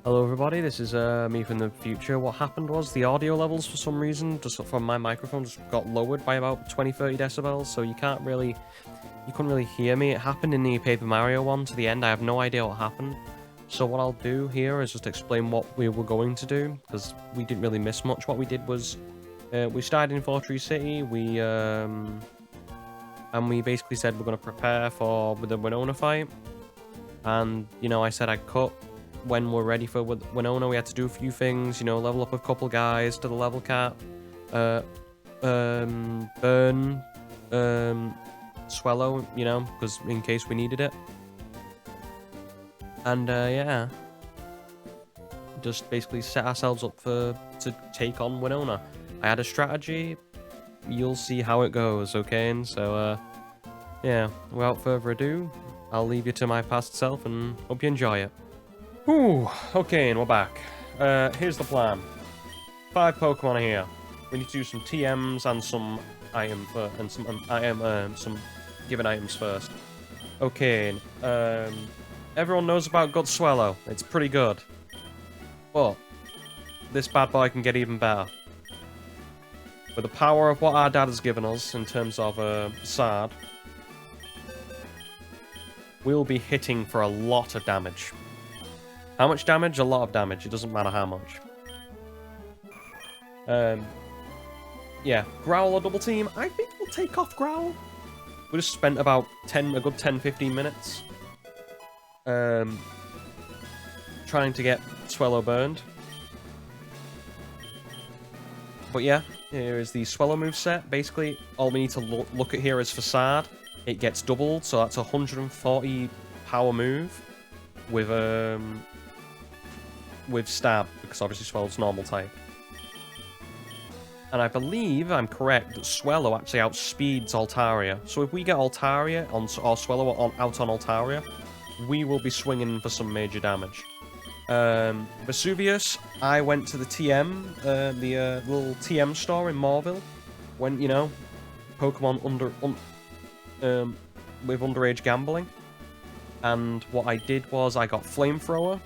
Hello everybody, this is me from the future. What happened was the audio levels for some reason, just from my microphone, just got lowered by about 20-30 decibels, so you couldn't really hear me. It happened in the Paper Mario one to the end. I have no idea what happened. So what I'll do here is just explain what we were going to do, because we didn't really miss much. What we did was, we started in Fortress City, and we basically said we're going to prepare for the Winona fight. And, I said I'd cut when we're ready for Winona. We had to do a few things, level up a couple guys to the level cap, burn, Swallow, because in case we needed it. And, yeah. Just basically set ourselves up to take on Winona. I had a strategy. You'll see how it goes, okay? And so, yeah, without further ado, I'll leave you to my past self and hope you enjoy it. Whew, okay, and we're back. Here's the plan. 5 Pokemon here. We need to do some TMs and some some given items first. Okay, everyone knows about Gut Swallow. It's pretty good. But this bad boy can get even better. With the power of what our dad has given us in terms of Sard, we'll be hitting for a lot of damage. How much damage? A lot of damage. It doesn't matter how much. Yeah, Growl or Double Team. I think we'll take off Growl. We just spent about a good 10-15 minutes trying to get Swallow burned. But yeah, here is the Swallow moveset. Basically, all we need to look at here is Facade. It gets doubled, so that's a 140 power move with Stab, because obviously Swallow's normal type. And I believe I'm correct that Swallow actually outspeeds Altaria. So if we get Altaria or Swallow out on Altaria, we will be swinging for some major damage. Vesuvius, I went to the TM, the little TM store in Morville, when, Pokemon with underage gambling. And what I did was I got Flamethrower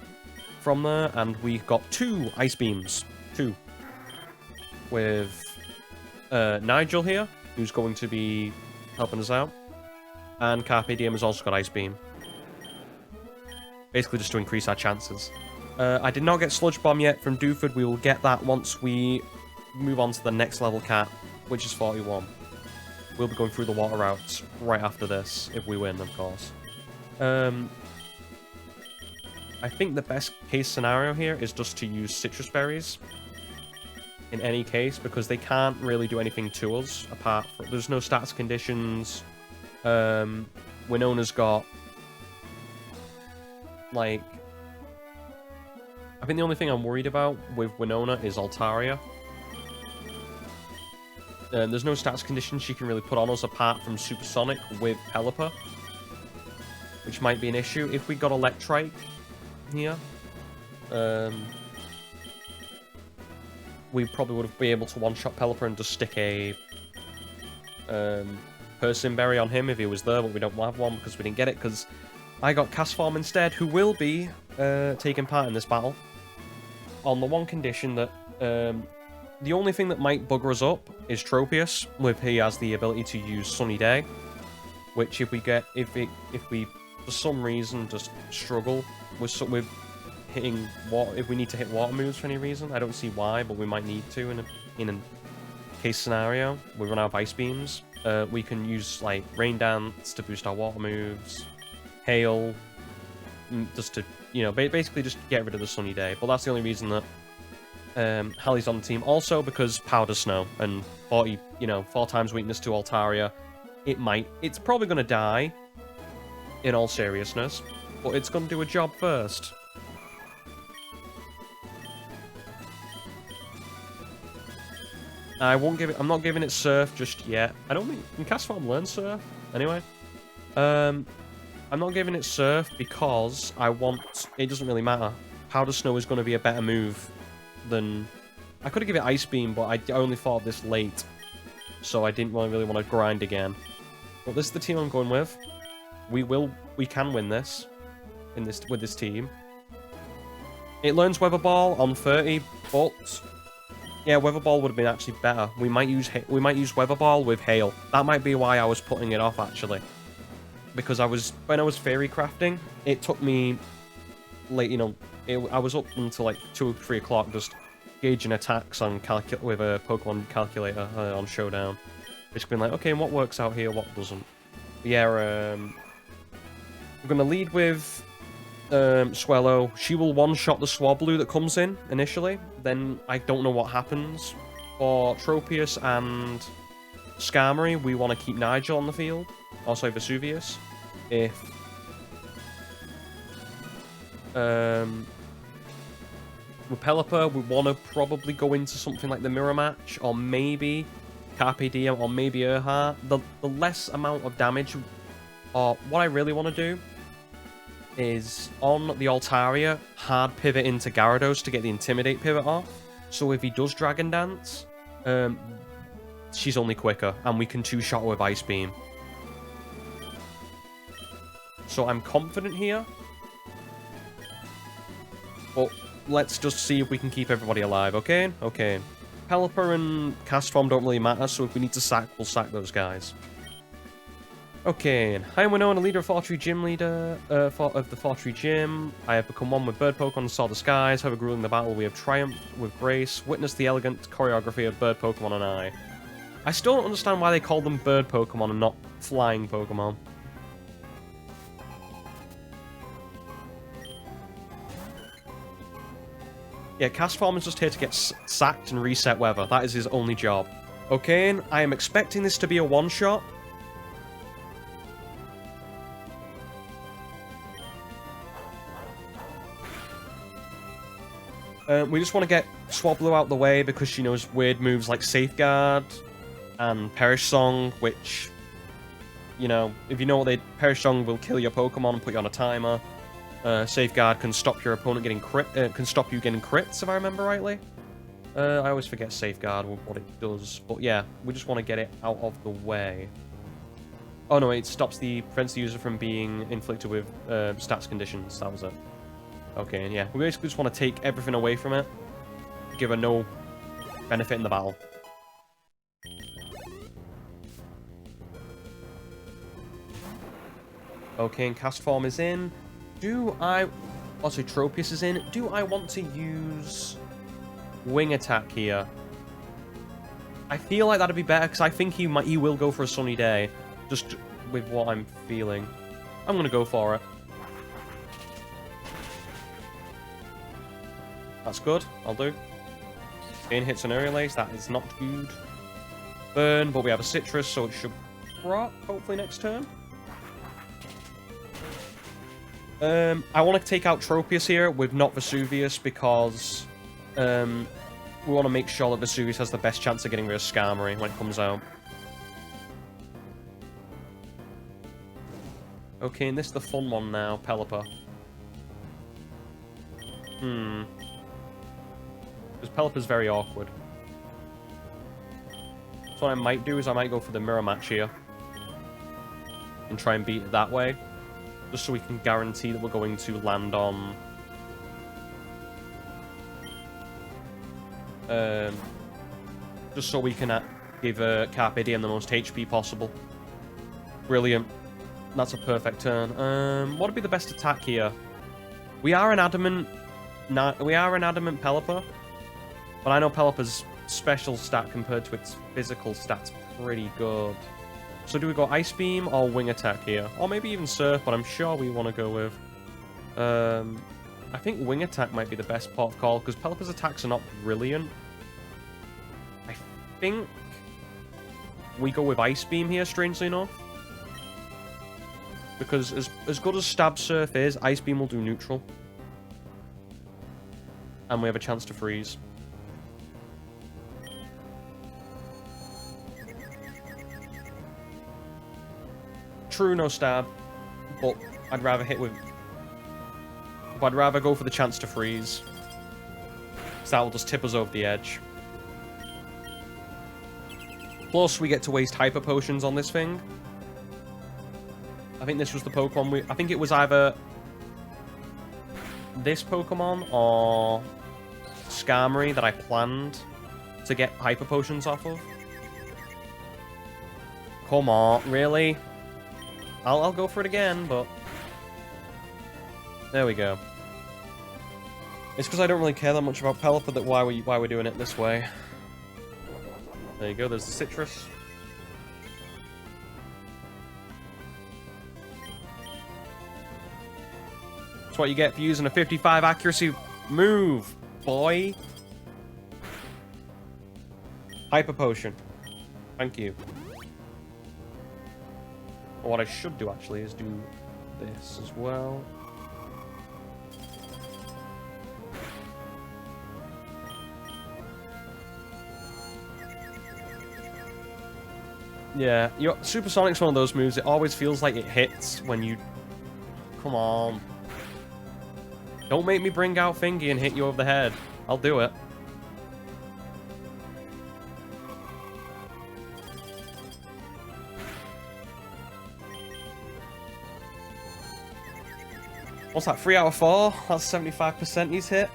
from there, and we got 2 Ice Beams. 2. With Nigel here, who's going to be helping us out. And Carpe Diem has also got Ice Beam. Basically just to increase our chances. I did not get Sludge Bomb yet from Dooford. We will get that once we move on to the next level cap, which is 41. We'll be going through the water routes right after this, if we win, of course. I think the best case scenario here is just to use Citrus Berries. In any case, because they can't really do anything to us, apart from... There's no stats conditions. Winona's got... like... I think the only thing I'm worried about with Winona is Altaria. There's no stats conditions she can really put on us apart from Supersonic with Pelipper, which might be an issue. If we got Electrike here, we probably would be able to one-shot Pelipper and just stick a Persimmon Berry on him if he was there, but we don't have one because we didn't get it, because I got Castform instead, who will be taking part in this battle, on the one condition that the only thing that might bugger us up is Tropius, with he has the ability to use Sunny Day, which if we for some reason just struggle with hitting water, if we need to hit water moves for any reason, I don't see why, but we might need to in a case scenario. We run out of Ice Beams. We can use like Rain Dance to boost our water moves, Hail, just to basically just get rid of the Sunny Day. But that's the only reason that Hallie's on the team. Also because Powder Snow and 4 times weakness to Altaria. It's probably going to die, in all seriousness, but it's going to do a job first. I'm not giving it Surf just yet. I don't think... Can Castform learn Surf? Anyway. I'm not giving it Surf because it doesn't really matter. Powder Snow is going to be a better move than... I could have given it Ice Beam, but I only thought of this late. So I didn't really want to grind again. But this is the team I'm going with. We can win this with this team. It learns Weather Ball on 30, but yeah, Weather Ball would have been actually better. We might use Weather Ball with Hail. That might be why I was putting it off actually, because when I was fairy crafting, it took me late. You know, I was up until like 2 or 3 o'clock just gauging attacks on with a Pokemon calculator on Showdown. It's been like, okay, what works out here, what doesn't. But yeah, we're gonna lead with Swellow. She will one-shot the Swablu that comes in initially. Then I don't know what happens. For Tropius and Skarmory, we want to keep Nigel on the field. Also Vesuvius. If with Pelipper, we want to probably go into something like the Mirror Match, or maybe Carpe Diem, or maybe Erha. The less amount of damage, or what I really want to do is on the Altaria, hard pivot into Gyarados to get the Intimidate pivot off. So if he does Dragon Dance, she's only quicker, and we can two-shot her with Ice Beam. So I'm confident here. But let's just see if we can keep everybody alive, okay? Okay. Pelipper and Castform don't really matter, so if we need to sack, we'll sack those guys. Okay, I am Winona, leader of Fortree Gym leader of the Fortree Gym. I have become one with Bird Pokemon and saw the skies. However, grueling the battle, we have triumphed with grace. Witness the elegant choreography of Bird Pokemon and I still don't understand why they call them Bird Pokemon and not Flying Pokemon. Yeah, Castform is just here to get sacked and reset weather. That is his only job. Okay, and I am expecting this to be a one-shot. We just want to get Swablu out the way because she knows weird moves like Safeguard and Perish Song, which, you know, if you know what Perish Song will kill your Pokemon and put you on a timer. Safeguard can stop your opponent getting can stop you getting crits, if I remember rightly. I always forget Safeguard, what it does, but yeah, we just want to get it out of the way. Oh no, it prevents the user from being inflicted with stats conditions, that was it. Okay, and yeah, we basically just want to take everything away from it. Give her no benefit in the battle. Okay, and Castform is in. Also, Tropius is in. Do I want to use Wing Attack here? I feel like that'd be better, because I think he will go for a Sunny Day. Just with what I'm feeling. I'm going to go for it. That's good. I'll do. Gain hits an Aerial Ace. That is not good. Burn, but we have a Citrus, so it should proc, hopefully, next turn. I want to take out Tropius here with not Vesuvius because we want to make sure that Vesuvius has the best chance of getting rid of Skarmory when it comes out. Okay, and this is the fun one now, Pelipper. Because Pelipper's very awkward. So what I might do is I might go for the Mirror Match here. And try and beat it that way. Just so we can guarantee that we're going to land on... just so we can give Carpe Diem the most HP possible. Brilliant. That's a perfect turn. What would be the best attack here? We are an adamant Pelipper. But I know Pelipper's special stat compared to its physical stats pretty good. So do we go Ice Beam or Wing Attack here? Or maybe even Surf, but I'm sure we want to go with... I think Wing Attack might be the best part of call, because Pelipper's attacks are not brilliant. I think we go with Ice Beam here, strangely enough. Because as good as Stab Surf is, Ice Beam will do neutral. And we have a chance to freeze. True, no stab, but I'd rather hit with... I'd rather go for the chance to freeze. So that will just tip us over the edge. Plus, we get to waste Hyper Potions on this thing. I think this was the Pokemon I think it was either... this Pokemon or Skarmory that I planned to get Hyper Potions off of. Come on, really? I'll go for it again, but... There we go. It's because I don't really care that much about Pelipper that why we're doing it this way. There you go, there's the Citrus. That's what you get for using a 55 accuracy move, boy. Hyper Potion. Thank you. Well, what I should do, actually, is do this as well. Yeah, Supersonic's one of those moves, it always feels like it hits when you... Come on. Don't make me bring out Fingy and hit you over the head. I'll do it. What's that, 3 out of 4? That's 75% he's hit.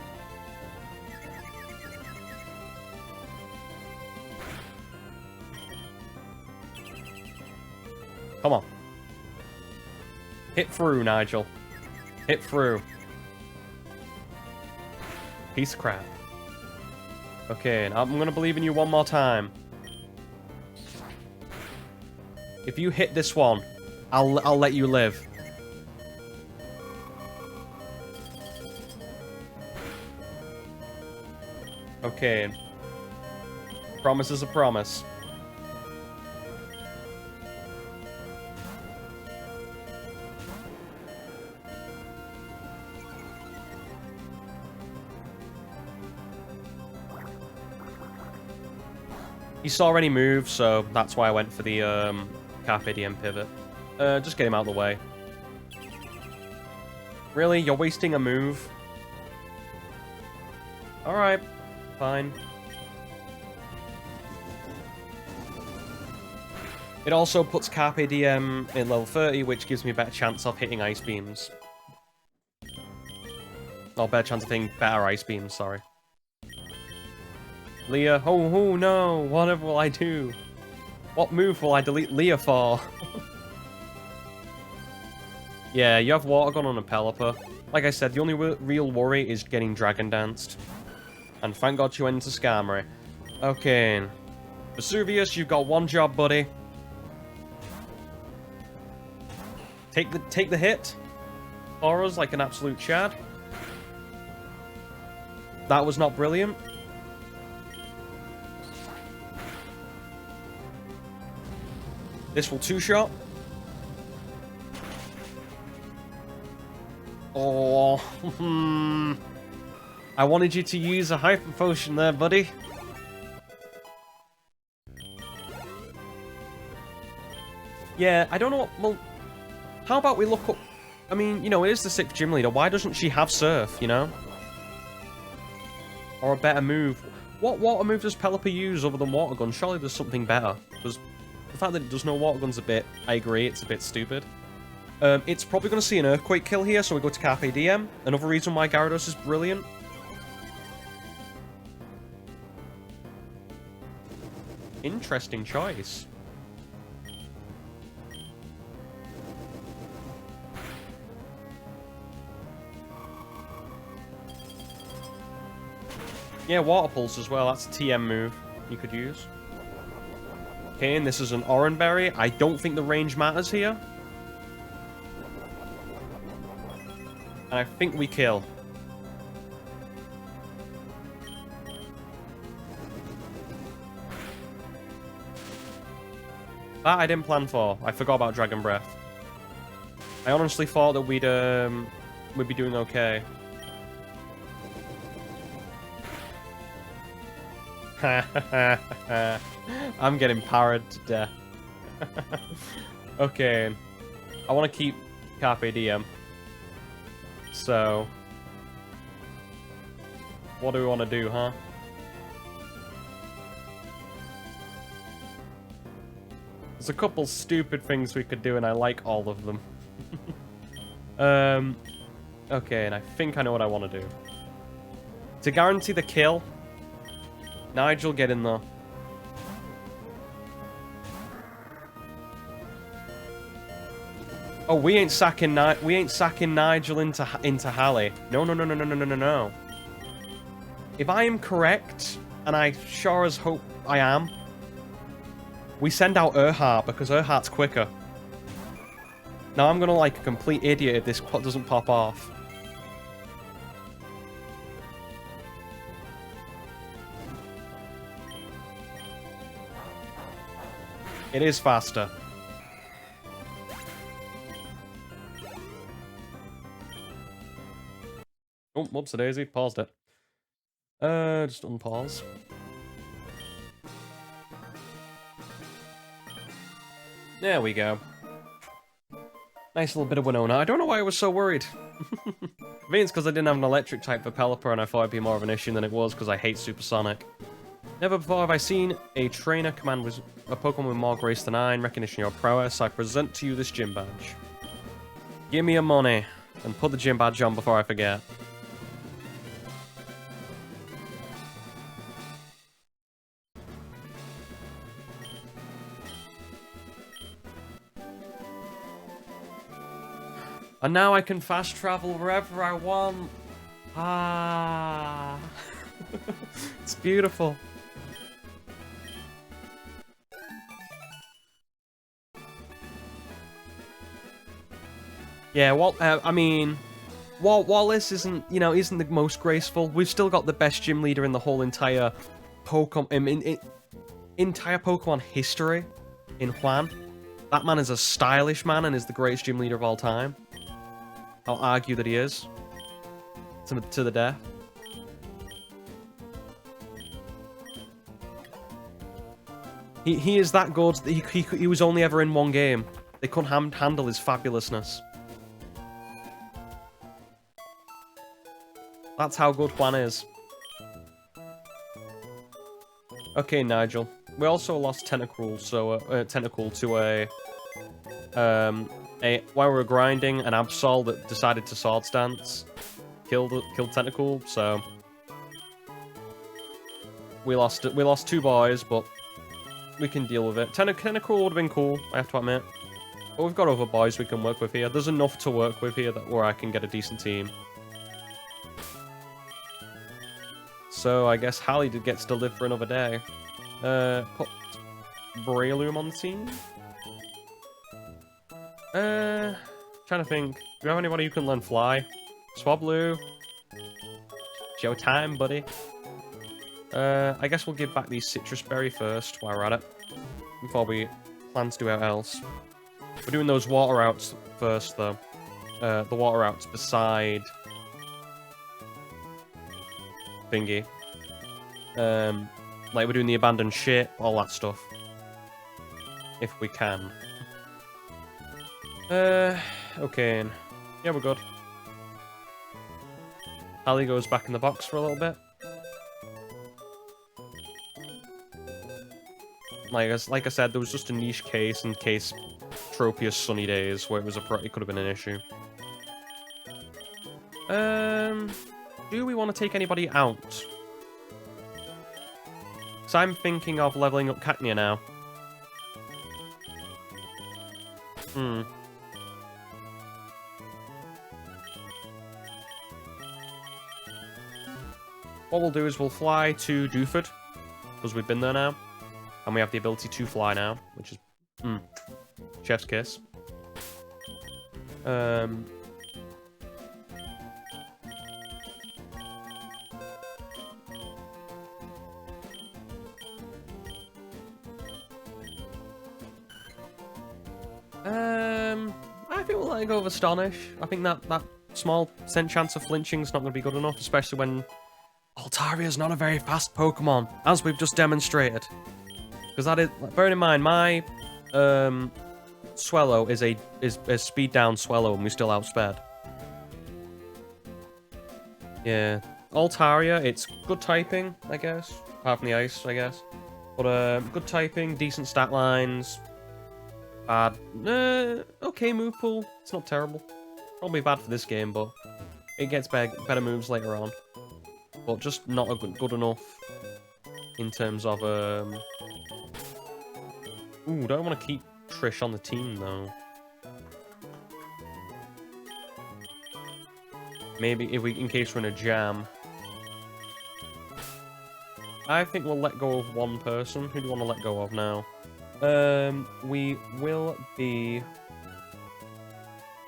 Come on. Hit through, Nigel. Hit through. Piece of crap. Okay, and I'm gonna believe in you one more time. If you hit this one, I'll let you live. Okay. Promise is a promise. He saw any moves, so that's why I went for the Carpe Diem pivot. Just get him out of the way. Really? You're wasting a move? Alright. Fine. It also puts Carpe Diem in level 30, which gives me a better chance of hitting Ice Beams. Or better chance of hitting better Ice Beams, sorry. Leah, oh no, whatever will I do? What move will I delete Leah for? Yeah, you have Water Gun on a Pelipper. Like I said, the only real worry is getting Dragon Danced. And thank God she went into Skarmory. Okay. Vesuvius, you've got one job, buddy. Take the hit for us like an absolute Chad. That was not brilliant. This will two-shot. Oh, I wanted you to use a Hyper Potion there, buddy. Yeah, I don't know what... Well, how about we look up... I mean, you know, it is the 6th gym leader. Why doesn't she have Surf, you know? Or a better move. What water move does Pelipper use other than Water Gun? Surely there's something better. Because the fact that it does no Water Gun's a bit... I agree, it's a bit stupid. It's probably going to see an Earthquake kill here, so we go to Carpe Diem. Another reason why Gyarados is brilliant. Interesting choice. Yeah, Water Pulse as well. That's a TM move you could use. Okay, and this is an Oran Berry. I don't think the range matters here. And I think we kill. That I didn't plan for. I forgot about Dragon Breath. I honestly thought that we'd be doing okay. I'm getting parried to death. Okay. I want to keep Carpe Diem. So... what do we want to do, huh? There's a couple stupid things we could do, and I like all of them. Okay, and I think I know what I want to do. To guarantee the kill, Nigel, get in there. Oh, we ain't sacking Nigel into Hallie. No, no, no, no, no, no, no, no, no. If I am correct, and I sure as hope I am, we send out Erhart because Erhart's quicker. Now I'm gonna like a complete idiot if this doesn't pop off. It is faster. Oh, whoops, a daisy. Paused it. Just unpause. There we go. Nice little bit of Winona. I don't know why I was so worried. I think it's because I didn't have an electric type for Pelipper and I thought it'd be more of an issue than it was because I hate Supersonic. Never before have I seen a trainer command with a Pokemon with more grace than I, in recognition of your prowess. I present to you this gym badge. Give me your money and put the gym badge on before I forget. And now I can fast travel wherever I want. Ah. It's beautiful. Yeah, well, I mean, Wallace isn't the most graceful. We've still got the best gym leader in the whole entire Pokemon, entire Pokemon history in Juan. That man is a stylish man and is the greatest gym leader of all time. I'll argue that he is. To the death. He is that good that he was only ever in one game. They couldn't handle his fabulousness. That's how good Juan is. Okay, Nigel. We also lost Tentacool, so Tentacool to while we were grinding, an Absol that decided to Swords Dance killed Tentacool, so we lost two boys, but we can deal with it. Tentacool would have been cool, I have to admit. But we've got other boys we can work with here. There's enough to work with here where I can get a decent team. So I guess Hallie gets to live for another day. Put Breloom on the team. Trying to think. Do you have anybody who can learn Fly? Swablu. Showtime, buddy. I guess we'll give back these Citrus Berry first while we're at it. Before we plan to do anything else. We're doing those water routes first, though. The water routes beside thingy. Like we're doing the abandoned ship, all that stuff. If we can. Okay. Yeah, we're good. Hallie goes back in the box for a little bit. Like I said, there was just a niche case in case Tropius Sunny Days where it could have been an issue. Do we want to take anybody out? So I'm thinking of leveling up Cacnea now. What we'll do is we'll fly to Dewford, because we've been there now. And we have the ability to fly now, which is... chef's kiss. I think we'll let it go with Astonish. I think that small chance of flinching is not going to be good enough, especially when Altaria is not a very fast Pokemon, as we've just demonstrated. Because that is, bearing in mind, my Swellow is a speed down Swellow, and we still outsped. Yeah, Altaria, it's good typing, I guess, apart from the ice, I guess. But good typing, decent stat lines. Bad, okay move pool. It's not terrible. Probably bad for this game, but It gets better moves later on. But just not good enough in terms of... Ooh, don't I want to keep Trish on the team, though. Maybe in case we're in a jam. I think we'll let go of one person. Who do you want to let go of now? We will be...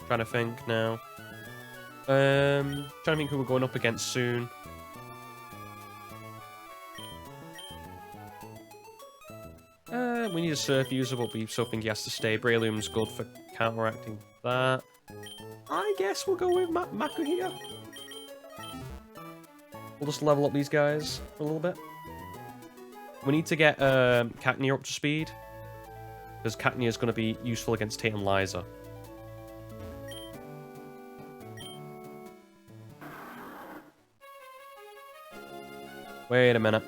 Trying to think now. Trying to think who we're going up against soon. We need a surf user, but we still think he has to stay. Breloom's good for counteracting that. I guess we'll go with Mako here. We'll just level up these guys for a little bit. We need to get Cacnea up to speed, because Cacnea is going to be useful against Tate and Liza. Wait a minute.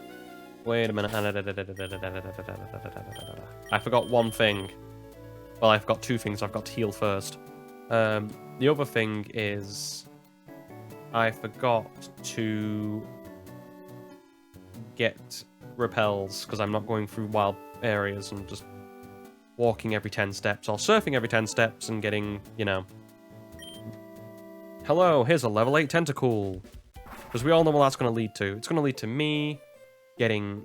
Wait a minute. I forgot one thing. Well, I've got two things. I've got to heal first. The other thing is... I forgot to get repels, because I'm not going through wild areas and just walking every 10 steps, or surfing every 10 steps and getting, you know... Hello, here's a level 8 tentacle. Because we all know what that's going to lead to. It's going to lead to me getting,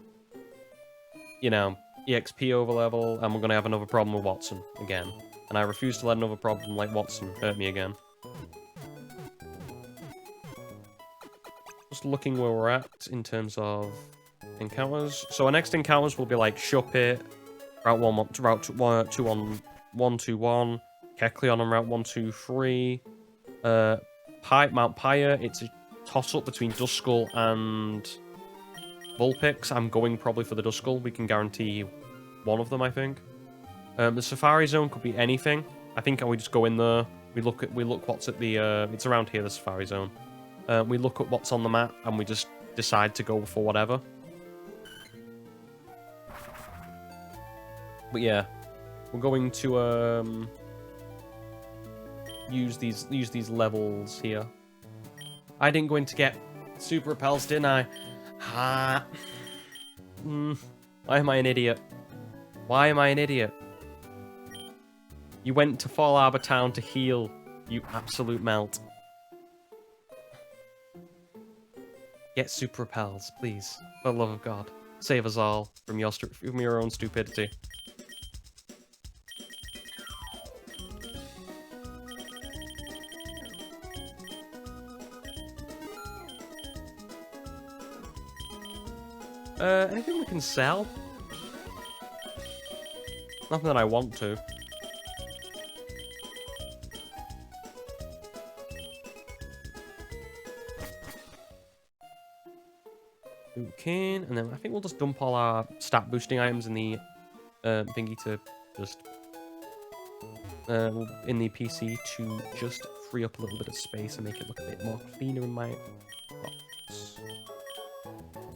you know, EXP over level, and we're going to have another problem with Watson again. And I refuse to let another problem like Watson hurt me again. Just looking where we're at in terms of encounters. So our next encounters will be like Shuppet, Route 121, Kecleon on Route 123, Mount Pyre. It's a toss-up between Duskull and Vulpix. I'm going probably for the Duskull. We can guarantee one of them, I think. The Safari Zone could be anything. I think we just go in there. We look what's at the. It's around here, the Safari Zone. We look at what's on the map and we just decide to go for whatever. But yeah, we're going to use these levels here. I didn't go in to get super repels, didn't I? Ha. Why am I an idiot? Why am I an idiot? You went to Fall Arbor Town to heal, you absolute melt. Get super repels, please. For the love of God. Save us all from your own stupidity. Anything we can sell? Nothing that I want to. Okay, and then I think we'll just dump all our stat boosting items in the thingy to just in the PC to just free up a little bit of space and make it look a bit more cleaner in my box.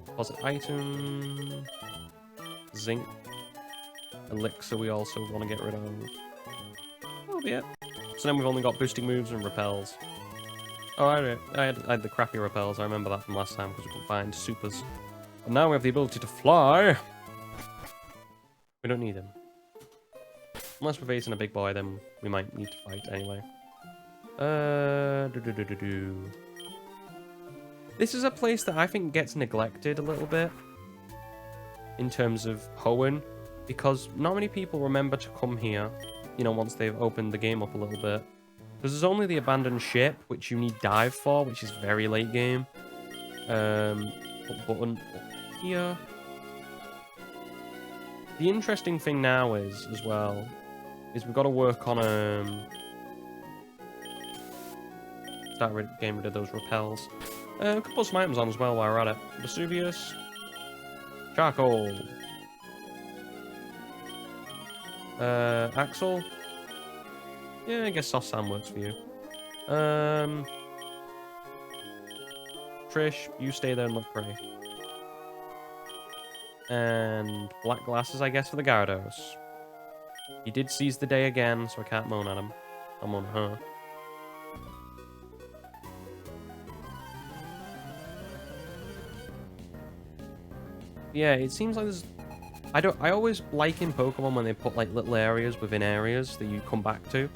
Deposit item, zinc, elixir we also want to get rid of. That'll be it. So then we've only got boosting moves and repels. Oh, I had the crappy repels. I remember that from last time because we couldn't find supers. And now we have the ability to fly. We don't need him. Unless we're facing a big boy, then we might need to fight anyway. This is a place that I think gets neglected a little bit in terms of Hoenn, because not many people remember to come here, you know, once they've opened the game up a little bit. Because there's only the abandoned ship, which you need dive for, which is very late game. Put button up here. The interesting thing now is, as well, is we've got to work on start getting rid of those repels. We could put some items on as well while we're at it. Vesuvius. Charcoal. Axel. Yeah, I guess soft sand works for you. Trish, you stay there and look pretty. And black glasses, I guess, for the Gyarados. He did seize the day again, so I can't moan at him. I'll moan at her. Yeah, it seems like there's... I always like in Pokemon when they put, like, little areas within areas that you come back to.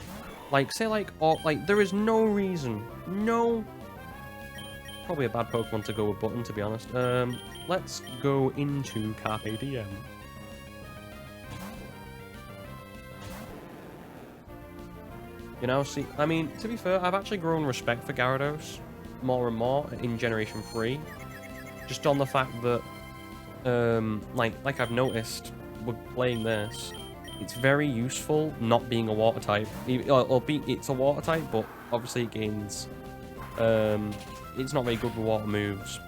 Like, say, like, or, like, there is no reason, probably a bad Pokemon to go with Button, to be honest. Let's go into Carpe Diem. You know, see, I mean, to be fair, I've actually grown respect for Gyarados more and more in Generation 3. Just on the fact that, like I've noticed with playing this, it's very useful not being a water type. It's a water type, but obviously it gains, it's not very good with water moves.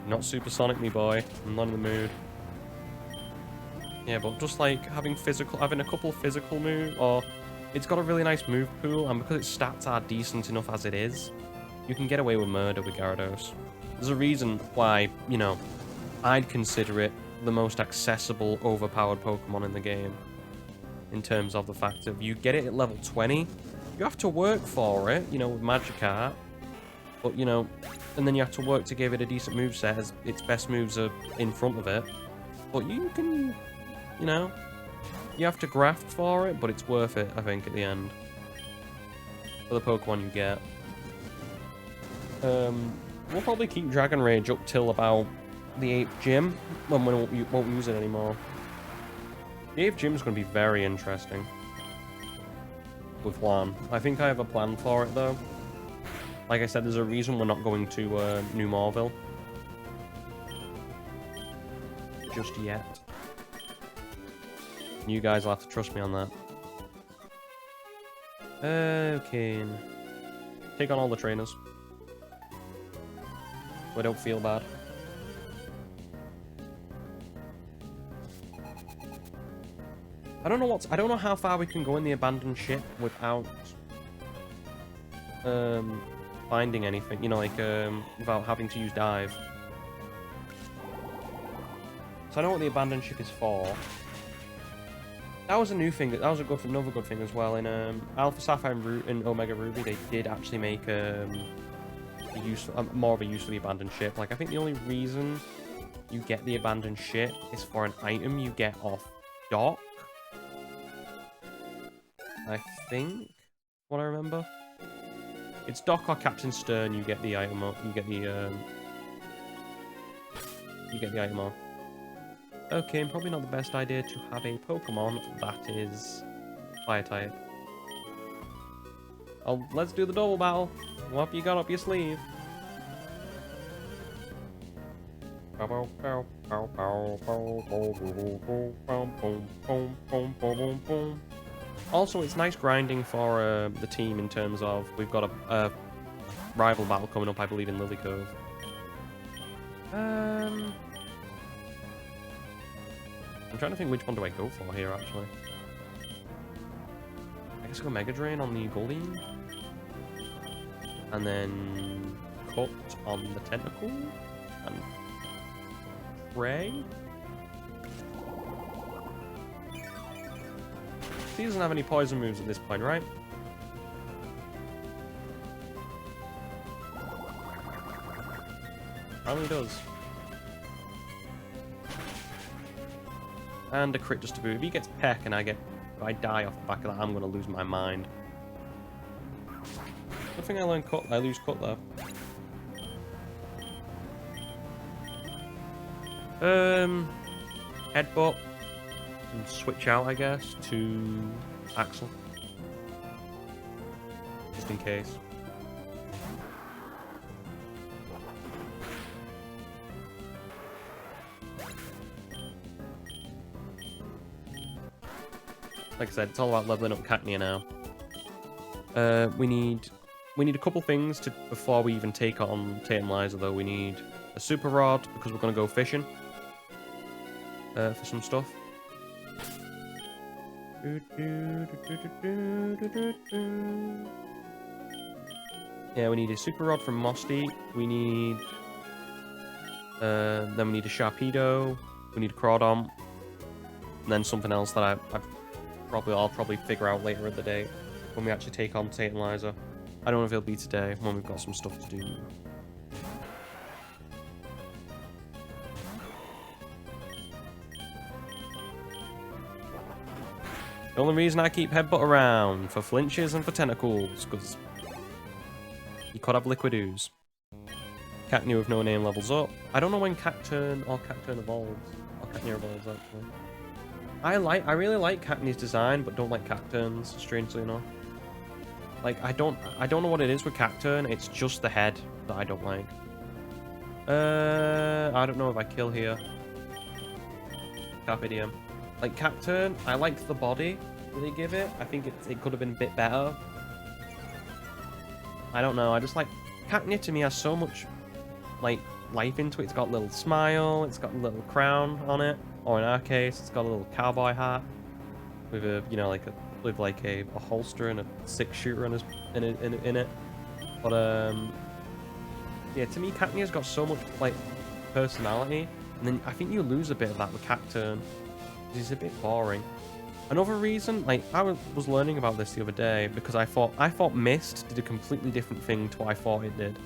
Not supersonic me, boy. I'm not in the mood. Yeah, but just like having a couple physical moves, or it's got a really nice move pool, and because its stats are decent enough as it is, you can get away with murder with Gyarados. There's a reason why, you know, I'd consider it the most accessible, overpowered Pokemon in the game. In terms of the fact of you get it at level 20, you have to work for it, you know, with Magikarp, but you know, and then you have to work to give it a decent moveset as its best moves are in front of it. But you can, you know, you have to graft for it, but it's worth it, I think, at the end. For the Pokemon you get. We'll probably keep Dragon Rage up till about the 8th gym, when we won't use it anymore. The 8th gym is going to be very interesting. With Juan. I think I have a plan for it, though. Like I said, there's a reason we're not going to New Marville. Just yet. You guys will have to trust me on that. Okay. Take on all the trainers. So I don't feel bad. I don't know how far we can go in the abandoned ship without finding anything, you know, like without having to use dive. So I know what the abandoned ship is for. That was a new thing. That was another good thing as well. In Alpha Sapphire and Omega Ruby, they did actually make more of a use for the abandoned ship. Like, I think the only reason you get the abandoned ship is for an item you get off dock. I think, what I remember. It's Doc or Captain Stern. You get the item. You get the item off. Okay, probably not the best idea to have a Pokemon that is Fire type. Oh, let's do the double battle. What you got up your sleeve? Also, it's nice grinding for the team in terms of we've got a rival battle coming up, I believe, in Lily Cove. I'm trying to think which one do I go for here, actually. I guess I'll go Mega Drain on the Goldeen. And then Cut on the Tentacle. And Pray. He doesn't have any poison moves at this point, right? Probably does. And a crit just to boot. If he gets Peck and I die off the back of that, I'm gonna lose my mind. I think I learned Cut. I lose Cut though. Headbutt. And switch out, I guess, to Axel. Just in case. Like I said, it's all about leveling up Cacnea now. We need a couple things before we even take on Tantalizer, though. We need a Super Rod, because we're going to go fishing. For some stuff. Yeah, we need a Super Rod from Mosty. We need... then we need a Sharpedo. We need a Crawdon. And then something else that I'll probably figure out later in the day when we actually take on Tate and Liza. I don't know if it'll be today when we've got some stuff to do. The only reason I keep Headbutt around for flinches and for tentacles, because you could have Liquid Ooze. Cacnea with no name levels up. I don't know when Cacturn or Cacturn evolves. Or Cacnea evolves, actually. I really like Cacnea's design, but don't like Cacturns, strangely enough. Like, I don't know what it is with Cacturn, it's just the head that I don't like. I don't know if I kill here. Carpe diem. Like, Cacturn, I liked the body that they give it. I think it could have been a bit better. I don't know, I just like... Cacnea to me has so much, like, life into it. It's got a little smile, it's got a little crown on it. Or in our case, it's got a little cowboy hat. With a, you know, with a holster and a 6-shooter in it. But, yeah, to me, Cacnea's got so much, like, personality. And then I think you lose a bit of that with Cacturn. It's a bit boring. Another reason, like, I was learning about this the other day because I thought Mist did a completely different thing to what I thought it did.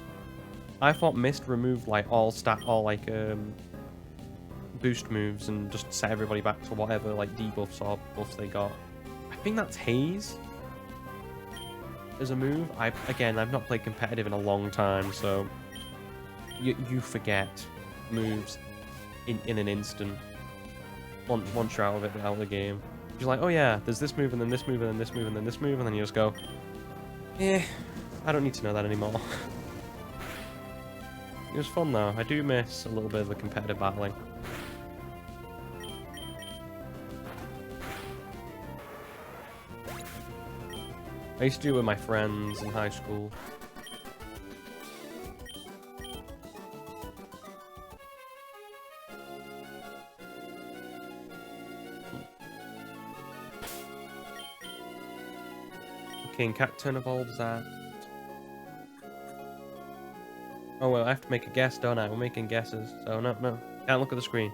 I thought Mist removed like all boost moves and just set everybody back to whatever like debuffs or buffs they got. I think that's Haze as a move. I've not played competitive in a long time, so you forget moves in an instant. Once you're out of the game. You're like, oh yeah, there's this move, and then this move, and then this move, and then this move, and then you just go, I don't need to know that anymore. It was fun though. I do miss a little bit of the competitive battling. I used to do it with my friends in high school. Okay, Cacturn evolves at... Oh well, I have to make a guess, don't I? We're making guesses, so no. Can't look at the screen.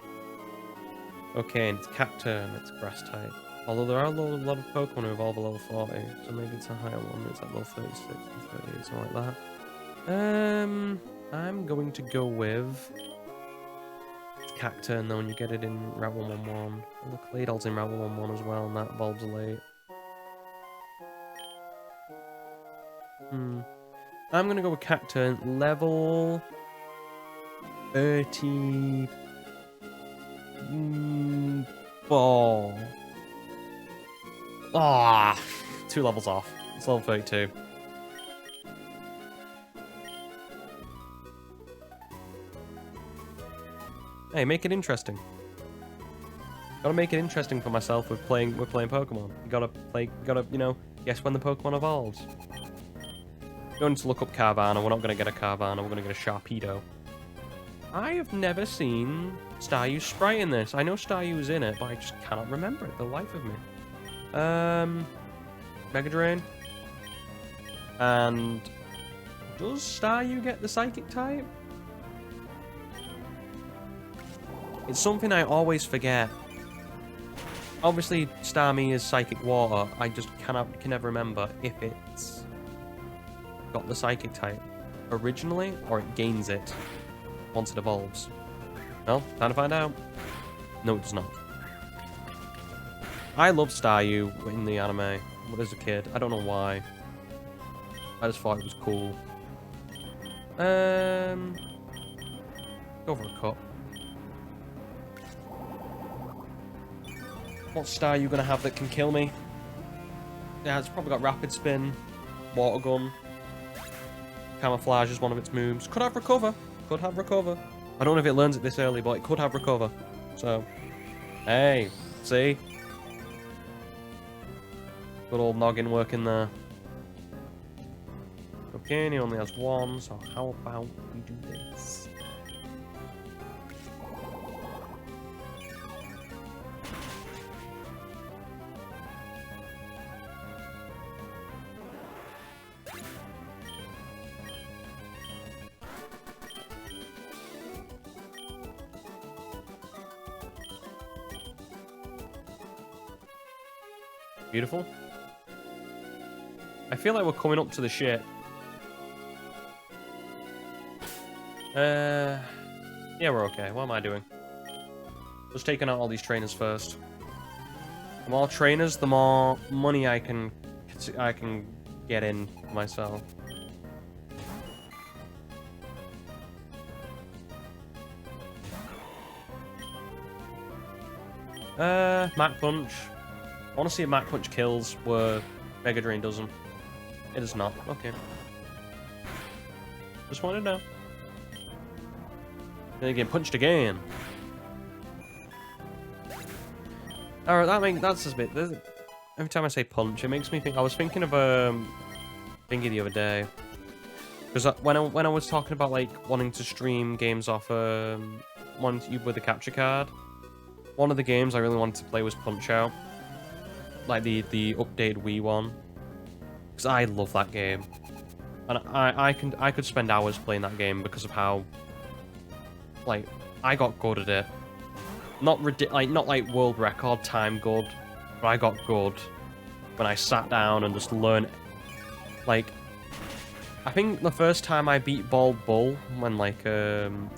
Okay, and it's Cacturn, it's grass type. Although there are a lot of Pokemon who evolve at level 40, so maybe it's a higher one, it's at level 36 or 38, something like that. I'm going to go with... Cacturn, though, when you get it in Route 111. Well, the Claydol's in Route 111 as well, and that evolves late. I'm gonna go with Cacturn, level 34. Ah, 2 levels off. It's level 32. Hey, make it interesting. Gotta make it interesting for myself with playing Pokemon. You gotta, you know, guess when the Pokemon evolves. Going to look up Carvana. We're not going to get a Carvana. We're going to get a Sharpedo. I have never seen Staryu's sprite in this. I know Staryu is in it, but I just cannot remember it. The life of me. Mega Drain. And does Staryu get the Psychic type? It's something I always forget. Obviously, Starmie is Psychic Water. I just can never remember if it's got the Psychic type originally, or it gains it once it evolves. Well, time to find out. No, it does not. I loved Staryu in the anime as a kid. I don't know why. I just thought it was cool. Go for a cup. What Staryu gonna have that can kill me? Yeah, it's probably got Rapid Spin, Water Gun. Camouflage is one of its moves. Could have Recover. Could have Recover. I don't know if it learns it this early, but it could have Recover. So, hey, see? Good old noggin working there. Okay, and he only has 1, so how about we do this? Beautiful. I feel like we're coming up to the ship. Yeah, we're okay. What am I doing? Just taking out all these trainers first. The more trainers, the more money I can get in myself. Mach Punch. I want to see if Mach Punch kills where Mega Drain doesn't. It is not. Okay. Just wanted to know. Then again, punched again. Alright, that's a bit. Every time I say punch, it makes me think. I was thinking of thingy the other day, because when I was talking about like wanting to stream games off one with a capture card, one of the games I really wanted to play was Punch Out, like the updated Wii one, because I love that game, and I could spend hours playing that game because of how like I got good at it. Not like world record time good, but I got good when I sat down and just learned. Like, I think the first time I beat Bald Bull, when like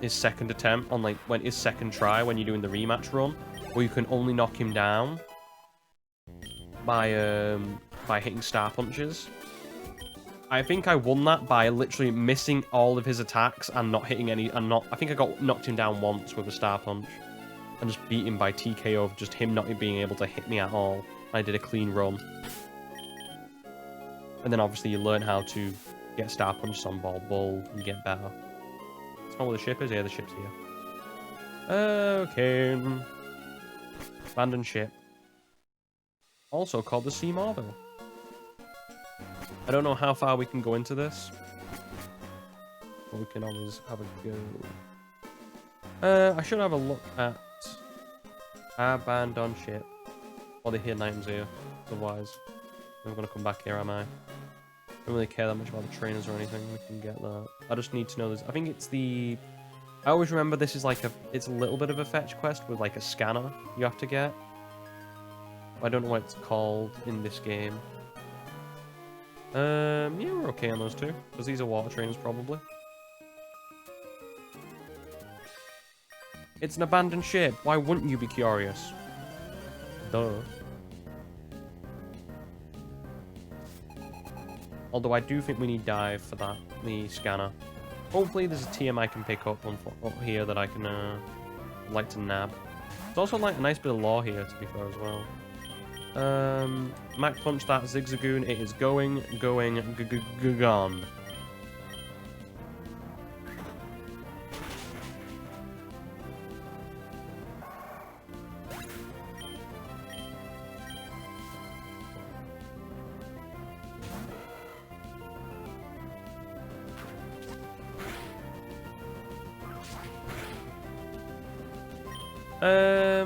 his second attempt on when his second try when you're doing the rematch run, where you can only knock him down by hitting star punches. I think I won that by literally missing all of his attacks and not hitting any. I think I got knocked him down once with a star punch. And just beat him by TKO of just him not being able to hit me at all. I did a clean run. And then obviously you learn how to get star punches on Bald Bull, you get better. That's not where the ship is. Yeah, the ship's here. Okay. Abandoned ship. Also called the Sea Marvel. I don't know how far we can go into this. But we can always have a go. I should have a look at abandoned ship. Or the hidden items here. Otherwise, I'm gonna come back here, am I? Don't really care that much about the trainers or anything. We can get that. I just need to know this. I think it's the. I always remember this is like it's a little bit of a fetch quest with like a scanner you have to get. I don't know what it's called in this game. Yeah, we're okay on those two because these are water trainers probably. It's an abandoned ship. Why wouldn't you be curious? Duh. Although I do think we need dive for that, the scanner. Hopefully there's a TM I can pick up up here that I can like to nab. There's also like a nice bit of lore here to be fair as well. Mach Punch that Zigzagoon. It is going, gone.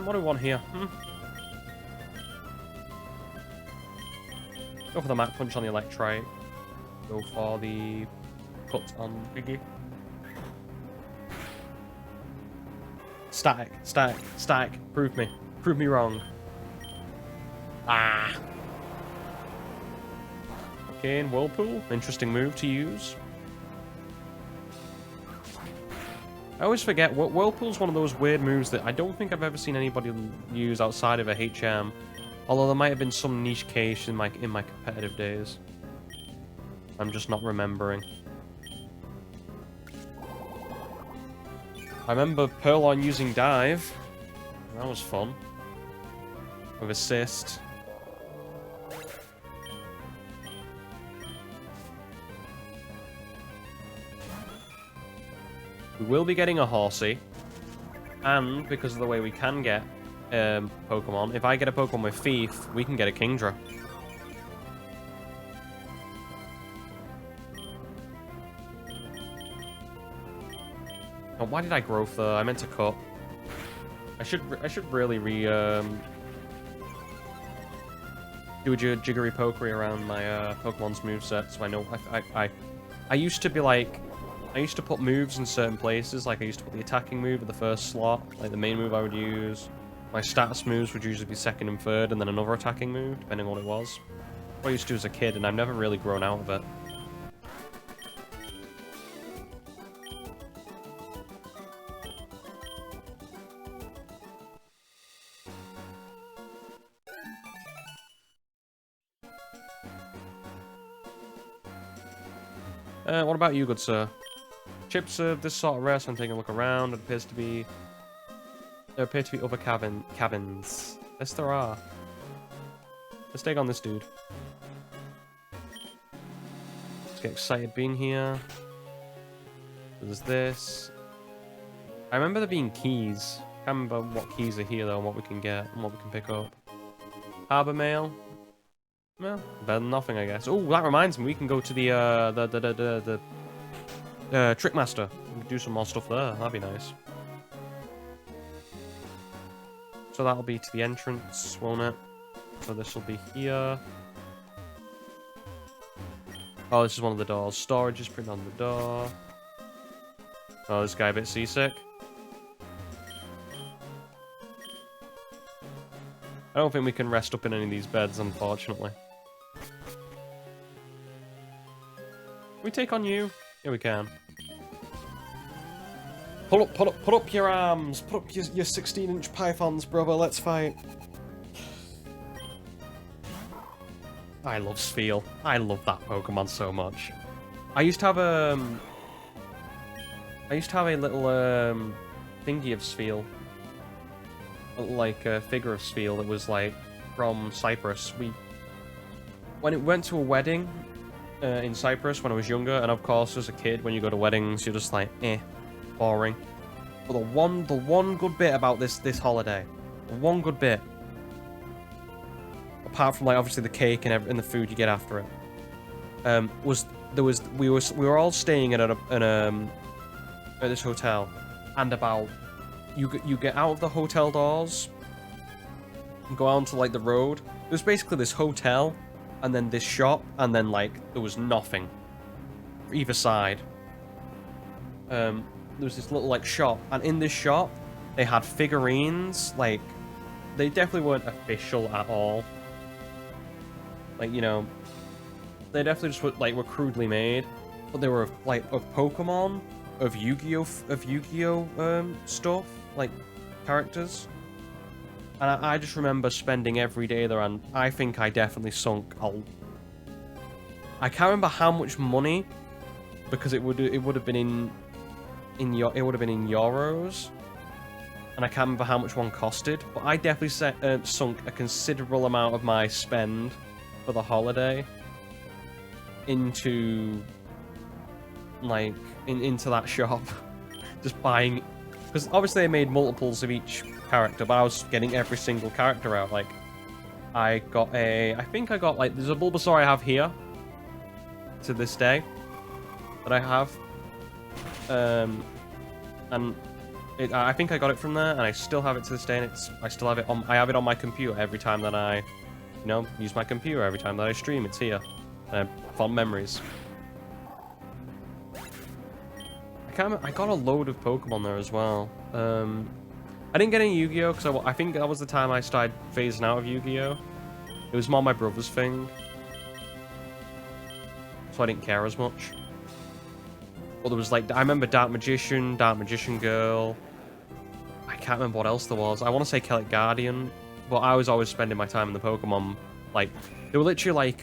What do we want here? Go for the Mach Punch on the Electrite. Go for the cut on Biggie. Static, static, static. Prove me. Prove me wrong. Ah. Okay, and Whirlpool. Interesting move to use. I always forget, Whirlpool's one of those weird moves that I don't think I've ever seen anybody use outside of a HM. Although there might have been some niche case in my competitive days. I'm just not remembering. I remember Purloin using dive. That was fun. With assist. We will be getting a Horsey. And because of the way we can get Pokemon, if I get a Pokemon with Thief, we can get a Kingdra. Oh, why did I growth there? I meant to cut. I should really do a jiggery pokery around my Pokemon's moveset so I know I used to be like I used to put moves in certain places, like I used to put the attacking move at the first slot, like the main move I would use. My status moves would usually be second and third, and then another attacking move, depending on what it was. What I used to do as a kid, and I've never really grown out of it. What about you, good sir? Chips of this sort of rest, I'm taking a look around. There appear to be other cabins. Yes, there are. Let's take on this dude. Let's get excited being here. There's this. I remember there being keys. I can't remember what keys are here though, and what we can get, and what we can pick up. Harbor mail. Well, better than nothing, I guess. Oh, that reminds me, we can go to the Trickmaster. We can do some more stuff there. That'd be nice. So that'll be to the entrance, won't it? So this will be here. Oh, this is one of the doors. Storage is printed on the door. Oh, this guy a bit seasick. I don't think we can rest up in any of these beds, unfortunately. Can we take on you? Yeah, we can. Put up your arms. Put up your 16-inch pythons, brother. Let's fight. I love Spheal. I love that Pokemon so much. I used to have a little thingy of Spheal. Like a figure of Spheal that was like from Cyprus. When it went to a wedding in Cyprus when I was younger, and of course as a kid when you go to weddings you're just like boring. But the one good bit about this holiday, the one good bit, apart from like obviously the cake and the food you get after it, we were all staying at this hotel, and about you get out of the hotel doors and go out onto like the road. It was basically this hotel and then this shop, and then like there was nothing either side. There was this little like shop, and in this shop they had figurines. Like they definitely weren't official at all. Like, you know, they definitely just were crudely made, but they were like of Pokemon, of Yu-Gi-Oh stuff, like characters. And I just remember spending every day there, and I think I definitely sunk. I can't remember how much money, because it would have been in euros, and I can't remember how much one costed. But I definitely sunk a considerable amount of my spend for the holiday into like into that shop, just buying, because obviously they made multiples of each character, but I was getting every single character out. Like I think I got like, there's a Bulbasaur I have here to this day that I have, and I think I got it from there, and I still have it to this day, and I still have it on. I have it on my computer every time that I, use my computer. Every time that I stream, it's here. Fond memories. I got a load of Pokemon there as well. I didn't get any Yu-Gi-Oh! Because I think that was the time I started phasing out of Yu-Gi-Oh! It was more my brother's thing, so I didn't care as much. But there was like, I remember Dark Magician Girl. I can't remember what else there was. I want to say Celtic Guardian, but I was always spending my time in the Pokemon. Like, they were literally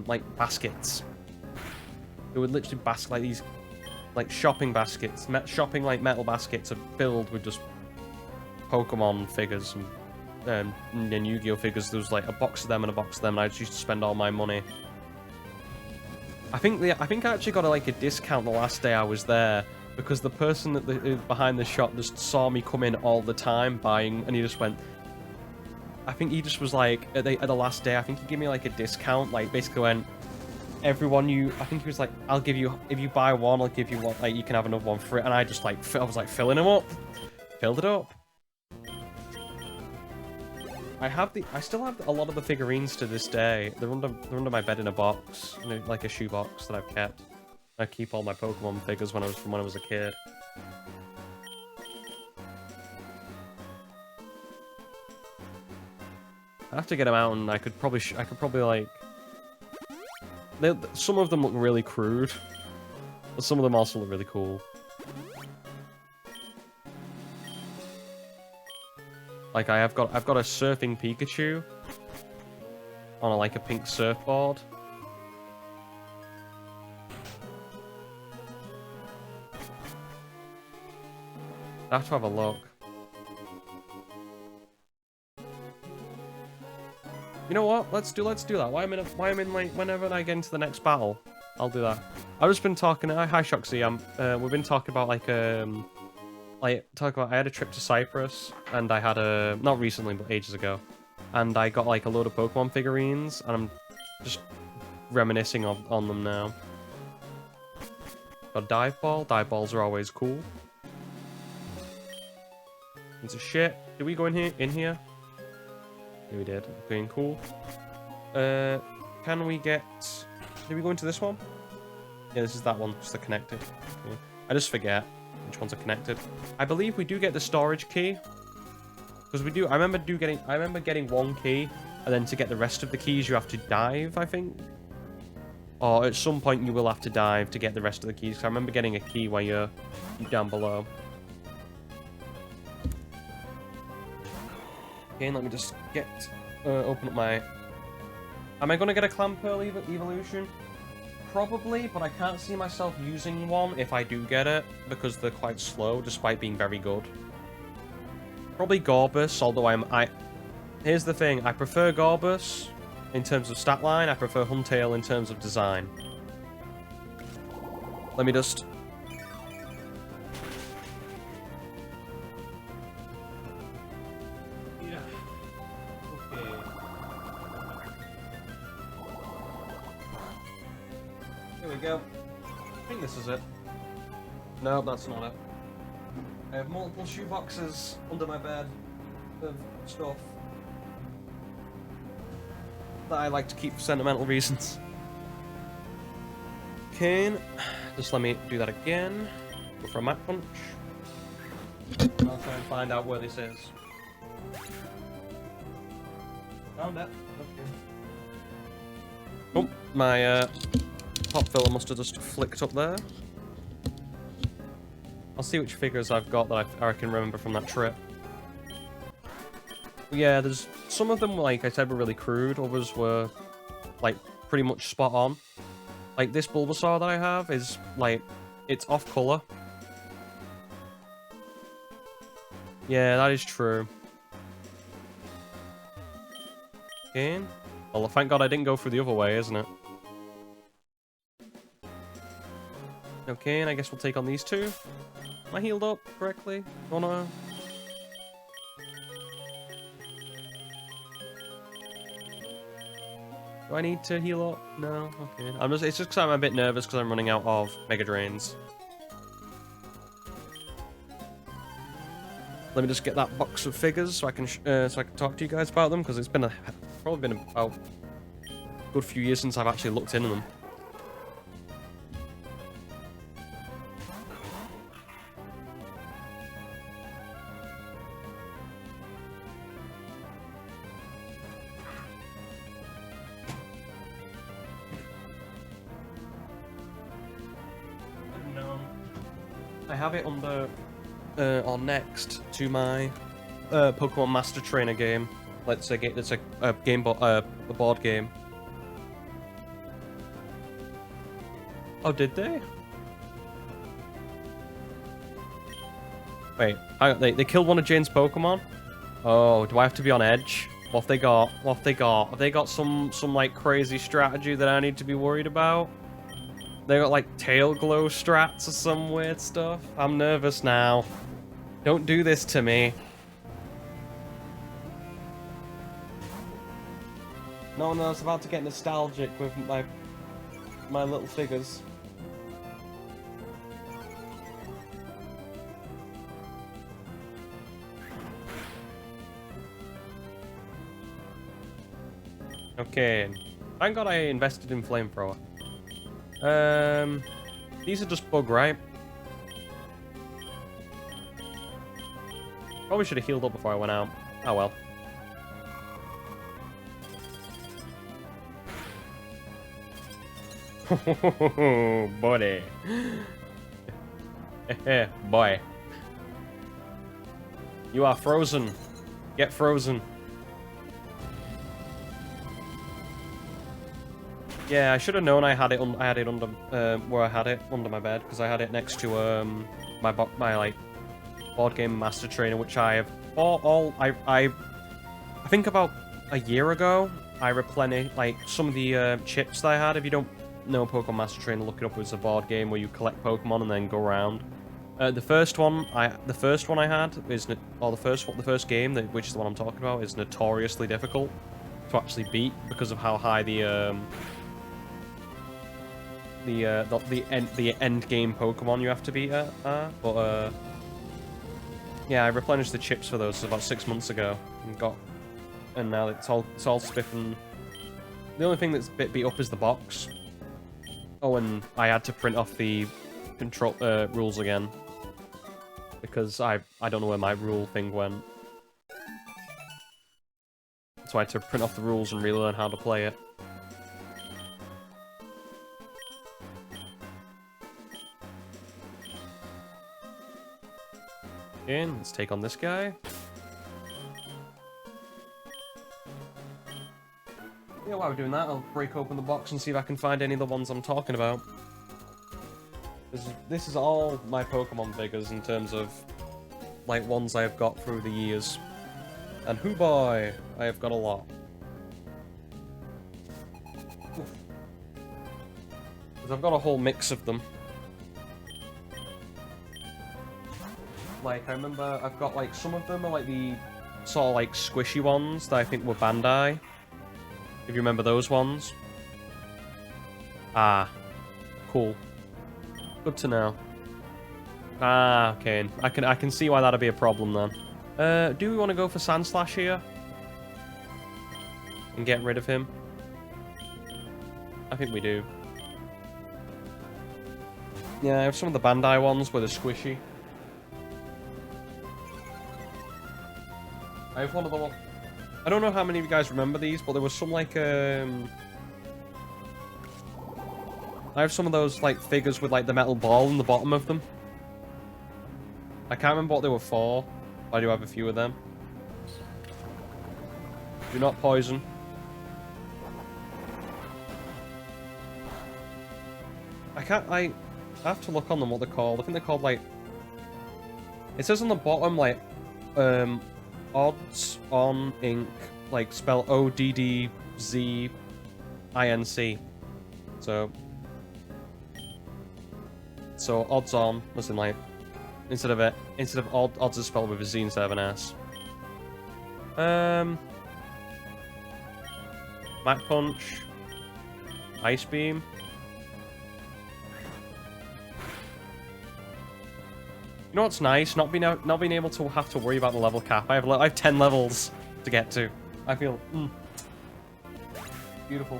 like baskets. They would literally like these, like shopping baskets, shopping like metal baskets are filled with just Pokemon figures and Yu-Gi-Oh figures. There was like a box of them and a box of them, and I just used to spend all my money. I think I actually got like a discount the last day I was there, because the person behind the shop just saw me come in all the time buying, and he just went. I think he just was like at the last day. I think he gave me like a discount, like basically went, everyone I think he was like, I'll give you, if you buy one, I'll give you one, like you can have another one for it. And I just like, I was like filling them up, filled it up. I still have a lot of the figurines to this day. They're under my bed in a box, like a shoebox that I've kept. I keep all my Pokemon figures from when I was a kid. I have to get them out, and I could probably like... Some of them look really crude, but some of them also look really cool. Like I've got a surfing Pikachu on like a pink surfboard. I have to have a look. You know what? Let's do that. Why I'm in like whenever I get into the next battle, I'll do that. I've just been talking. Hi Shoxy. We've been talking about I had a trip to Cyprus, and I had a not recently but ages ago, and I got like a load of Pokemon figurines, and I'm just reminiscing on them now. Got a dive ball. Dive balls are always cool. It's a shit. Did we go in here? Yeah, we did. Okay, cool. Can we get... Did we go into this one? Yeah, this is that one. Just the connected. Okay. I just forget which ones are connected. I believe we do get the storage key. Because we do... I remember getting one key, and then to get the rest of the keys, you have to dive, I think. Or at some point, you will have to dive to get the rest of the keys. Because I remember getting a key where you're down below. Okay, let me just open up my... Am I going to get a Clamperl evolution? Probably, but I can't see myself using one if I do get it, because they're quite slow, despite being very good. Probably Gorbus, although Here's the thing, I prefer Gorbus in terms of stat line, I prefer Huntail in terms of design. Let me just... Here we go. I think this is it. No, that's not it. I have multiple shoe boxes under my bed of stuff that I like to keep for sentimental reasons. Okay, just let me do that again. Go for a Mach Punch. I'll try and find out where this is. Found it. Okay. Oh, my pop filler must have just flicked up there. I'll see which figures I've got that I can remember from that trip. Yeah, there's some of them, like I said, were really crude. Others were, like, pretty much spot on. Like, this Bulbasaur that I have is, like, it's off color. Yeah, that is true. Okay. Well, thank God I didn't go through the other way, isn't it? Okay, and I guess we'll take on these two. Am I healed up correctly? Oh no. Do I need to heal up? No? Okay. It's just because I'm a bit nervous because I'm running out of Mega Drains. Let me just get that box of figures so I can talk to you guys about them, because it's been probably been about a good few years since I've actually looked into them. I have it under or next to my Pokemon Master Trainer game. Let's say it's a board game. Oh, did they? Wait, they killed one of Jane's Pokemon? Oh, do I have to be on edge? What have they got? What have they got? Have they got some like crazy strategy that I need to be worried about? They got like tail glow strats or some weird stuff. I'm nervous now. Don't do this to me. No, I was about to get nostalgic with my little figures. Okay. Thank God I invested in Flamethrower. These are just bug, right? Probably should have healed up before I went out. Oh well. Buddy. Boy. You are frozen. Get frozen. Yeah, I should have known I had it under where I had it under my bed, because I had it next to my like board game master trainer, which I have I think about a year ago I replenished like some of the chips that I had. If you don't know Pokemon Master Trainer, look it up. It's a board game where you collect Pokemon and then go around. The first one I had is the first game which is the one I'm talking about, is notoriously difficult to actually beat because of how high the end game Pokemon you have to beat at are. But yeah, I replenished the chips for those about 6 months ago and now it's all spiffing. The only thing that's a bit beat up is the box. Oh, and I had to print off the control rules again because I don't know where my rule thing went. So I had to print off the rules and relearn how to play it. And let's take on this guy. Yeah, while we're doing that, I'll break open the box and see if I can find any of the ones I'm talking about. This is all my Pokemon figures in terms of, like, ones I've got through the years. And hoo boy, I have got a lot. Because I've got a whole mix of them. Like, I remember I've got, like, some of them are, like, the sort of, like, squishy ones that I think were Bandai. If you remember those ones. Ah. Cool. Good to know. Ah, okay. I can see why that'd be a problem then. Do we want to go for Sandslash here? And get rid of him? I think we do. Yeah, I have some of the Bandai ones where they're squishy. I have one of the... I don't know how many of you guys remember these, but there was some, like, I have some of those, like, figures with, like, the metal ball in the bottom of them. I can't remember what they were for, but I do have a few of them. Do not poison. I have to look on them what they're called. I think they're called, like... It says on the bottom, like, Odds on Ink, like spell ODDZINC. So odds on, listen, like instead of odds is spelled with a Z instead of an S. Mach Punch, Ice Beam. You know what's nice? Not being able to have to worry about the level cap. I have 10 levels to get to. I feel beautiful.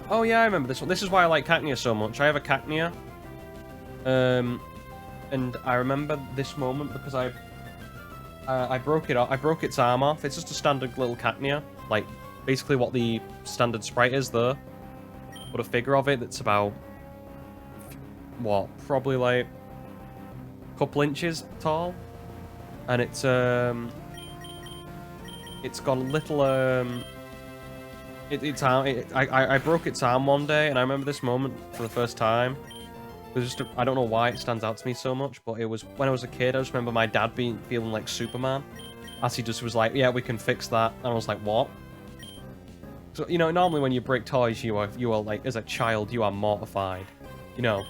Oh yeah, I remember this one. This is why I like Cacnea so much. I have a Cacnea, and I remember this moment because I broke it off. I broke its arm off. It's just a standard little Cacnea, like basically what the standard sprite is there. But a figure of it that's about, what, probably like a couple inches tall, and it's got a little I broke its arm one day, and I remember this moment for the first time. It was just I don't know why it stands out to me so much, but it was when I was a kid. I just remember my dad feeling like Superman, as he just was like, "Yeah, we can fix that," and I was like, "What?" So, you know, normally when you break toys, you are like, as a child, you are mortified. You know,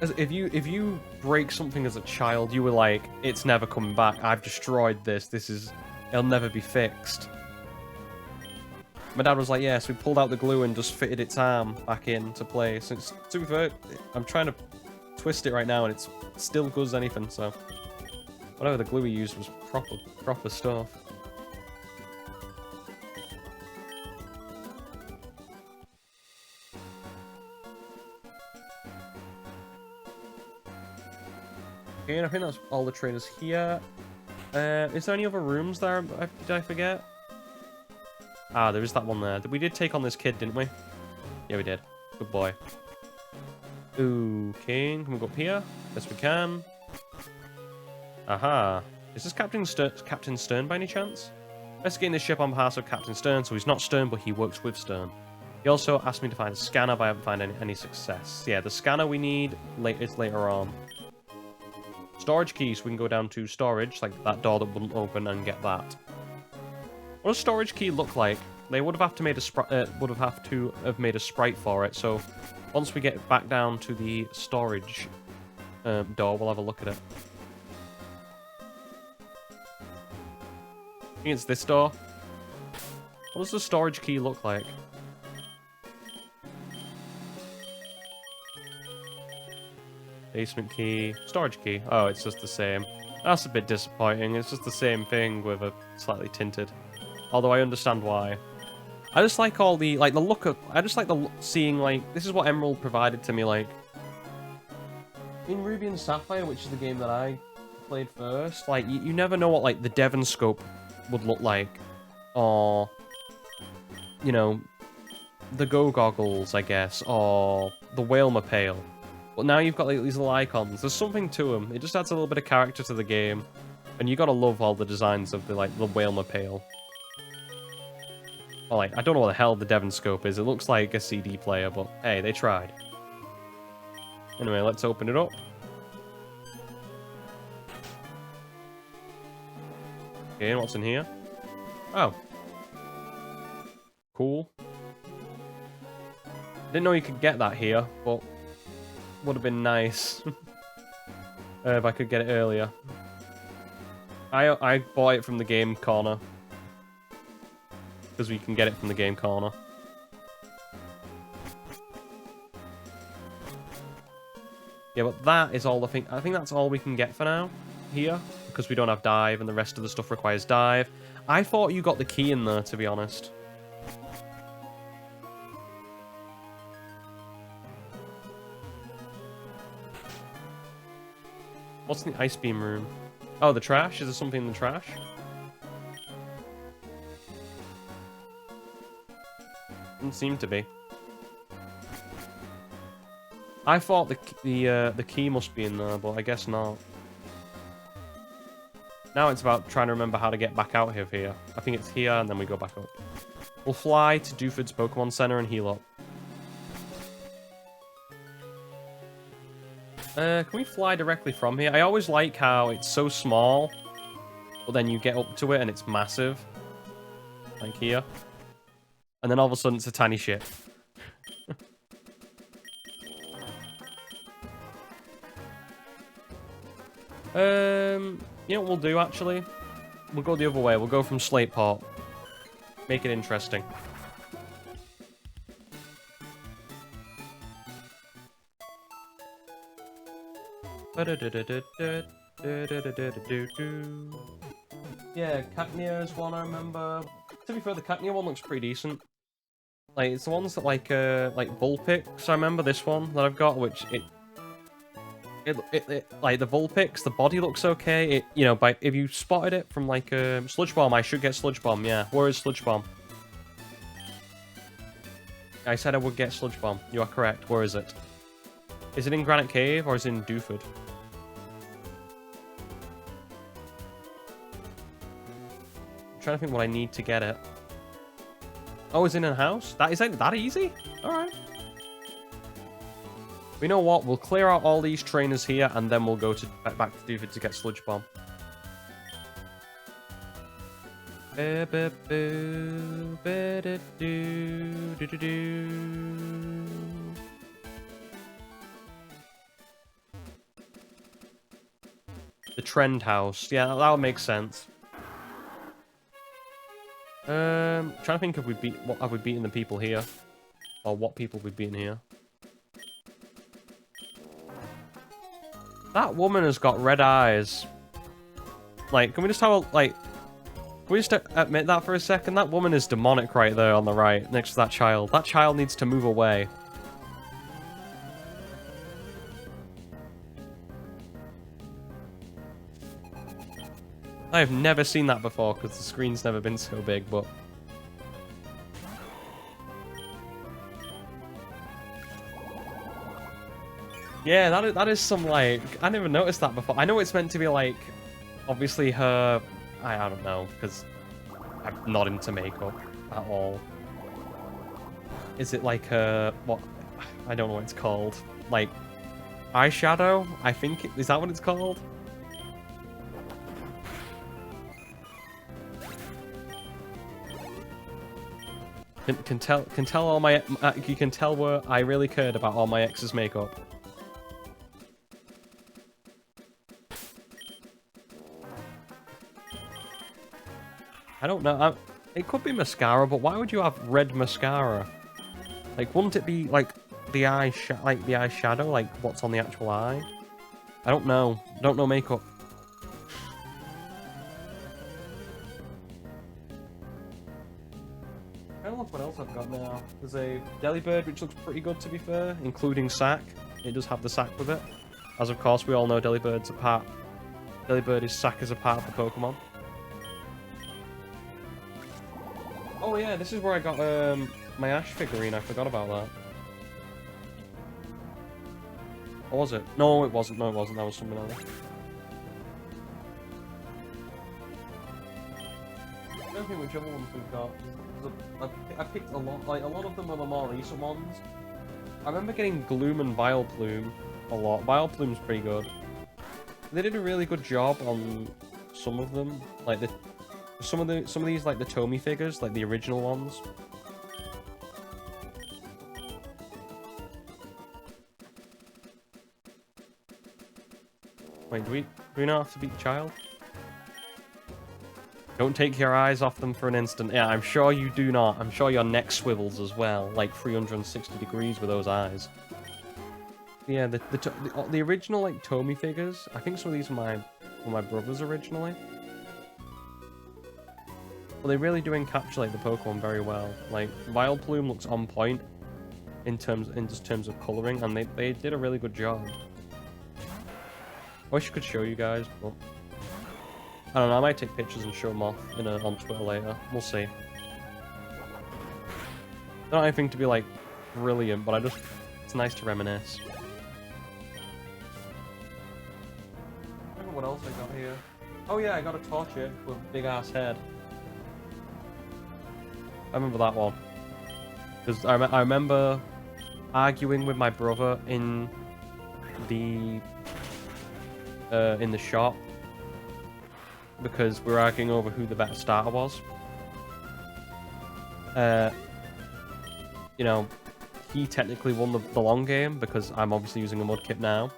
if you break something as a child, you were like, it's never coming back. I've destroyed this. It'll never be fixed. My dad was like, yes, we pulled out the glue and just fitted its arm back into place. It's, to be fair, I'm trying to twist it right now, and it's still good as anything. So whatever the glue we used was proper stuff. Okay, and I think that's all the trainers here. Is there any other rooms there? Did I forget? Ah, there is that one there. We did take on this kid, didn't we? Yeah, we did. Good boy. Okay, can we go up here? Yes, we can. Aha. Is this Captain Stern by any chance? Investigating this ship on behalf of Captain Stern, so he's not Stern, but he works with Stern. He also asked me to find a scanner, but I haven't found any success. Yeah, the scanner we need is later on. Storage key, so we can go down to storage, like that door that wouldn't open, and get that. What does storage key look like? They would have to have made a sprite for it. So once we get back down to the storage door, we'll have a look at it. I think it's this door. What does the storage key look like? Basement key, storage key. Oh, it's just the same. That's a bit disappointing. It's just the same thing with a slightly tinted. Although I understand why. I just like all the, like, the look of, I just like seeing, like, this is what Emerald provided to me, like, in Ruby and Sapphire, which is the game that I played first, like, you never know what, like, the Devon scope would look like, or, you know, the Go Goggles, I guess, or the Whalmer Pail. But now you've got, like, these little icons. There's something to them. It just adds a little bit of character to the game, and you gotta love all the designs of the, like, the Whalmer Pail. Well, like, I don't know what the hell the Devon scope is. It looks like a CD player, but hey, they tried. Anyway, let's open it up. Okay, and what's in here? Oh. Cool. Didn't know you could get that here, but would have been nice if I could get it earlier. I bought it from the game corner. Because we can get it from the game corner. Yeah, but that is all I think that's all we can get for now here, because we don't have dive and the rest of the stuff requires dive. I thought you got the key in there, to be honest. What's in the ice beam room? Oh, the trash? Is there something in the trash? Doesn't seem to be. I thought the key must be in there, but I guess not. Now it's about trying to remember how to get back out of here. I think it's here, and then we go back up. We'll fly to Duford's Pokemon Center and heal up. Can we fly directly from here? I always like how it's so small, but then you get up to it and it's massive. Like here. And then all of a sudden it's a tiny ship. You know what we'll do, actually? We'll go the other way. We'll go from Slateport. Make it interesting. Yeah, Cacnea is one I remember. To be fair, the Cacnea one looks pretty decent. Like, it's the ones that like Vulpix. I remember this one that I've got, which it like the Vulpix, the body looks okay. It, you know, if you spotted it from like Sludge Bomb, I should get Sludge Bomb. Yeah, where is Sludge Bomb? I said I would get Sludge Bomb. You are correct. Where is it? Is it in Granite Cave or is it in Duford? I'm trying to think what I need to get it. Oh, is it in a house? Is that easy? Alright. We know what? We'll clear out all these trainers here, and then we'll go back to Duford to get Sludge Bomb. The Trend House. Yeah, that would make sense. Trying to think if what have we beaten the people here, or what people we've beaten here. That woman has got red eyes. Like, can we just have a can we just admit that for a second? That woman is demonic right there on the right, next to that child. That child needs to move away. I have never seen that before because the screen's never been so big, but... Yeah, that is some, like... I never noticed that before. I know it's meant to be, like, obviously her... I don't know, because I'm not into makeup at all. Is it like her... What? I don't know what it's called. Like, eyeshadow? I think... Is that what it's called? Can tell all my... you can tell where I really cared about all my ex's makeup. I don't know. It could be mascara, but why would you have red mascara? Like, wouldn't it be like the eyeshadow, like what's on the actual eye? I don't know. I don't know makeup. I don't know what else I've got now. There's a Delibird, which looks pretty good to be fair, including sack. It does have the sack with it, as of course we all know. Delibird is sack as a part of the Pokemon. Oh yeah, this is where I got my Ash figurine. I forgot about that. Or was it? No, it wasn't. No, it wasn't. That was something else. I don't think which other ones we've got. I picked a lot. Like, a lot of them are the more recent ones. I remember getting Gloom and Vileplume a lot. Vileplume's pretty good. They did a really good job on some of them. Like some of these, like the Tomy figures, like the original ones. Wait, do we not have to beat Child? Don't take your eyes off them for an instant. Yeah, I'm sure you do not. I'm sure your neck swivels as well, like 360 degrees with those eyes. Yeah, the original like Tomy figures. I think some of these were my brother's originally. But they really do encapsulate the Pokemon very well. Like, Vileplume looks on point in terms of coloring, and they did a really good job. I wish I could show you guys, but I don't know. I might take pictures and show them off on Twitter later. We'll see. Not anything to be like brilliant, but it's nice to reminisce. I don't know what else I got here. Oh yeah, I got a Torchic with a big ass head. I remember that one. Because I remember arguing with my brother in the shop. Because we were arguing over who the better starter was. You know, he technically won the long game because I'm obviously using a Mudkip now.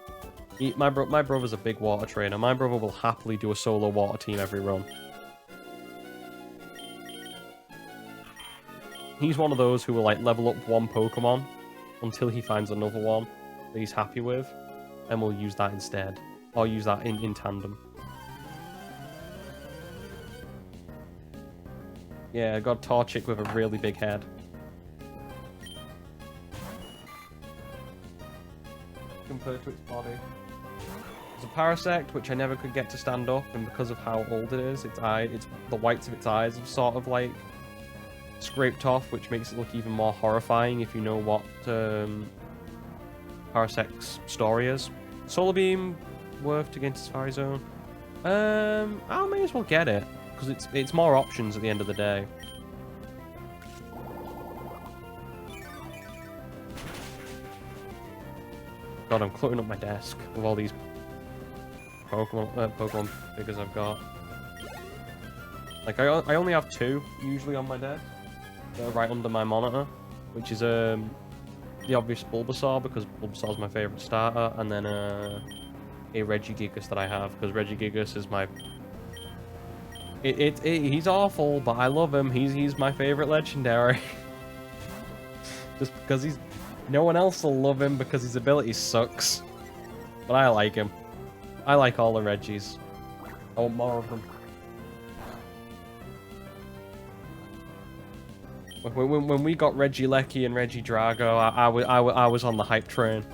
My brother's a big water trainer. My brother will happily do a solo water team every run. He's one of those who will like level up one Pokemon until he finds another one that he's happy with, and we'll use that instead. Or use that in tandem. Yeah, I got Torchic with a really big head. Compared to its body. There's a Parasect, which I never could get to stand up, and because of how old it is, the whites of its eyes have sort of like scraped off, which makes it look even more horrifying if you know what Parasect's story is. Solar Beam, worth to get into Safari Zone. I may as well get it, because it's more options at the end of the day. God, I'm cluttering up my desk with all these Pokemon figures I've got. Like, I only have two, usually, on my desk. That are right under my monitor. Which is, the obvious Bulbasaur, because Bulbasaur's my favourite starter. And then, a Regigigas that I have, because Regigigas is my... He's awful, but I love him. He's my favourite legendary. Just because he's... No one else will love him because his ability sucks. But I like him. I like all the Regis. I want more of them. When we got Regieleki and Regidrago, I was on the hype train.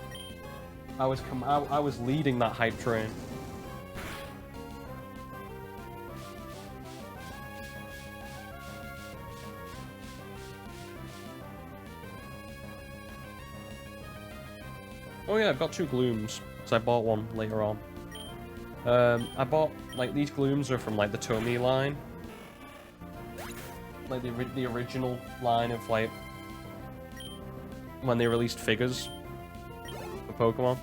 I was leading that hype train. Oh yeah, I've got 2 glooms, because I bought one later on. I bought, like, these glooms are from, like, the Tomy line. Like, the original line of, like, when they released figures for Pokemon.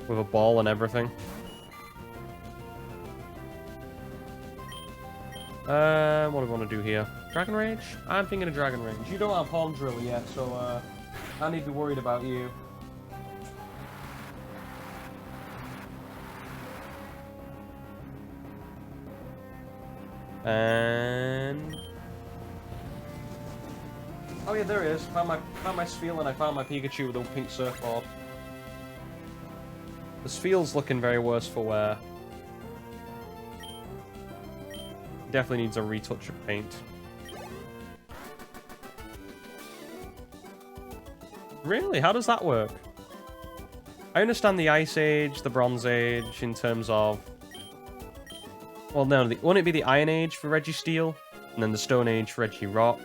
With a ball and everything. What do we want to do here? Dragon Rage? I'm thinking of Dragon Rage. You don't have Horn Drill yet, so, I need to be worried about you. And... oh yeah, there it is. Found my Spheal and I found my Pikachu with a pink surfboard. The Spheal's looking very worse for wear. Definitely needs a retouch of paint. Really? How does that work? I understand the Ice Age, the Bronze Age, in terms of... well, no, wouldn't it be the Iron Age for Registeel? And then the Stone Age for Regirock?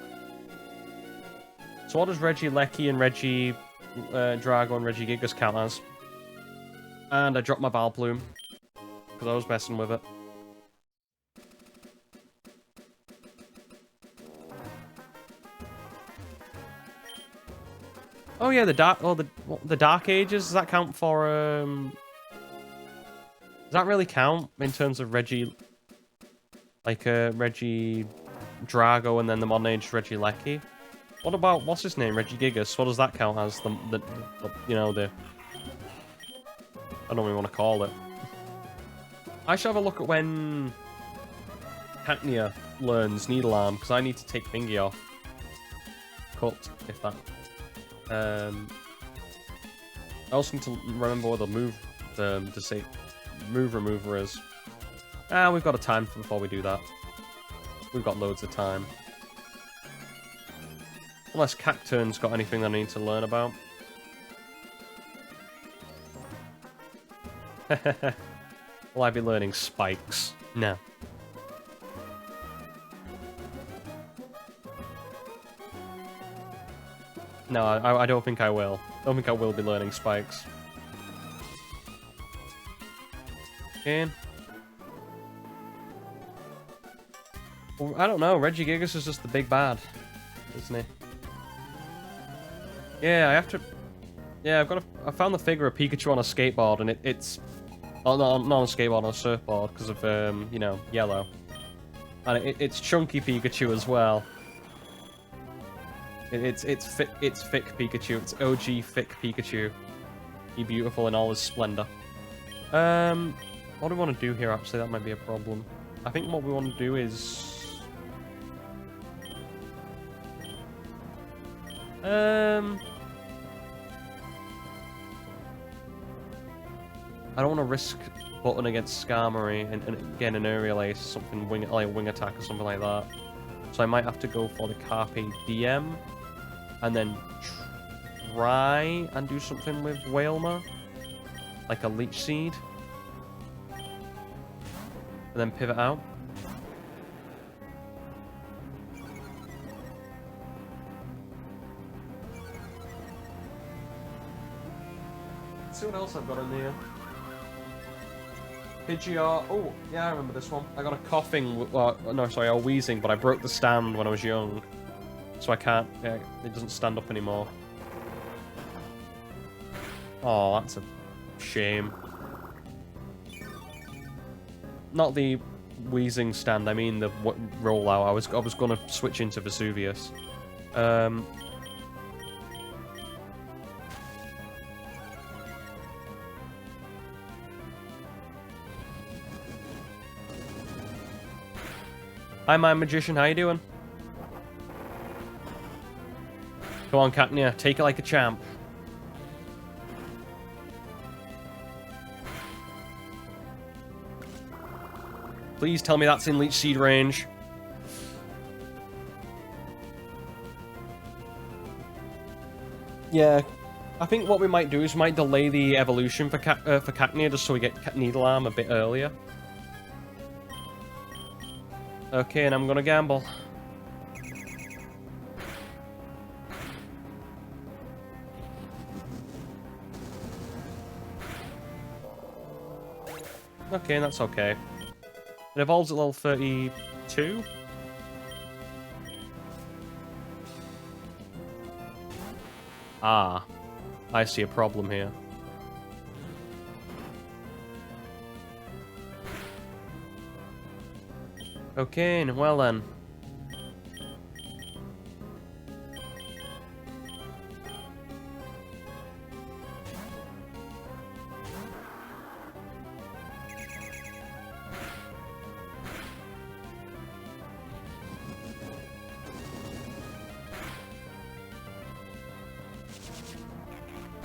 So what does Regieleki and Drago and Regigigas count as? And I dropped my Vileplume, because I was messing with it. Oh yeah, the Dark Ages, does that count for, does that really count in terms of Regi... like, Regidrago and then the Modern Age Regieleki? What about, what's his name, Regigigas? What does that count as? The you know, the... I don't know what we want to call it. I should have a look at when Cacnea learns Needle Arm, because I need to take Thingy off. Cut, if that... I also need to remember what the move remover is. Ah, we've got a time before we do that. We've got loads of time. Unless Cacturn's got anything that I need to learn about. Will I be learning spikes? No. No, I don't think I will. I don't think I will be learning spikes. Okay. Well, I don't know. Regigigas is just the big bad, isn't he? Yeah, I have to... yeah, I found the figure of Pikachu on a skateboard, and it's... oh, not on a skateboard, on a surfboard, because of, you know, yellow. And it's chunky Pikachu as well. It's thick Pikachu. It's OG thick Pikachu. Be beautiful in all his splendor. What do we want to do here, actually? That might be a problem. I think what we want to do is... I don't want to risk button against Skarmory and get an aerial ace, something like wing attack or something like that. So I might have to go for the Carpe Diem, and then try and do something with Wailmer, like a Leech Seed, and then pivot out. Let's see what else I've got in here. Pidgeot. Oh, yeah, I remember this one. I got a coughing, no, sorry, a wheezing, but I broke the stand when I was young. So I can't, yeah, it doesn't stand up anymore. Oh, that's a shame. Not the wheezing stand, I mean the rollout. I was gonna switch into Vesuvius. Hi, my magician. How you doing? Come on, Cacnea. Take it like a champ. Please tell me that's in Leech Seed range. Yeah. I think what we might do is we might delay the evolution for Cacnea just so we get Needle Arm a bit earlier. Okay, and I'm gonna gamble. Okay, that's okay. It evolves at level 32. Ah, I see a problem here. Okay, well then.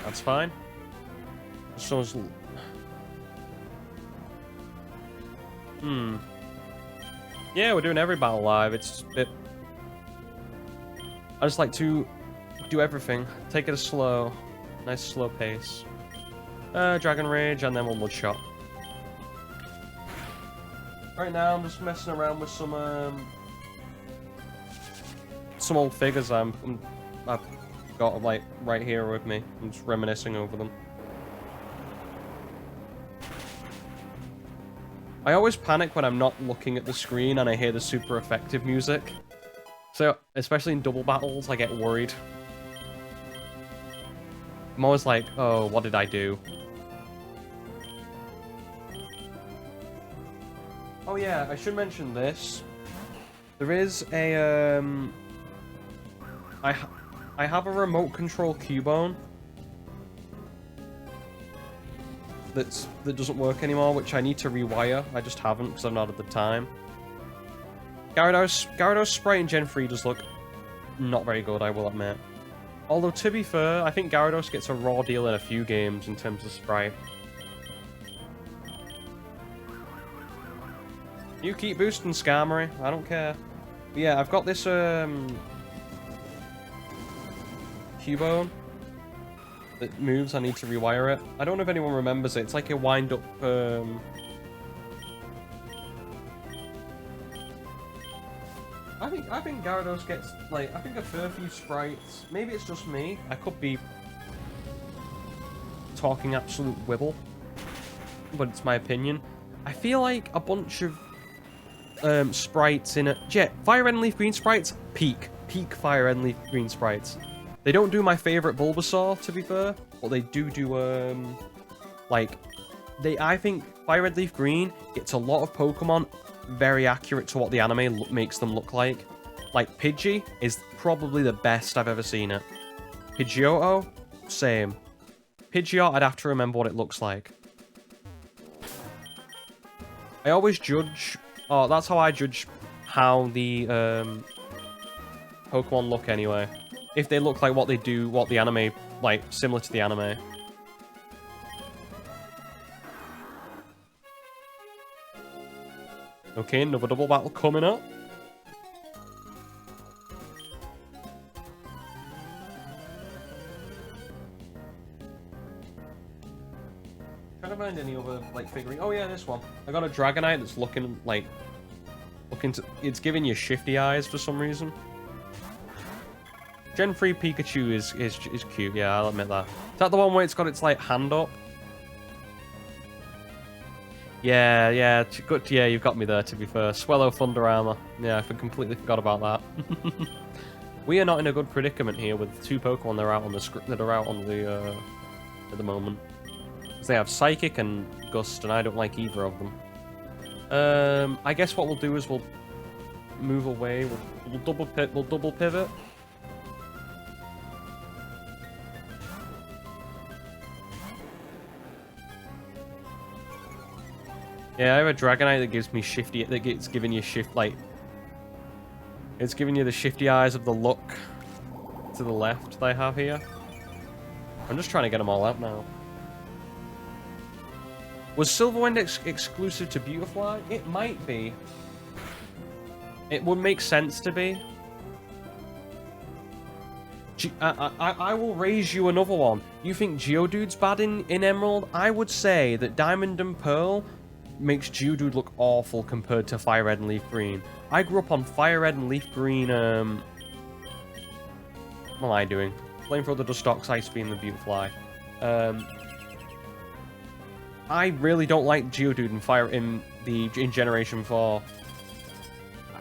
That's fine. Someone's... Yeah, we're doing every battle live. It's a bit... I just like to do everything. Take it slow. Nice slow pace. Dragon Rage, and then one more shot. Right now, I'm just messing around with some old figures I've got, like, right here with me. I'm just reminiscing over them. I always panic when I'm not looking at the screen and I hear the super effective music. So, especially in double battles, I get worried. I'm always like, oh, what did I do? Oh yeah, I should mention this. There is a, I have a remote control Cubone that doesn't work anymore, which I need to rewire. I just haven't because I've not had the time. Gyarados sprite in Gen 3 does look not very good, I will admit. Although, to be fair, I think Gyarados gets a raw deal in a few games in terms of sprite. You keep boosting Skarmory, I don't care. But yeah, I've got this Cubone that moves. I need to rewire it. I don't know if anyone remembers it. It's like a wind-up I think Gyarados gets, like, I think a fair few sprites. Maybe it's just me. I could be talking absolute wibble, but it's my opinion. I feel like a bunch of sprites in it. Yeah, Fire Red and Leaf Green sprites, peak Fire Red and Leaf Green sprites. They don't do my favorite Bulbasaur, to be fair, but they do like, I think Fire Red Leaf Green gets a lot of Pokemon very accurate to what the anime makes them look like. Like, Pidgey is probably the best I've ever seen it. Pidgeotto, same. Pidgeot, I'd have to remember what it looks like. I always judge... Oh, that's how I judge how the Pokemon look anyway. If they look like what they do, what the anime, like, similar to the anime. Okay, another double battle coming up. Trying to find any other, like, figurine. Oh yeah, this one. I got a Dragonite that's looking to... It's giving you shifty eyes for some reason. Gen 3 Pikachu is cute, yeah, I'll admit that. Is that the one where it's got its, like, hand up? Yeah, good. Yeah, you've got me there, to be fair. Swellow Thunder Armor. Yeah, I completely forgot about that. We are not in a good predicament here with two Pokemon that are out on the at the moment. Because they have Psychic and Gust, and I don't like either of them. I guess what we'll do is we'll move away. We'll double pivot. Yeah, I have a Dragonite that gives me shifty. It's giving you it's giving you the shifty eyes of the look to the left that I have here. I'm just trying to get them all out now. Was Silverwind exclusive to Beautifly? It might be. It would make sense to be. I will raise you another one. You think Geodude's bad in Emerald? I would say that Diamond and Pearl makes Geodude look awful compared to Fire Red and Leaf Green. I grew up on Fire Red and Leaf Green, what am I doing? Flamethrower, the Dustox, Ice Beam, the Beautifly. I really don't like Geodude in Generation 4.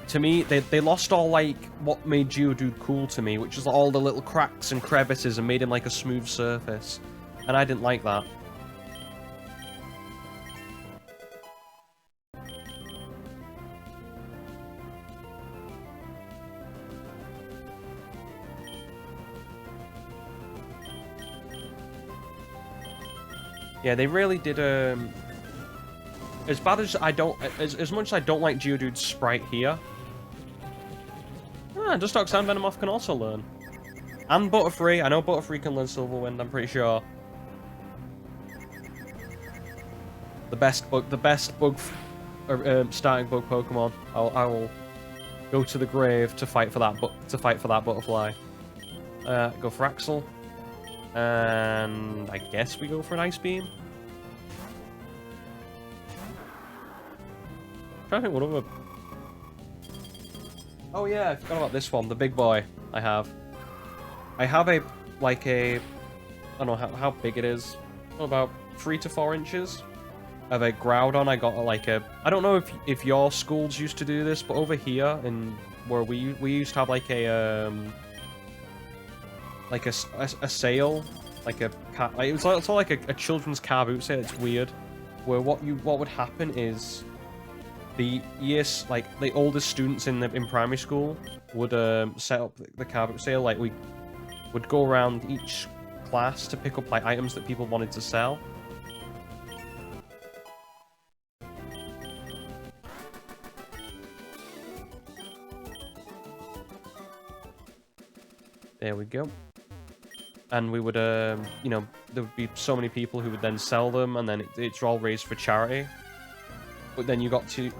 To me, they lost all, like, what made Geodude cool to me, which is all the little cracks and crevices and made him, like, a smooth surface. And I didn't like that. Yeah, they really did, as bad as I don't... As much as I don't like Geodude's sprite here... Ah, Dustox and Venomoth can also learn. And Butterfree. I know Butterfree can learn Silver Wind, I'm pretty sure. The best bug... starting bug Pokemon. I will go to the grave to fight for that butterfly. Go for Axel. And I guess we go for an Ice Beam. I'm trying to think what other... Oh yeah, I forgot about this one, the big boy I have. I have a, like a... I don't know how big it is. About 3 to 4 inches of a Groudon. I got like a... I don't know if your schools used to do this, but over here, in where we used to have like a... like a sale, like a car, like, it's all like a children's car boot sale. It's weird, where what would happen is the the oldest students in primary school would set up the car boot sale. Like we would go around each class to pick up like items that people wanted to sell. There we go. And we would, you know, there would be so many people who would then sell them, and then it's all raised for charity. But then you got to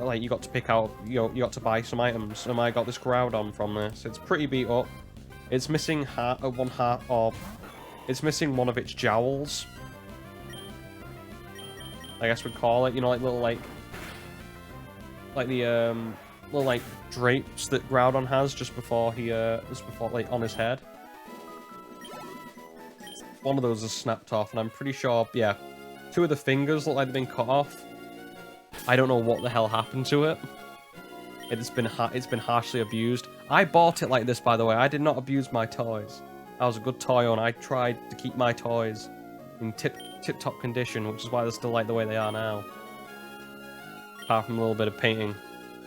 pick out, you got to buy some items. And I got this Groudon from this. It's pretty beat up. It's missing one heart, or it's missing one of its jowls. I guess we'd call it, you know, like little like the little like drapes that Groudon has just before like on his head. One of those is snapped off, and I'm pretty sure, yeah, 2 of the fingers look like they've been cut off. I don't know what the hell happened to it. It's been harshly abused. I bought it like this, by the way. I did not abuse my toys. I was a good toy owner. I tried to keep my toys in tip-top condition, which is why they're still like the way they are now. Apart from a little bit of painting,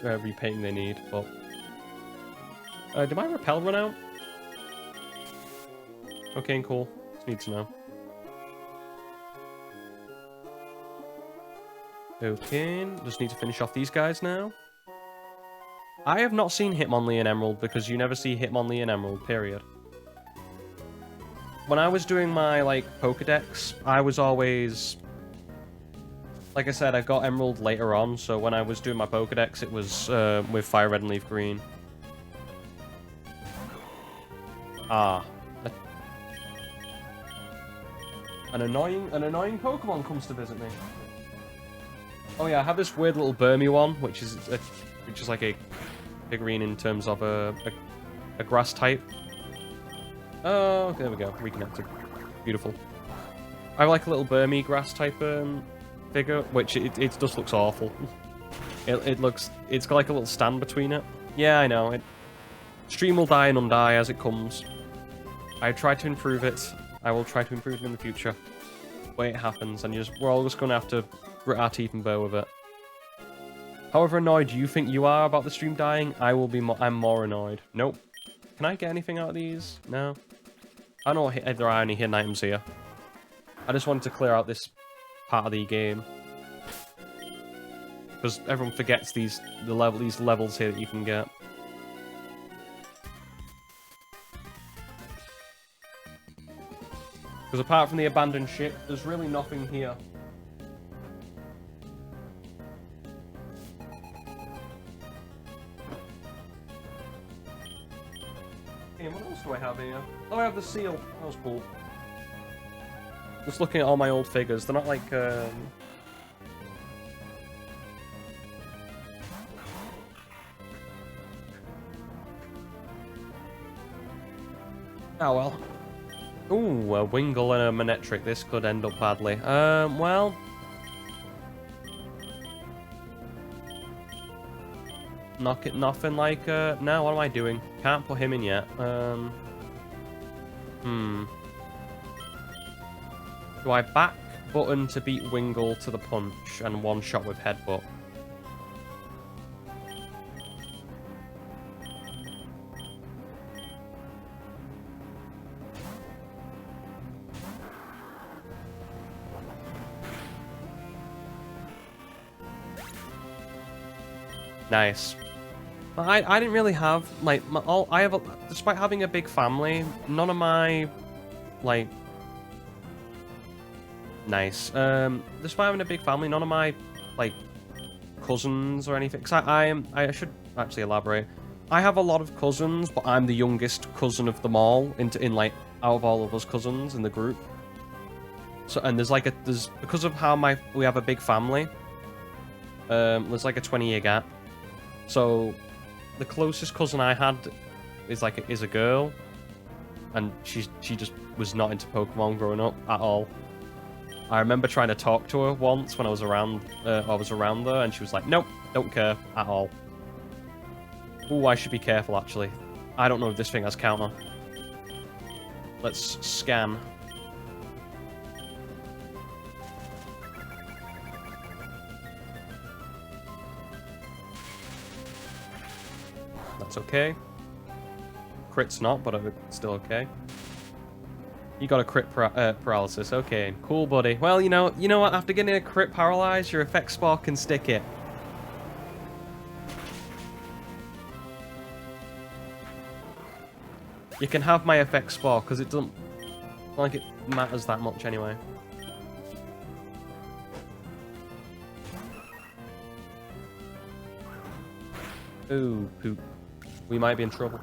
repainting they need. But did my repel run out? Okay, cool. Just need to know. Okay, just need to finish off these guys now. I have not seen Hitmonlee in Emerald because you never see Hitmonlee in Emerald, period. When I was doing my, like, Pokedex, I was always... Like I said, I got Emerald later on, so when I was doing my Pokedex, it was with Fire Red and Leaf Green. Ah. An annoying Pokemon comes to visit me. Oh yeah, I have this weird little Burmy one, which is like a figurine in terms of a grass type. Oh, there we go, reconnected. Beautiful. I have like a little Burmy grass type figure, which it just looks awful. It's got like a little stand between it. Yeah, I know. Stream will die and undie as it comes. I tried to improve it. I will try to improve it in the future. But it happens, and we're all just going to have to grit our teeth and bear with it. However annoyed you think you are about the stream dying, I'm more annoyed. Nope. Can I get anything out of these? No. I don't know if there are any hidden items here. I just wanted to clear out this part of the game. Because everyone forgets these levels here that you can get. Because apart from the abandoned ship, there's really nothing here. Okay, what else do I have here? Oh, I have the seal. That was cool. Just looking at all my old figures. They're not like, Oh, well. Ooh, a Wingull and a Manectric. This could end up badly. Well... Nothing like, no, what am I doing? Can't put him in yet. Do I back button to beat Wingle to the punch and one shot with headbutt? Nice. I didn't really have, like, despite having a big family, none of my, like, nice. Despite having a big family, none of my, like, cousins or anything, because I should actually elaborate. I have a lot of cousins, but I'm the youngest cousin of them all, like, out of all of us cousins in the group. So, and because of how we have a big family, there's like a 20-year gap. So, the closest cousin I had is a girl, and she just was not into Pokemon growing up at all. I remember trying to talk to her once when I was around there, and she was like, "Nope, don't care at all." Ooh, I should be careful actually. I don't know if this thing has counter. Let's scan. That's okay. Crit's not, but it's still okay. You got a crit paralysis. Okay, cool, buddy. Well, you know what? After getting a crit paralyzed, your effect spell can stick it. You can have my effect spell because it doesn't like it matters that much anyway. Ooh, poop. We might be in trouble.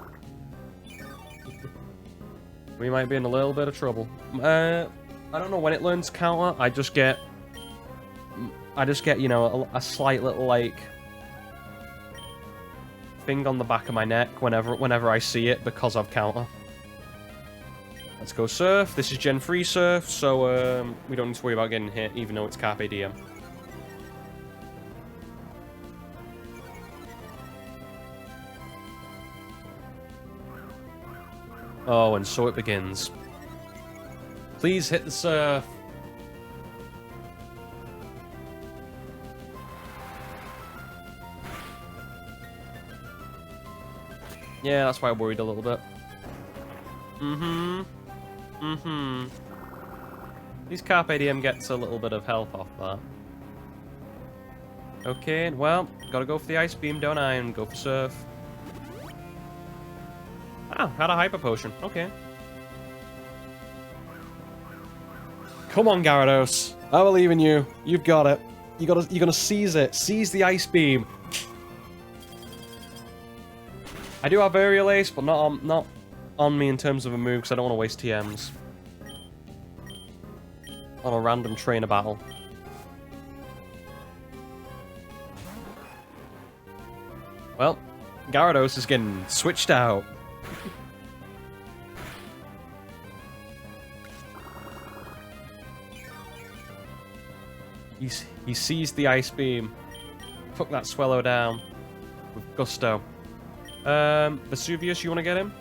We might be in a little bit of trouble. I don't know when it learns counter. I just get, you know, a slight little, like, thing on the back of my neck whenever I see it because of counter. Let's go Surf. This is Gen 3 Surf, so we don't need to worry about getting hit, even though it's Carpe Diem. Oh, and so it begins. Please hit the Surf. Yeah, that's why I worried a little bit. These Carpe Diem gets a little bit of health off that. Okay, well, gotta go for the Ice Beam, don't I? And go for Surf. Ah, had a Hyper Potion. Okay. Come on, Gyarados. I believe in you. You've got it. You're gonna seize it. Seize the Ice Beam. I do have Aerial Ace, but not on me in terms of a move, because I don't want to waste TMs on a random trainer battle. Well, Gyarados is getting switched out. He seized the Ice Beam. Took that Swellow down with gusto. Vesuvius, you want to get him?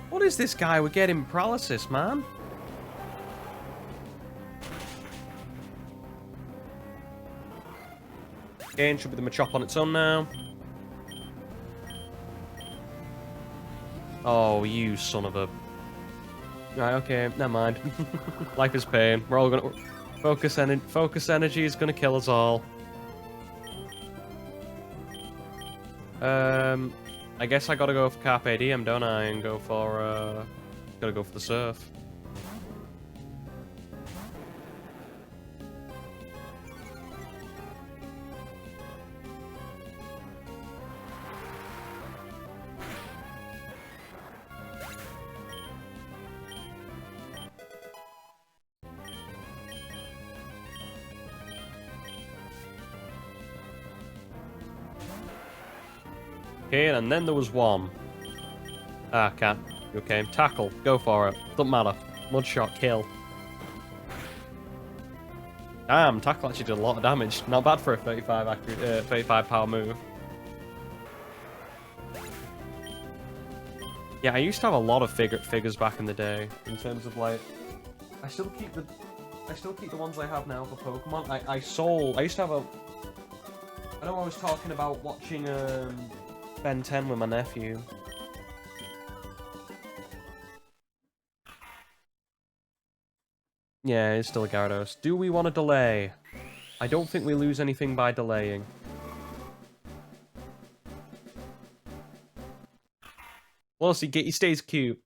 What is this guy? We're getting paralysis, man. Again, should be the Machop on its own now. Oh, you son of a... Right, okay, never mind. Life is pain. We're all gonna... Focus energy is gonna kill us all. I guess I gotta go for Carpe Diem, don't I? And go for, gotta go for the Surf. Okay, and then there was one. Ah, can't. Okay, tackle. Go for it. Doesn't matter. Mudshot, kill. Damn, tackle actually did a lot of damage. Not bad for a 35 power move. Yeah, I used to have a lot of figures back in the day. In terms of like, I still keep the ones I have now for Pokemon. I used to have a. I know I was talking about watching Ben 10 with my nephew. Yeah, it's still a Gyarados. Do we want to delay? I don't think we lose anything by delaying. Well, see, he stays cute.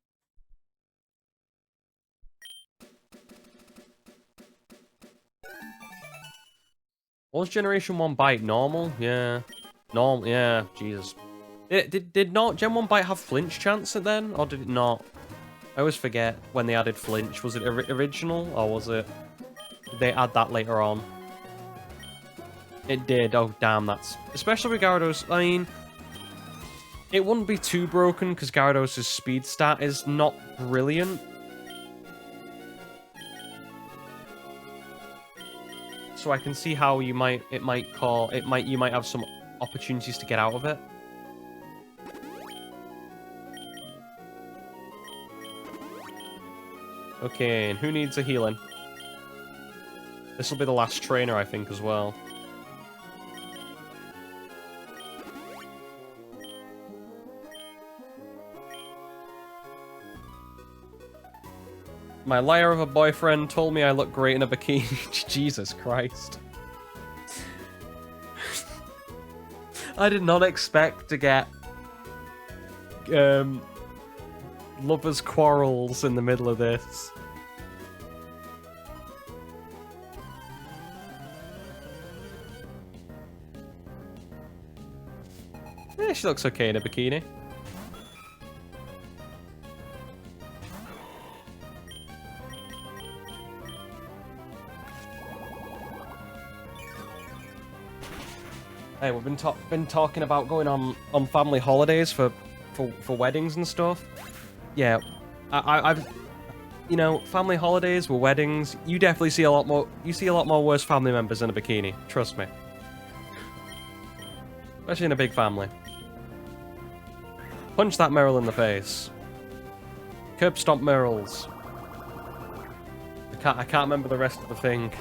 What was Generation 1 Bite? Normal? Yeah. Normal, yeah. Jesus. Did not Gen 1 Bite have flinch chance then? Or did it not? I always forget when they added flinch. Was it original? Or was it... Did they add that later on? It did. Oh, damn, that's... Especially with Gyarados. I mean... It wouldn't be too broken, because Gyarados' speed stat is not brilliant. So I can see how you might have some opportunities to get out of it. Okay, and who needs a healing? This will be the last trainer, I think, as well. My liar of a boyfriend told me I look great in a bikini. Jesus Christ. I did not expect to get lovers' quarrels in the middle of this. Yeah, she looks okay in a bikini. Hey, we've been talking about going on family holidays for weddings and stuff. Yeah, I've you know, family holidays with weddings. You definitely see a lot more. You see a lot more worse family members in a bikini. Trust me. Especially in a big family. Punch that Meryl in the face. Curb stomp Meryl's. I can't remember the rest of the thing.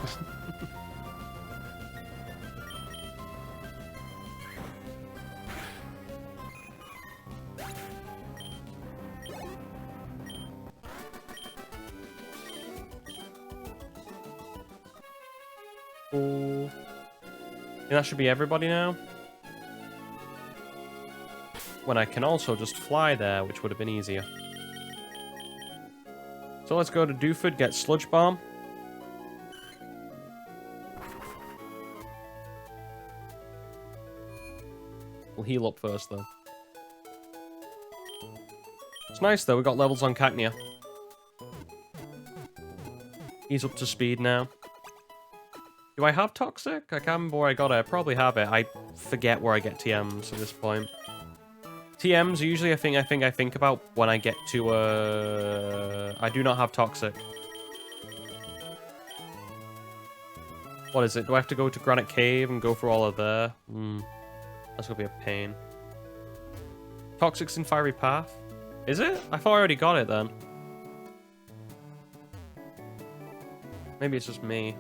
And that should be everybody now. When I can also just fly there, which would have been easier. So let's go to Dewford, get Sludge Bomb. We'll heal up first, though. It's nice, though. We got levels on Cacnea. He's up to speed now. Do I have Toxic? I can't remember where I got it. I probably have it. I forget where I get TMs at this point. TMs usually I think about when I get to I do not have Toxic. What is it? Do I have to go to Granite Cave and go through all of there? That's gonna be a pain. Toxic's in Fiery Path? Is it? I thought I already got it then. Maybe it's just me.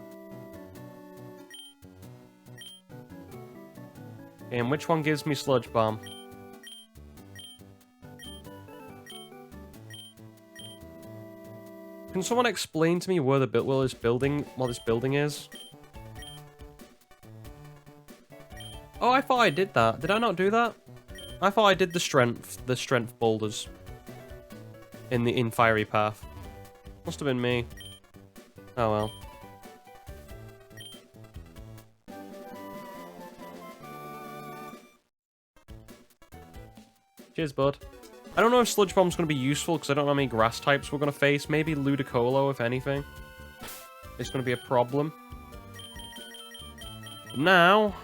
And which one gives me Sludge Bomb? Can someone explain to me where this building is? Oh, I thought I did that. Did I not do that? I thought I did the strength boulders in Fiery Path. Must have been me. Oh well. Cheers, bud. I don't know if Sludge Bomb's going to be useful because I don't know how many grass types we're going to face. Maybe Ludicolo, if anything. It's going to be a problem. Now...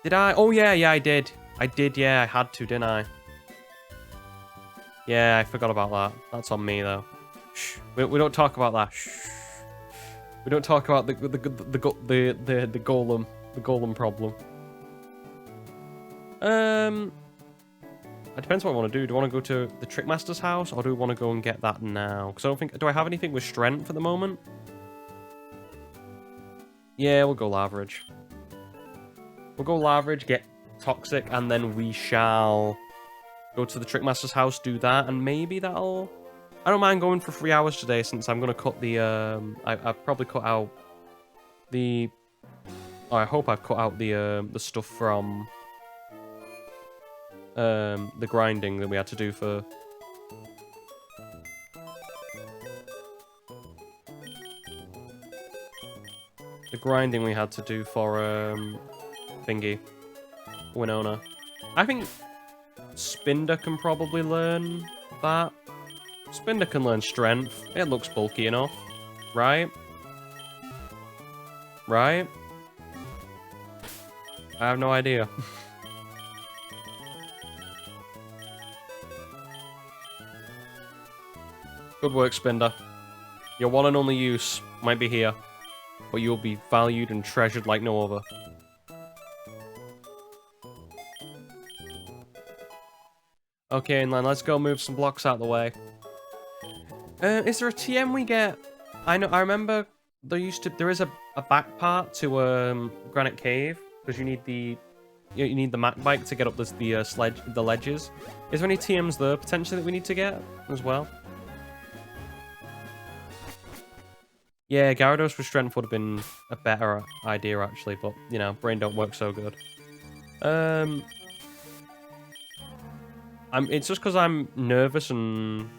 Did I? Oh, yeah, I did. I did, yeah, I had to, didn't I? Yeah, I forgot about that. That's on me, though. Shh. We don't talk about that. Shh. We don't talk about the golem problem. It depends what I want to do. Do I want to go to the Trickmaster's house, or do I want to go and get that now? Because I don't think... Do I have anything with strength at the moment? Yeah, we'll go Laveridge. We'll go Laveridge, get Toxic, and then we shall go to the Trickmaster's house, do that, and maybe that'll... I don't mind going for 3 hours today, since I'm going to cut the... I've probably cut out the... Oh, I hope I've cut out the stuff from... the grinding that we had to do for... The grinding we had to do for, thingy. Winona. I think Spinder can probably learn that. Spinder can learn strength. It looks bulky enough. Right? Right? I have no idea. Good work, Spinder. Your one and only use might be here, but you'll be valued and treasured like no other. Okay, Inline, let's go move some blocks out of the way. Is there a TM we get? I remember there is a back part to Granite Cave, because you need the Mac bike to get up the ledges. Is there any TMs there potentially that we need to get as well? Yeah, Gyarados with strength would have been a better idea actually, but you know, brain don't work so good. It's just because I'm nervous and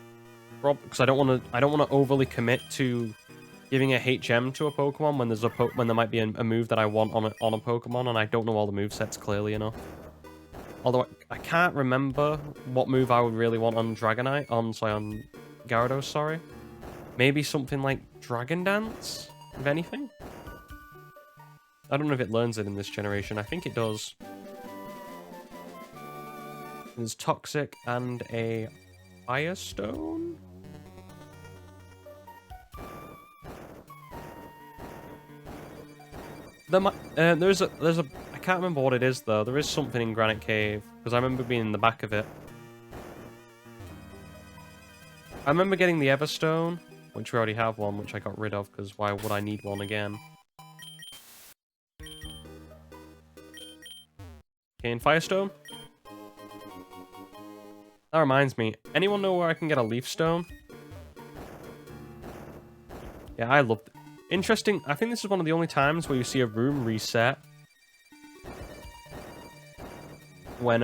because I don't want to overly commit to giving a HM to a Pokemon when there might be a move that I want on a Pokemon, and I don't know all the movesets clearly enough. Although I can't remember what move I would really want on Dragonite, on Gyarados, sorry. Maybe something like Dragon Dance, if anything. I don't know if it learns it in this generation. I think it does. There's Toxic and a Firestone. There's a I can't remember what it is though. There is something in Granite Cave because I remember being in the back of it. I remember getting the Everstone, which we already have one, which I got rid of because why would I need one again? Okay, and Firestone. That reminds me. Anyone know where I can get a Leaf Stone? Yeah, I love it. Interesting. I think this is one of the only times where you see a room reset when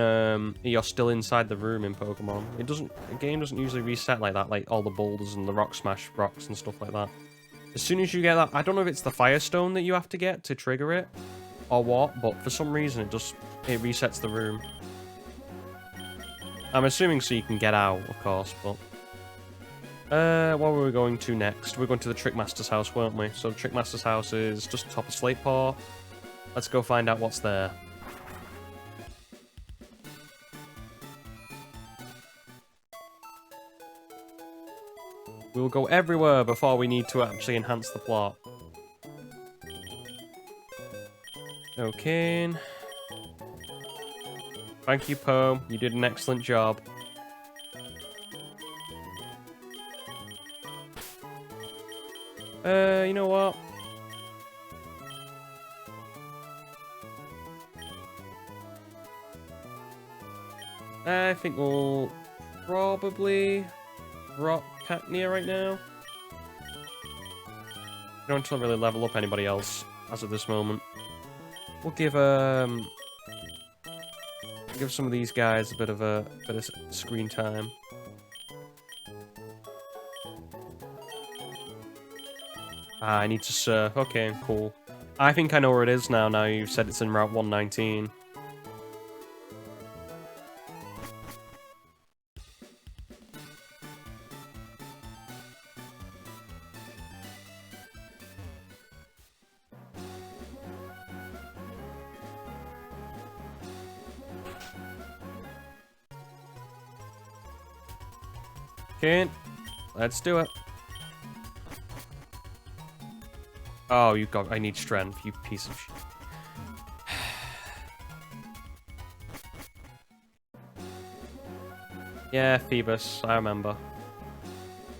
you're still inside the room in Pokemon. The game doesn't usually reset like that, like all the boulders and the rock smash rocks and stuff like that. As soon as you get that, I don't know if it's the Firestone that you have to get to trigger it or what, but for some reason it resets the room. I'm assuming so you can get out, of course, but... what were we going to next? We're going to the Trickmaster's house, weren't we? So the Trickmaster's house is just atop of Slateport. Let's go find out what's there. We'll go everywhere before we need to actually enhance the plot. Okay. Thank you, Poe. You did an excellent job. You know what? I think we'll probably rock Cacnea right now. Don't really level up anybody else as of this moment. We'll give some of these guys a bit of screen time. I need to surf. Okay, cool. I think I know where it is now. Now you've said it's in Route 119. Okay, let's do it. Oh, you got. I need strength, you piece of shit. Yeah, Phoebus, I remember.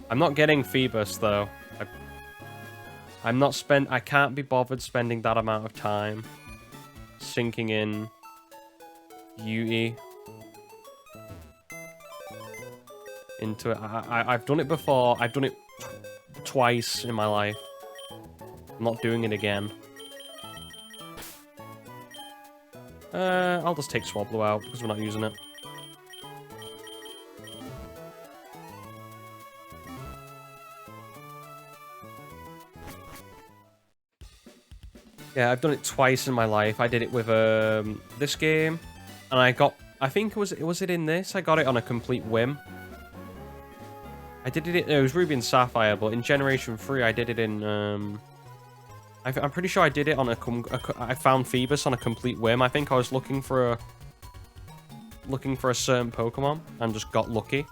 I'm not getting Phoebus though. I can't be bothered spending that amount of time sinking in beauty into it. I've done it before. I've done it twice in my life. I'm not doing it again. I'll just take Swablu out because we're not using it. Yeah, I've done it twice in my life. I did it with this game, and I think was it in this? I got it on a complete whim. I did it. It was Ruby and Sapphire, but in Generation 3, I did it in. I'm pretty sure I did it on I found Phoebus on a complete whim. I think I was looking for a certain Pokemon and just got lucky.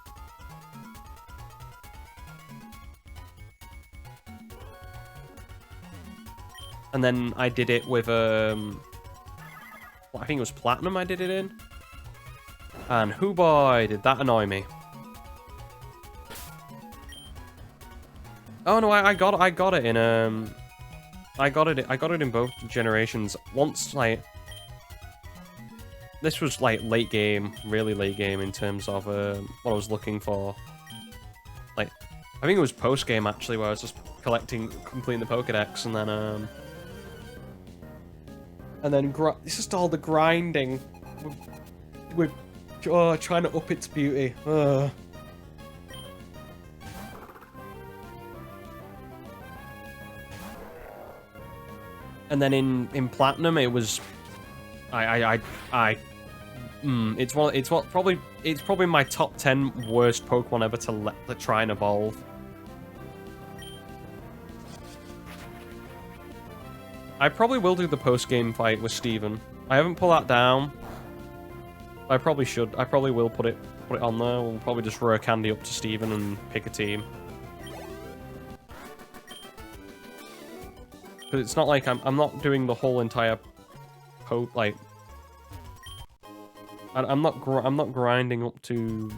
And then I did it with I think it was Platinum I did it in. And hoo boy, did that annoy me. Oh no, I got it in I got it in both generations. Once, like, this was like late game, really late game in terms of what I was looking for. Like, I think it was post game actually, where I was just completing the Pokédex, and then it's just all the grinding with trying to up its beauty. And then in Platinum, it was it's probably my top 10 worst Pokemon ever to try and evolve. I probably will do the post-game fight with Steven. I haven't pulled that down. I probably should. I probably will put it on there. We'll probably just throw a candy up to Steven and pick a team. But it's not like I'm not doing the whole entire like I'm not grinding up to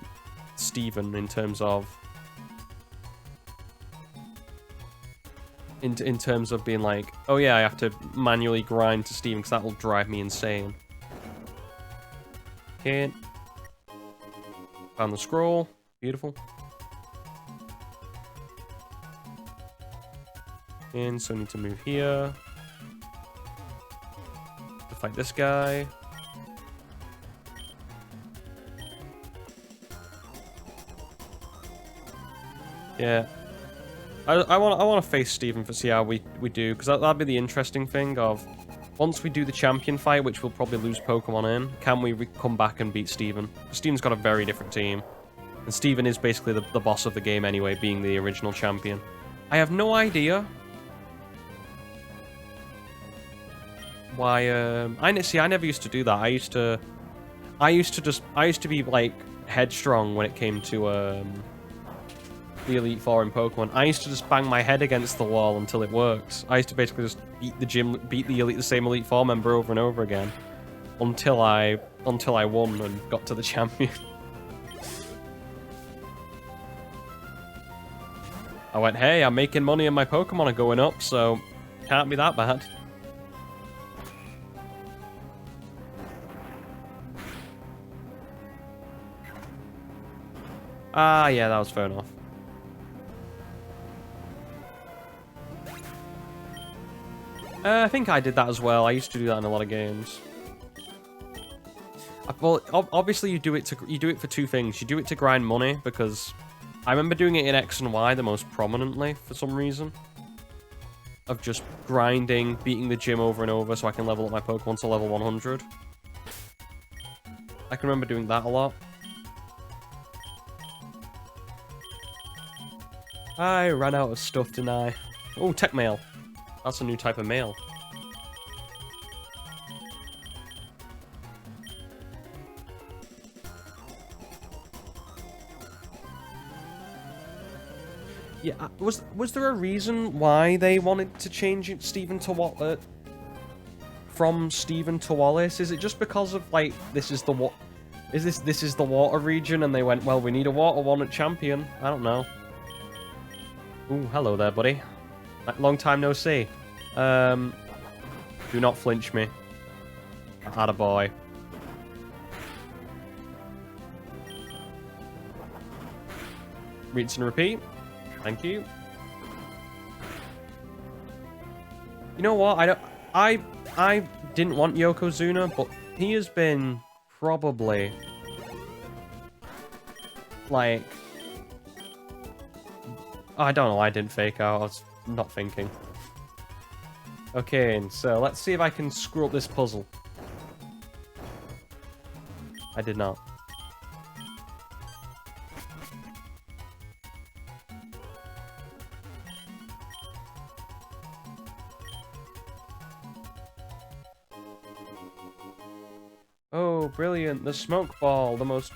Steven in terms of in terms of being like, oh yeah, I have to manually grind to Steven because that will drive me insane. Okay. Found the scroll. Beautiful. And so I need to move here to fight this guy. Yeah, I want to face Steven to see how we do, because that'd be the interesting thing of once we do the champion fight, which we'll probably lose Pokemon in, can we come back and beat Steven? Steven's got a very different team, and Steven is basically the boss of the game anyway, being the original champion. I have no idea why. I never used to do that. I used to be like headstrong when it came to the Elite Four in Pokemon. I used to just bang my head against the wall until it works. I used to basically just beat the same Elite Four member over and over again until I won and got to the champion. I went, hey, I'm making money and my Pokemon are going up, so can't be that bad. Ah, yeah, that was fair enough. I think I did that as well. I used to do that in a lot of games. Well, obviously you do it for two things. You do it to grind money, because I remember doing it in X and Y the most prominently for some reason. Of just grinding, beating the gym over and over so I can level up my Pokemon to level 100. I can remember doing that a lot. I ran out of stuff, didn't I? Oh, tech mail. That's a new type of mail. Yeah, was there a reason why they wanted to change it, Stephen to what? From Stephen to Wallace? Is it just because of like this is the what? This is the water region, and they went, well, we need a water one at champion. I don't know. Ooh, hello there, buddy. Long time no see. Do not flinch me. Attaboy. Rinse and repeat. Thank you. You know what? I didn't want Yokozuna, but he has been probably like I don't know. I didn't fake out. I was not thinking. Okay, so let's see if I can screw up this puzzle. I did not. Oh, brilliant. The smoke ball, the most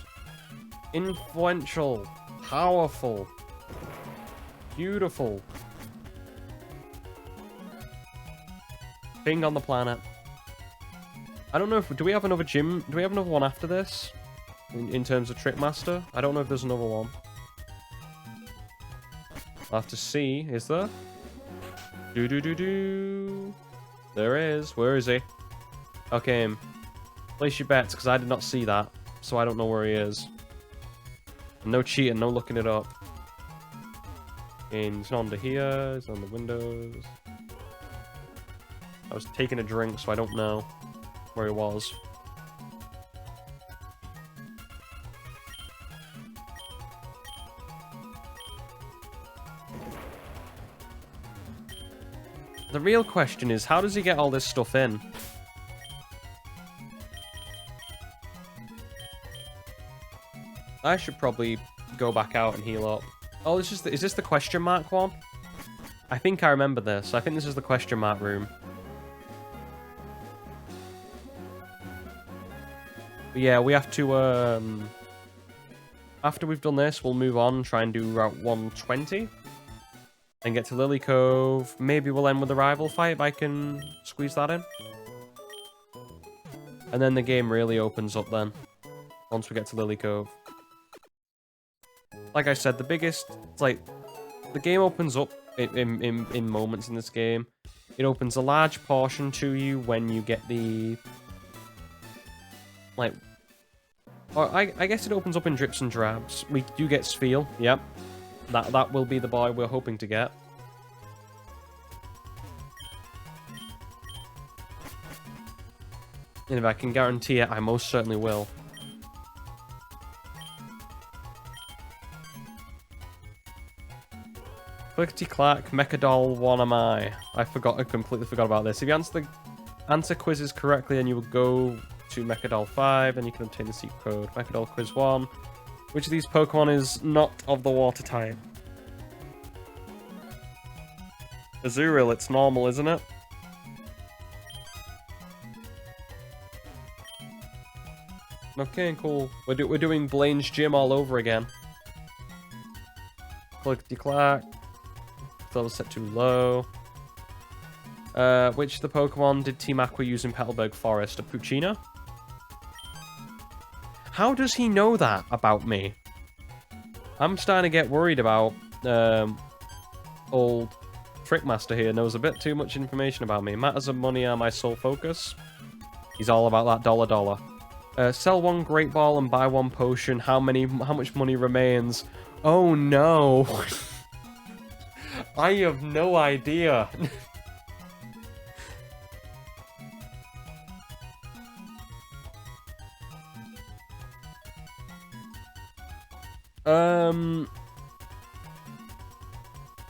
influential, powerful, beautiful thing on the planet. I don't know if... Do we have another gym? Do we have another one after this? In terms of Trick Master? I don't know if there's another one. I'll have to see. Is there? Do. There is. Where is he? Okay. Place your bets, because I did not see that. So I don't know where he is. No cheating, no looking it up. And he's not under here. He's on the windows. I was taking a drink, so I don't know where he was. The real question is, how does he get all this stuff in? I should probably go back out and heal up. Oh, is this the question mark one? I think I remember this. I think this is the question mark room. But yeah, we have to, after we've done this, we'll move on, try and do Route 120. And get to Lily Cove. Maybe we'll end with a rival fight if I can squeeze that in. And then the game really opens up then. Once we get to Lily Cove. Like I said, the biggest... It's like... The game opens up in moments in this game. It opens a large portion to you when you get the... Like... Or I guess it opens up in drips and drabs. We do get Spheal, yep. That will be the boy we're hoping to get. And if I can guarantee it, I most certainly will. Clickety-clack, Mechadoll, one am I completely forgot about this. If you answer quizzes correctly, then you will go to Mechadoll 5, and you can obtain the secret code. Mechadoll Quiz 1. Which of these Pokemon is not of the water type? Azurill, it's normal, isn't it? Okay, cool. We're doing Blaine's Gym all over again. Clickety-clack. Level set too low. Which of the Pokemon did Team Aqua use in Petalburg Forest? A Puccina? How does he know that about me? I'm starting to get worried about old Trickmaster here. Knows a bit too much information about me. Matters of money are my sole focus. He's all about that dollar. Sell one Great Ball and buy one potion. How much money remains? Oh no. I have no idea.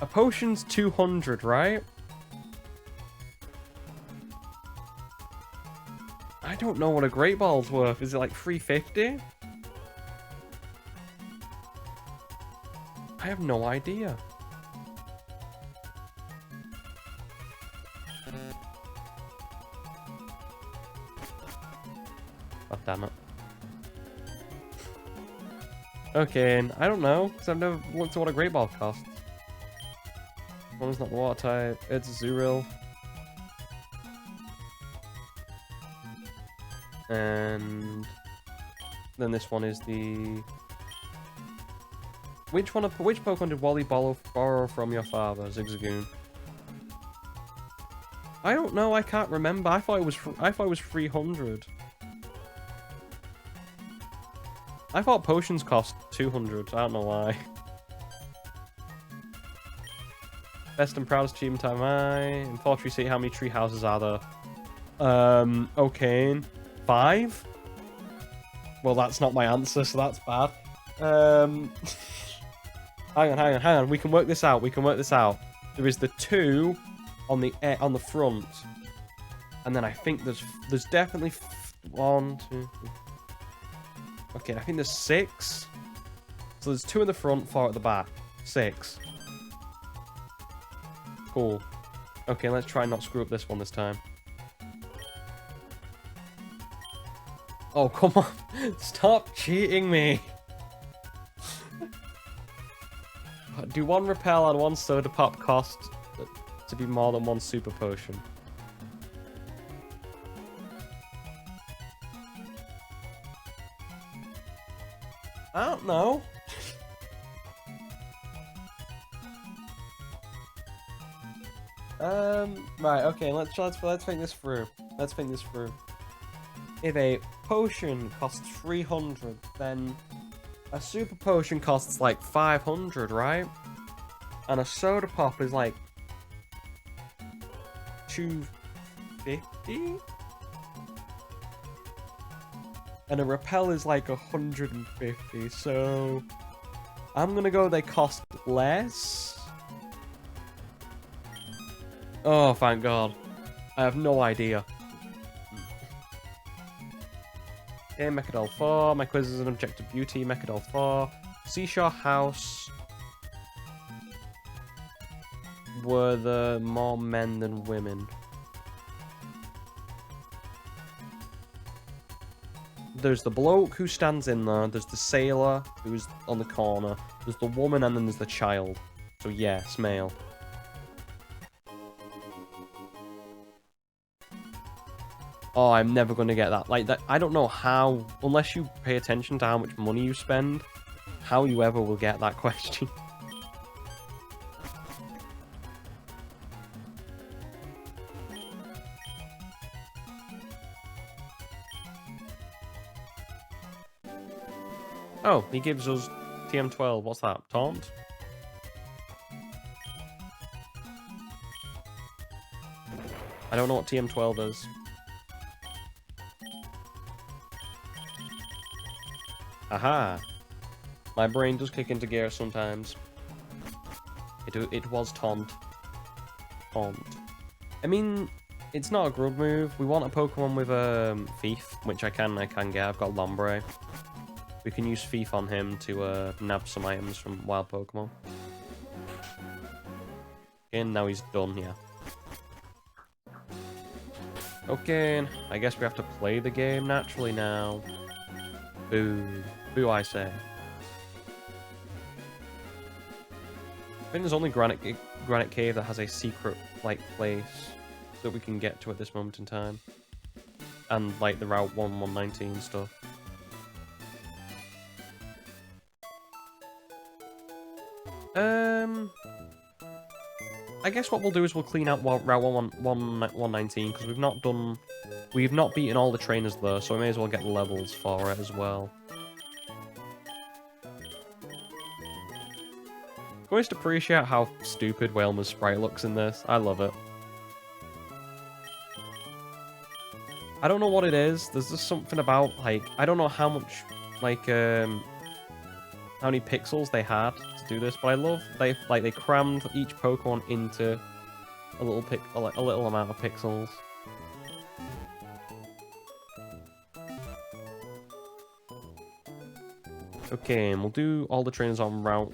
A potion's 200, right? I don't know what a Great Ball's worth. Is it like 350? I have no idea. Oh, damn it. Okay, and I don't know, because I've never looked at what a Great Ball costs. one is not the water type. It's Zuril. And then this one is the... Which Pokemon did Wally borrow from your father, Zigzagoon? I don't know. I can't remember. I thought it was 300. I thought potions cost 200. I don't know why. Best and proudest achievement am I? In Fortree City, how many tree houses are there? Okay. 5? Well, that's not my answer, so that's bad. Hang on. We can work this out. There is the 2 on the front. And then I think there's definitely 1, 2, 3. Okay, I think there's 6. So there's 2 in the front, 4 at the back. 6. Cool. Okay, let's try and not screw up this one this time. Oh, come on. Stop cheating me. Do 1 repel and 1 soda pop cost to be more than 1 super potion? I don't know. Right, okay, let's think this through. If a potion costs 300, then a super potion costs like 500, right? And a soda pop is like 250? And a repel is like 150, so I'm gonna go they cost less. Oh, thank God. I have no idea. Okay, Mechadol 4. My quiz is an objective beauty. Mechadol 4. Seashore House. Were there more men than women? There's the bloke who stands in there. There's the sailor who's on the corner. There's the woman, and then there's the child. So yes, male. Oh, I'm never going to get that. Like, that, I don't know how, unless you pay attention to how much money you spend, how you ever will get that question. Oh, he gives us TM12. What's that? Taunt? I don't know what TM12 is. Aha! My brain does kick into gear sometimes. It was taunt. Taunt. I mean, it's not a good move. We want a Pokemon with Thief, which I can get. I've got Lombre. We can use Thief on him to nab some items from wild Pokemon. And now he's done, yeah. Okay, I guess we have to play the game naturally now. Boo. Boo, I say. I think there's only Granite Cave that has a secret, like, place that we can get to at this moment in time. And, like, the Route 119 stuff. I guess what we'll do is we'll clean out Route 119, because we've not beaten all the trainers there, so we may as well get the levels for it as well. I always appreciate how stupid Whalmer's sprite looks in this. I love it. I don't know what it is. There's just something about, like, I don't know how much, like, how many pixels they had to do this, but I love they crammed each Pokemon into a little amount of pixels. Okay, and we'll do all the trainers on route.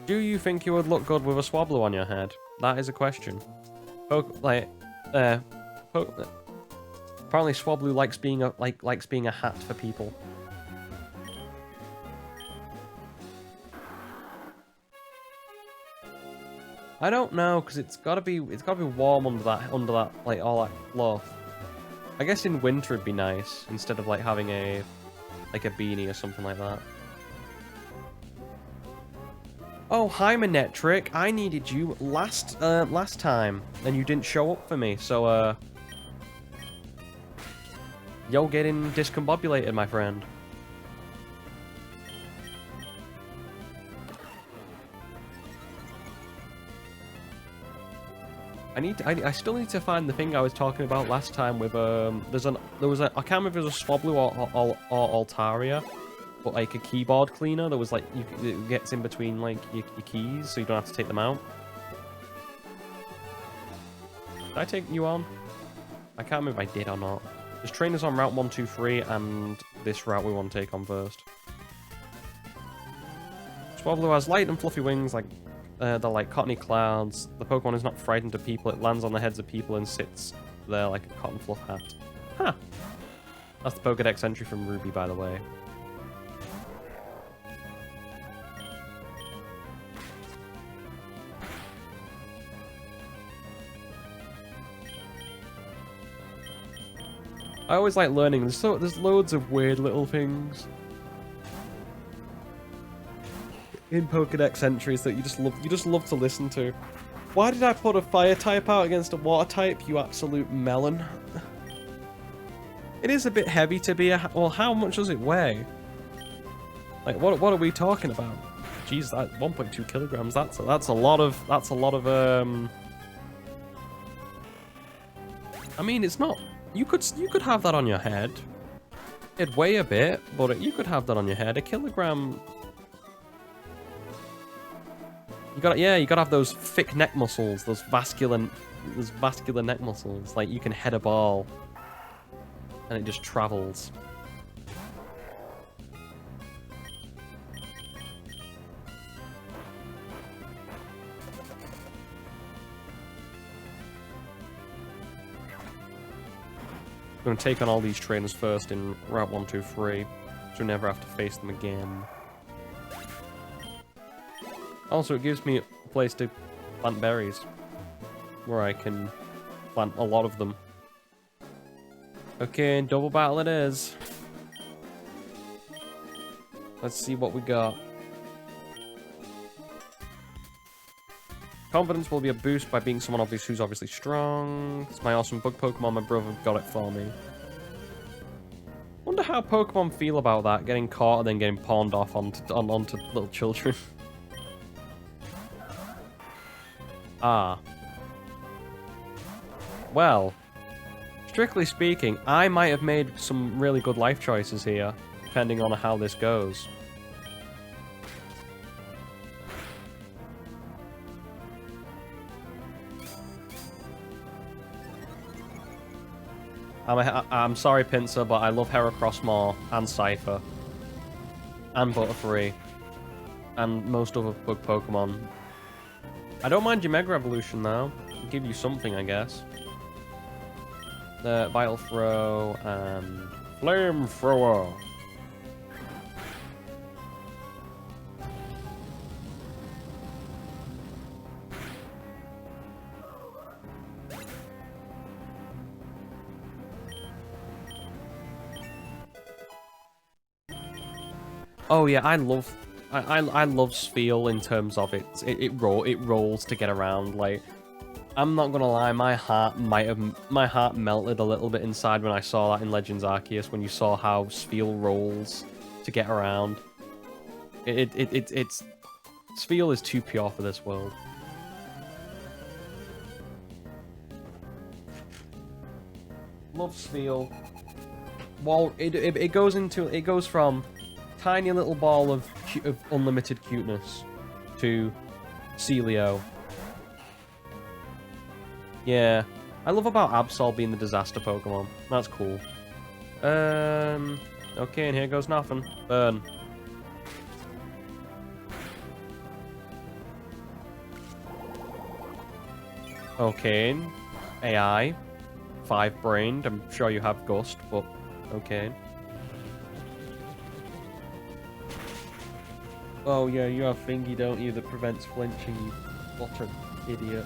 Do you think you would look good with a Swablu on your head? That is a question. Apparently Swablu likes being a hat for people. I don't know, because it's gotta be warm under that like all that cloth. I guess in winter it'd be nice instead of like having a beanie or something like that. Oh, hi Manetric. I needed you last time and you didn't show up for me, so you're getting discombobulated, my friend. I still need to find the thing I was talking about last time with I can't remember if it was a Swablu or Altaria, but like a keyboard cleaner that was like it gets in between like your keys so you don't have to take them out. Did I take you on? I can't remember if I did or not. There's trainers on Route 1, 2, 3 and this route we want to take on first. Swablu has light and fluffy wings like they're like cottony clouds. The Pokemon is not frightened of people. It lands on the heads of people and sits there like a cotton fluff hat. Huh. That's the Pokédex entry from Ruby, by the way. I always like learning. There's loads of weird little things in Pokédex entries that you just love to listen to. Why did I put a fire type out against a water type, you absolute melon? It is a bit heavy to be a... Well, how much does it weigh? Like, what are we talking about? Jeez, that 1.2 kilograms. That's a lot of. I mean, it's not. You could have that on your head. It'd weigh a bit, but you could have that on your head. A kilogram. You gotta have those thick neck muscles, those vascular neck muscles. Like you can head a ball, and it just travels. I'm gonna take on all these trainers first in Route 1, 2, 3, so we never have to face them again. Also, it gives me a place to plant berries, where I can plant a lot of them. Okay, double battle it is. Let's see what we got. Confidence will be a boost by being someone who's obviously strong. It's my awesome bug Pokemon, my brother got it for me. Wonder how Pokemon feel about that, getting caught and then getting pawned off onto little children. Ah. Well, strictly speaking, I might have made some really good life choices here, depending on how this goes. I'm sorry, Pinsir, but I love Heracross more, and Cypher, and Butterfree, and most other bug Pokemon. I don't mind your Mega Evolution, though. It'll give you something, I guess. The Vital Throw and Flamethrower. Oh yeah, I love Spheal in terms of it rolls to get around. Like, I'm not gonna lie, my heart melted a little bit inside when I saw that in Legends Arceus, when you saw how Spheal rolls to get around. Spheal is too pure for this world. Love Spheal. Well, it goes from tiny little ball of unlimited cuteness to Celio. Yeah, I love about Absol being the disaster Pokemon. That's cool. Okay, and here goes nothing. Burn. Okay. AI. 5-brained. I'm sure you have Gust, but okay. Oh yeah, you have thingy, don't you, that prevents flinching, you utter idiot.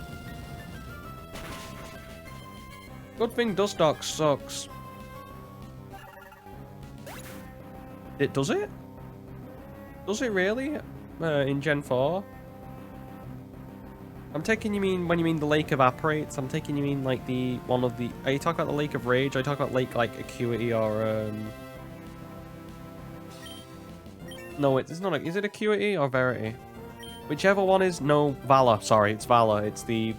Good thing Dustox sucks. It does it? Does it really? In Gen 4? I'm taking you mean when you mean the Lake Evaporates. I'm taking you mean like the one of the. Are you talking about the Lake of Rage? Are you talking about Lake like Acuity or No, it's not. Is it Acuity or Verity? Whichever one is. No, Valor. Sorry, it's Valor. It's the.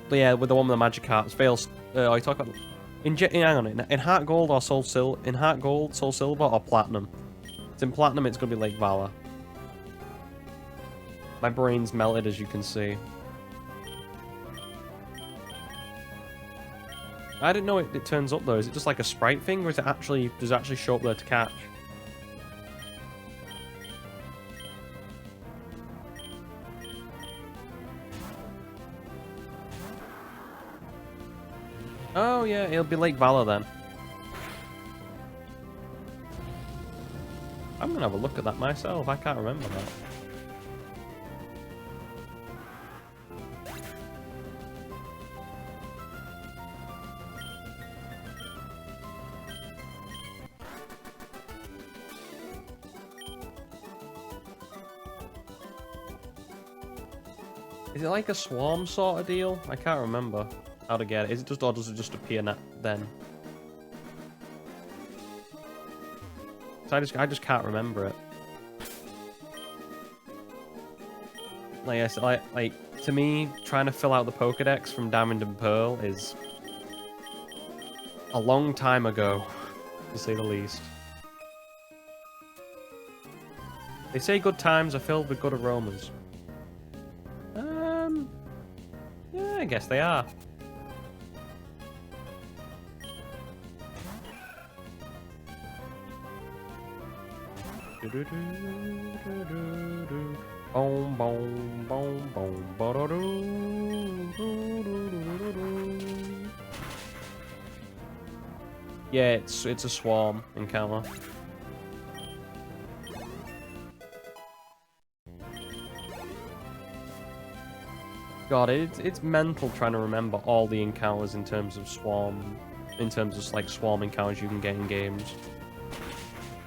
Yeah, with the one with the magic hearts. Fails. Are you talking about? Hang on. In Heart Gold or Soul Silver? In Heart Gold, Soul Silver, or Platinum? It's in Platinum. It's gonna be Lake Valor. My brain's melted, as you can see. I didn't know it turns up though. Is it just like a sprite thing, or is it actually does it actually show up there to catch? Oh yeah, it'll be Lake Valor then. I'm gonna have a look at that myself. I can't remember that. Is it like a swarm sort of deal? I can't remember how to get it. Is it just, or does it just appear then? So I just can't remember it. Like to me, trying to fill out the Pokédex from Diamond and Pearl is a long time ago, to say the least. They say good times are filled with good aromas. Yeah, I guess they are. Boom, boom, boom, boom, yeah, it's a swarm encounter. God, it's mental trying to remember all the encounters in terms of like swarm encounters you can get in games.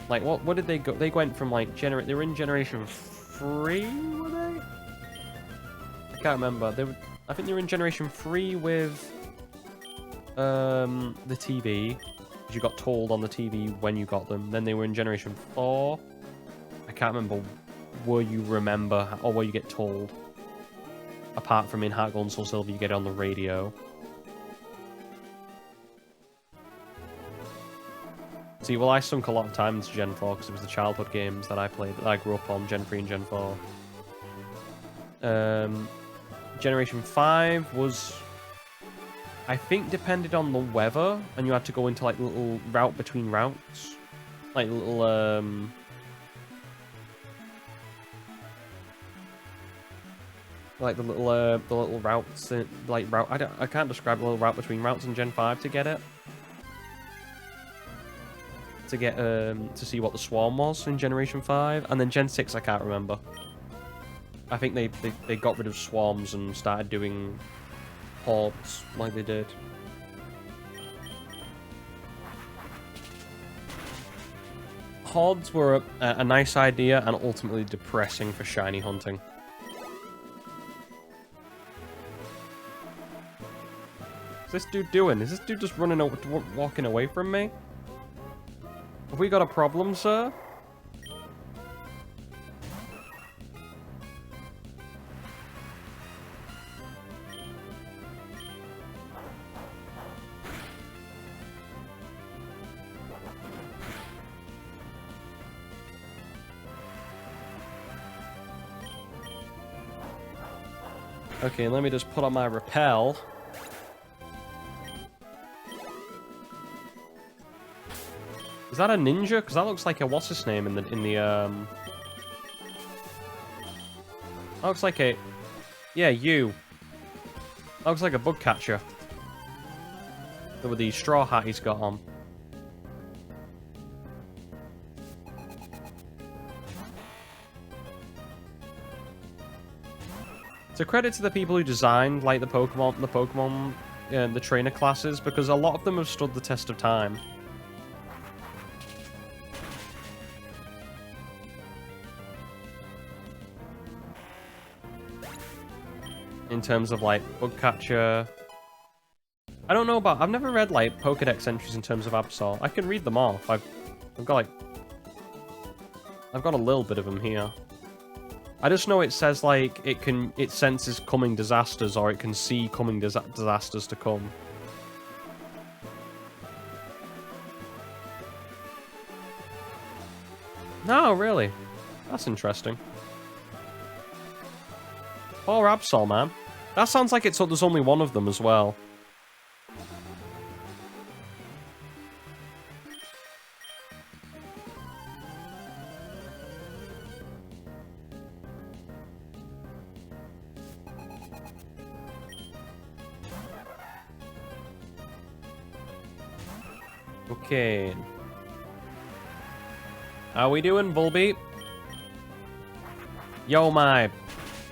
Like what did they go? They went from like they were in Generation 3, were they? I can't remember. I think they were in Generation 3 with the TV. Because you got told on the TV when you got them. Then they were in Generation 4. I can't remember. Were you get told? Apart from in Heart Gold and Soul Silver, you get it on the radio. See, well, I sunk a lot of time into Gen 4 because it was the childhood games that I played, that I grew up on, Gen 3 and Gen 4. Generation 5 was, I think, depended on the weather, and you had to go into, like, little route between routes. Like, little, like the little routes, like route. I can't describe the little route between routes in Gen 5 to get it. To get to see what the swarm was in Generation 5, and then Gen 6 I can't remember. I think they got rid of swarms and started doing hordes like they did. Hordes were a nice idea and ultimately depressing for shiny hunting. What's this dude doing? Is this dude just walking away from me? Have we got a problem, sir? Okay, let me just put on my repel. Is that a ninja? Because that looks like a what's his name in the that looks like a, yeah, you. That looks like a bug catcher. With the straw hat he's got on. It's a credit to the people who designed, like, the Pokemon, the trainer classes, because a lot of them have stood the test of time. In terms of, like, bug catcher. I don't know about... I've never read, like, Pokedex entries in terms of Absol. I can read them off. I've got, like... I've got a little bit of them here. I just know it says, like, it senses coming disasters, or it can see coming disasters to come. No, really? That's interesting. Poor Absol, man. That sounds like there's only one of them as well. Okay. How we doing, Volbeat? Yo, my.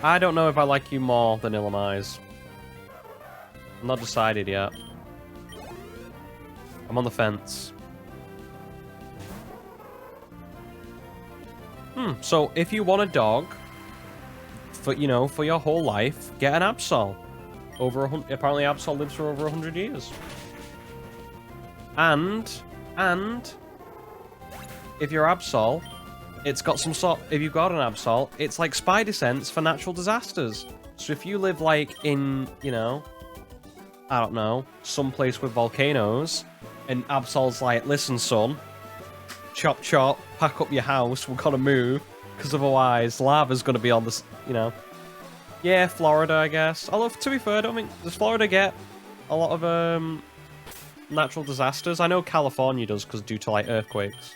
I don't know if I like you more than Illumise. I'm not decided yet. I'm on the fence. So if you want a dog, for your whole life, get an Absol. Apparently Absol lives for over 100 years. And if you're Absol, it's got some sort... If you've got an Absol, it's like spider sense for natural disasters. So if you live, like, in, I don't know, someplace with volcanoes, and Absol's like, listen, son, chop chop, pack up your house, we're gonna move, because otherwise lava's gonna be on this, Yeah, Florida, I guess. Although, to be fair, I don't think... Does Florida get a lot of, natural disasters? I know California does, because due to, like, earthquakes.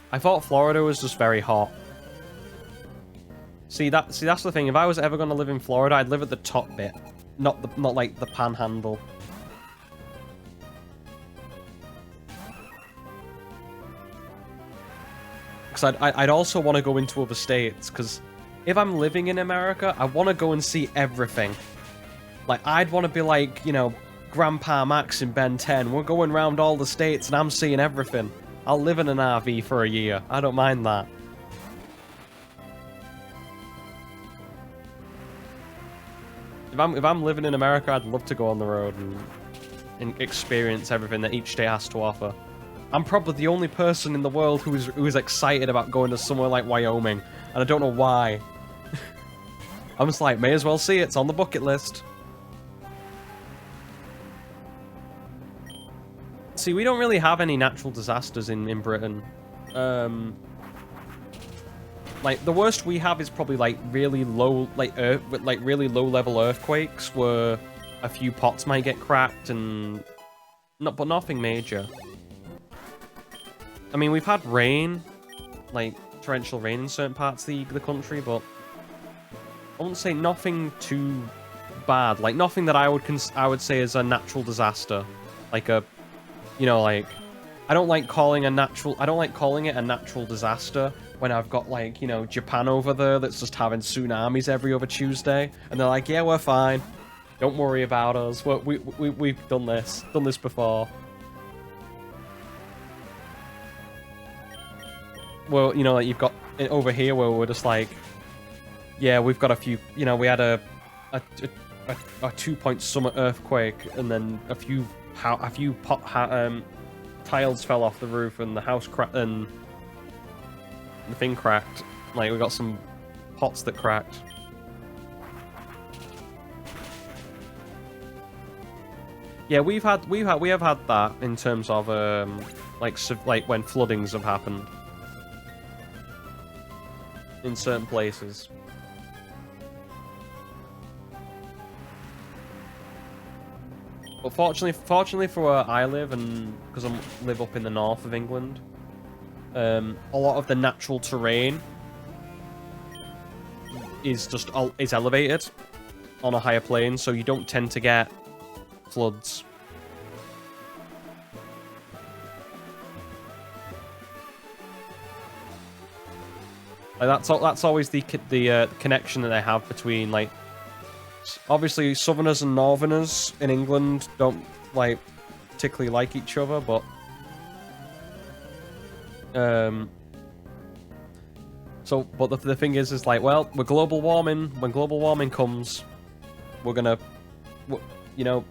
I thought Florida was just very hot. See, that's the thing. If I was ever going to live in Florida, I'd live at the top bit, not like the panhandle. Because I'd also want to go into other states, because if I'm living in America, I want to go and see everything. Like, I'd want to be like, Grandpa Max in Ben 10. We're going around all the states and I'm seeing everything. I'll live in an RV for a year. I don't mind that. If I'm living in America, I'd love to go on the road and experience everything that each state has to offer. I'm probably the only person in the world who is excited about going to somewhere like Wyoming, and I don't know why. I'm just like, may as well see it. It's on the bucket list. See, we don't really have any natural disasters in Britain. Like, the worst we have is probably, like, really low, really low-level earthquakes where a few pots might get cracked and... but nothing major. I mean, we've had rain, like, torrential rain in certain parts of the country, but I wouldn't say nothing too bad. Like, nothing that I would say is a natural disaster. Like a... like, I don't like calling it a natural disaster when I've got, like, Japan over there that's just having tsunamis every other Tuesday, and they're like, yeah, we're fine. Don't worry about us. We've done this before. Well, like, you've got it over here where we're just like, yeah, we've got a few, we had a 2-point summit earthquake, and then a few tiles fell off the roof, and the house cracked, and the thing cracked. Like, we got some pots that cracked. Yeah, we have had that in terms of like when floodings have happened in certain places. But fortunately for where I live, and because I live up in the north of England, a lot of the natural terrain is elevated on a higher plane, so you don't tend to get floods. Like that's always the connection that they have between, like, obviously Southerners and Northerners in England don't like particularly like each other, but the thing is like, well, with global warming, when global warming comes, we're gonna, you know,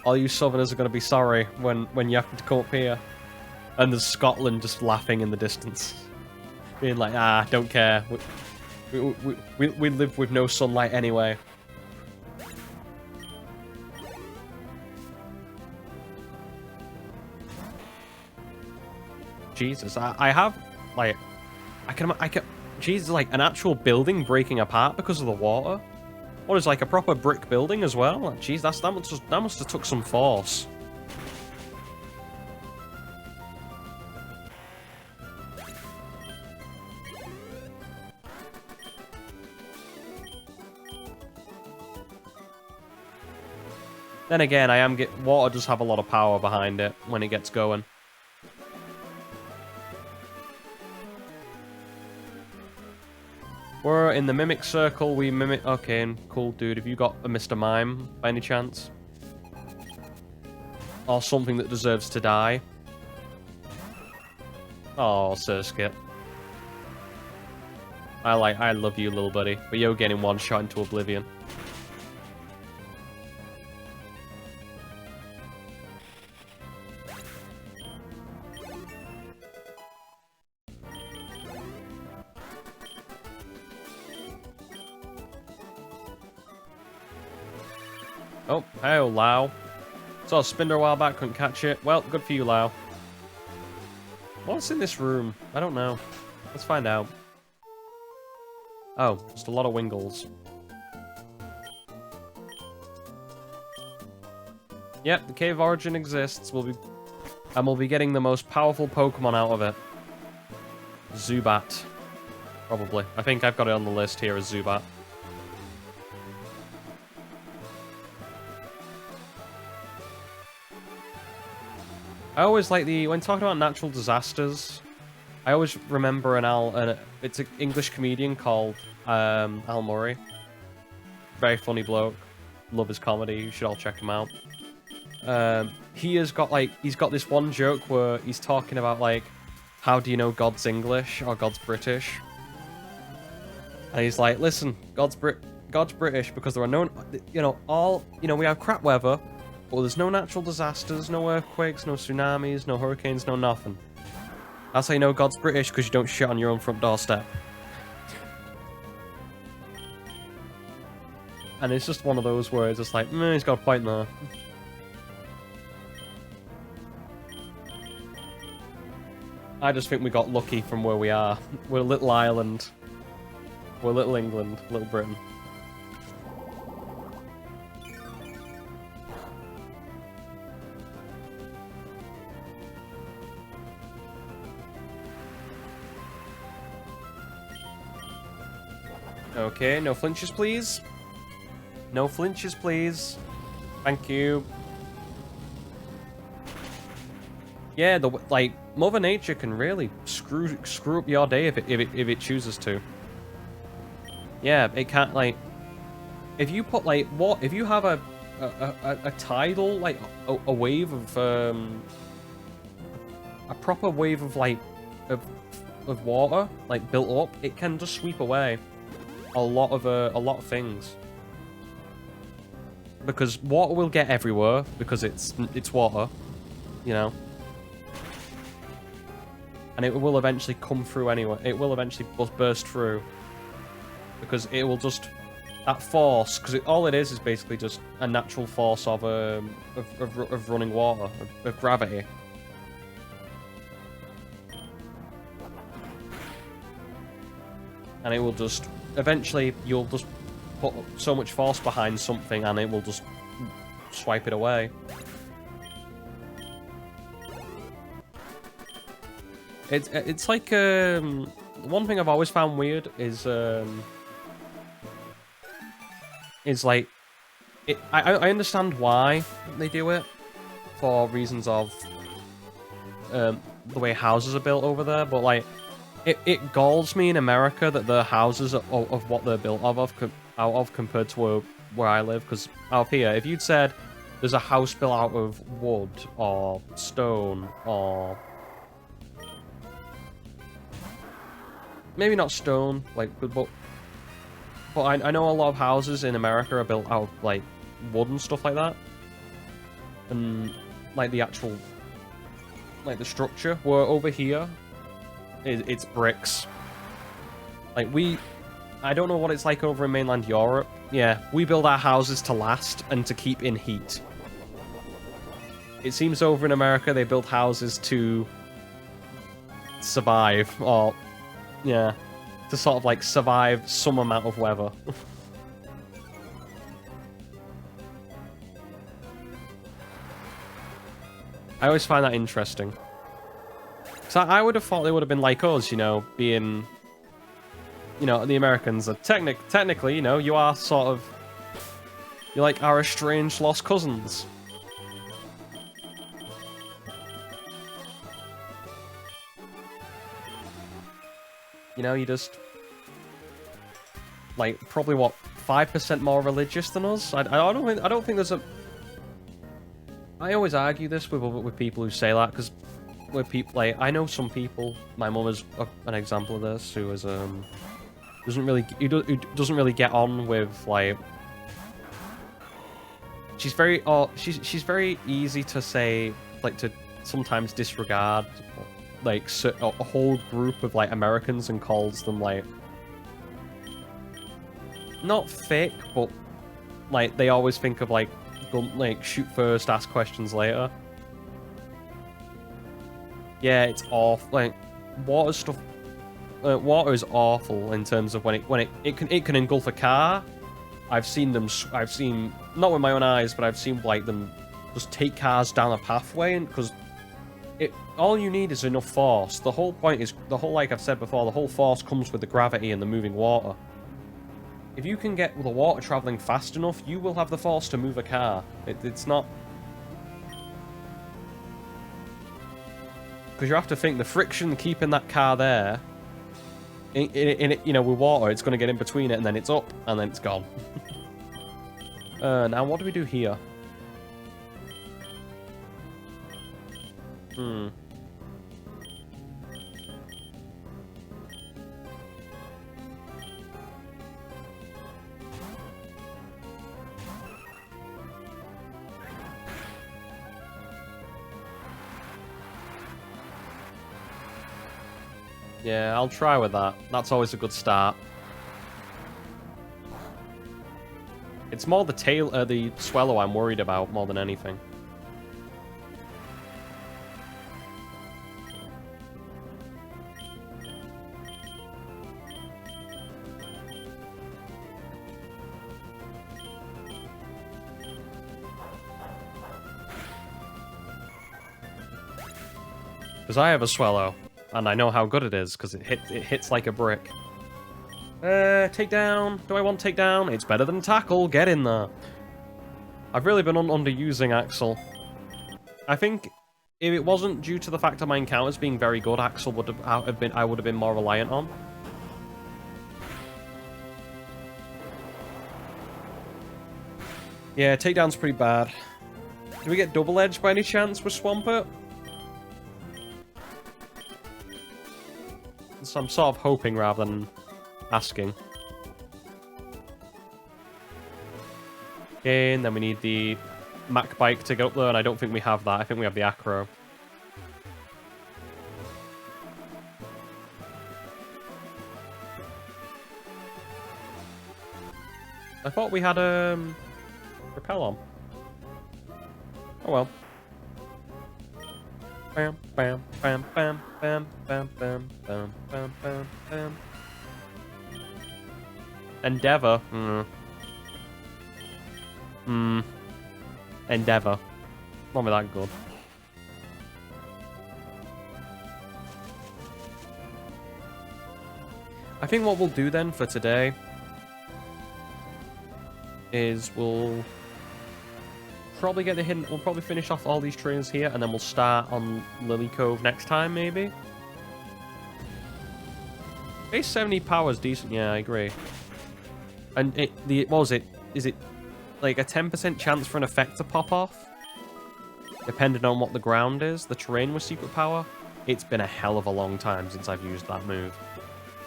all you Southerners are gonna be sorry when you have to come up here, and there's Scotland just laughing in the distance, being like, ah, don't care, we live with no sunlight anyway. Jesus, I have, like, I can, Jesus, like, an actual building breaking apart because of the water? What is, like, a proper brick building as well? Like, jeez, that must have took some force. Then again, water does have a lot of power behind it when it gets going. We're in the Mimic Circle, we mimic... Okay, cool, dude. Have you got a Mr. Mime, by any chance? Or something that deserves to die? Oh, Surskit. I love you, little buddy. But you're getting one shot into oblivion. Oh, hey, Lau. Saw a Spinder a while back, couldn't catch it. Well, good for you, Lau. What's in this room? I don't know. Let's find out. Oh, just a lot of Wingles. Yep, the Cave of Origin exists. We'll be getting the most powerful Pokemon out of it. Zubat. Probably. I think I've got it on the list here as Zubat. I always like when talking about natural disasters, I always remember it's an English comedian called Al Murray. Very funny bloke. Love his comedy. You should all check him out. He's got this one joke where he's talking about, like, how do you know God's English or God's British? And he's like, listen, God's British because there are no, we have crap weather. Well, there's no natural disasters, no earthquakes, no tsunamis, no hurricanes, no nothing. That's how you know God's British, because you don't shit on your own front doorstep. And it's just one of those where it's just like, he's got a point there. I just think we got lucky from where we are. We're a little island. We're little England, little Britain. Okay, no flinches, please. No flinches, please. Thank you. Yeah, Mother Nature can really screw up your day if it chooses to. Yeah, it can't, like, if you put, like, if you have a tidal, like, a wave of a proper wave of, like, of water, like, built up, it can just sweep away a lot of things, because water will get everywhere because it's water, you know, and it will eventually come through anyway. It will eventually burst through because it will just, that force, because all it is basically just a natural force of running water, of gravity. And it will just, eventually, you'll just put so much force behind something and it will just swipe it away. It's like one thing I've always found weird is like I understand why they do it for reasons of the way houses are built over there, but like it galls me in America that the houses of what they're built out of compared to where I live, because out here, if you'd said there's a house built out of wood or stone or maybe not stone, like, but I know a lot of houses in America are built out of, like, wood and stuff like that. And, like, the actual, like, the structure. Where over here, it's bricks. Like, I don't know what it's like over in mainland Europe. Yeah, we build our houses to last and to keep in heat. It seems over in America, they build houses to survive, or... yeah, to sort of, like, survive some amount of weather. I always find that interesting. So I would have thought they would have been like us, you know, being... you know, the Americans are technically, you know, you are sort of... you're like our estranged lost cousins. You know, you just... like, probably, what, 5% more religious than us? I don't think there's a... I always argue this with people who say that, because with people, like, I know some people, my mum is an example of this, who is, who doesn't really get on with, like... she's very, she's very easy to say, like, to sometimes disregard, like, a whole group of, like, Americans and calls them, like... not thick, but, like, they always think of, like, shoot first, ask questions later. Yeah, it's awful. Like, water stuff... water is awful in terms of when it can engulf a car. I've seen, not with my own eyes, but I've seen, like, them just take cars down a pathway, and because all you need is enough force. The whole point is, like I've said before, the whole force comes with the gravity and the moving water. If you can get the water traveling fast enough, you will have the force to move a car. It's not... because you have to think the friction keeping that car there, you know, with water, it's going to get in between it, and then it's up, and then it's gone. Now, what do we do here? Yeah, I'll try with that. That's always a good start. It's more the swallow I'm worried about more than anything. Because I have a swallow. And I know how good it is, because it hits like a brick. Takedown. Do I want takedown? It's better than tackle. Get in there. I've really been underusing Axel. I think if it wasn't due to the fact of my encounters being very good, Axel would have been. I would have been more reliant on. Yeah, takedown's pretty bad. Do we get double edge by any chance with Swampert? So I'm sort of hoping rather than asking. Okay, and then we need the Mac bike to get up there, and I don't think we have that. I think we have the Acro. I thought we had Repel on. Oh well. Bam, bam, bam, bam, bam, bam, bam, bam, bam, bam, bam. Endeavor. Endeavor. Not be that good. I think what we'll do then for today is we'll probably get the hidden. We'll probably finish off all these trains here, and then we'll start on Lily Cove next time, maybe. Base 70 power is decent. Yeah, I agree. And what was it? Is it like a 10% chance for an effect to pop off? Depending on what the ground is. The terrain with secret power. It's been a hell of a long time since I've used that move.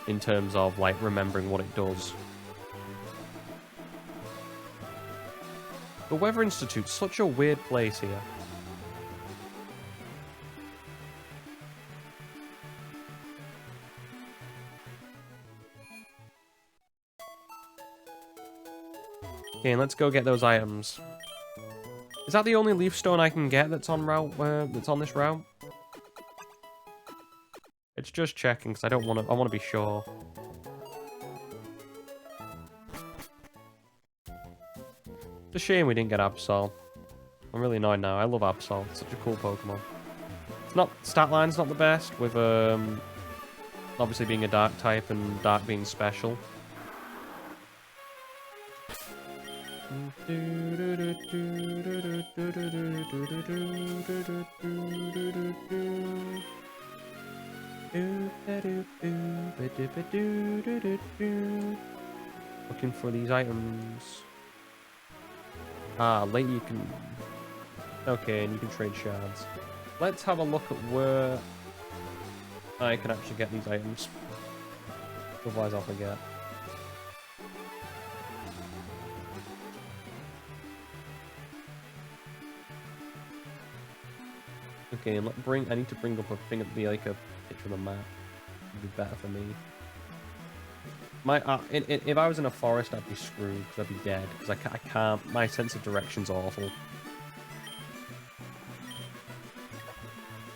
In terms of, like, remembering what it does. The Weather Institute's such a weird place here. Okay, let's go get those items. Is that the only leaf stone I can get that's on route? That's on this route? It's just checking because I don't want to. I want to be sure. It's a shame we didn't get Absol. I'm really annoyed now. I love Absol. It's such a cool Pokemon. It's not stat line's not the best with obviously being a dark type and dark being special. Looking for these items. Ah, late you can... Okay, and you can trade shards. Let's have a look at where I can actually get these items. Otherwise I'll forget. Okay, and I need to bring up a thing that be like a picture of the map. It'd be better for me. If I was in a forest, I'd be screwed because I'd be dead. Because I can't. My sense of direction's awful.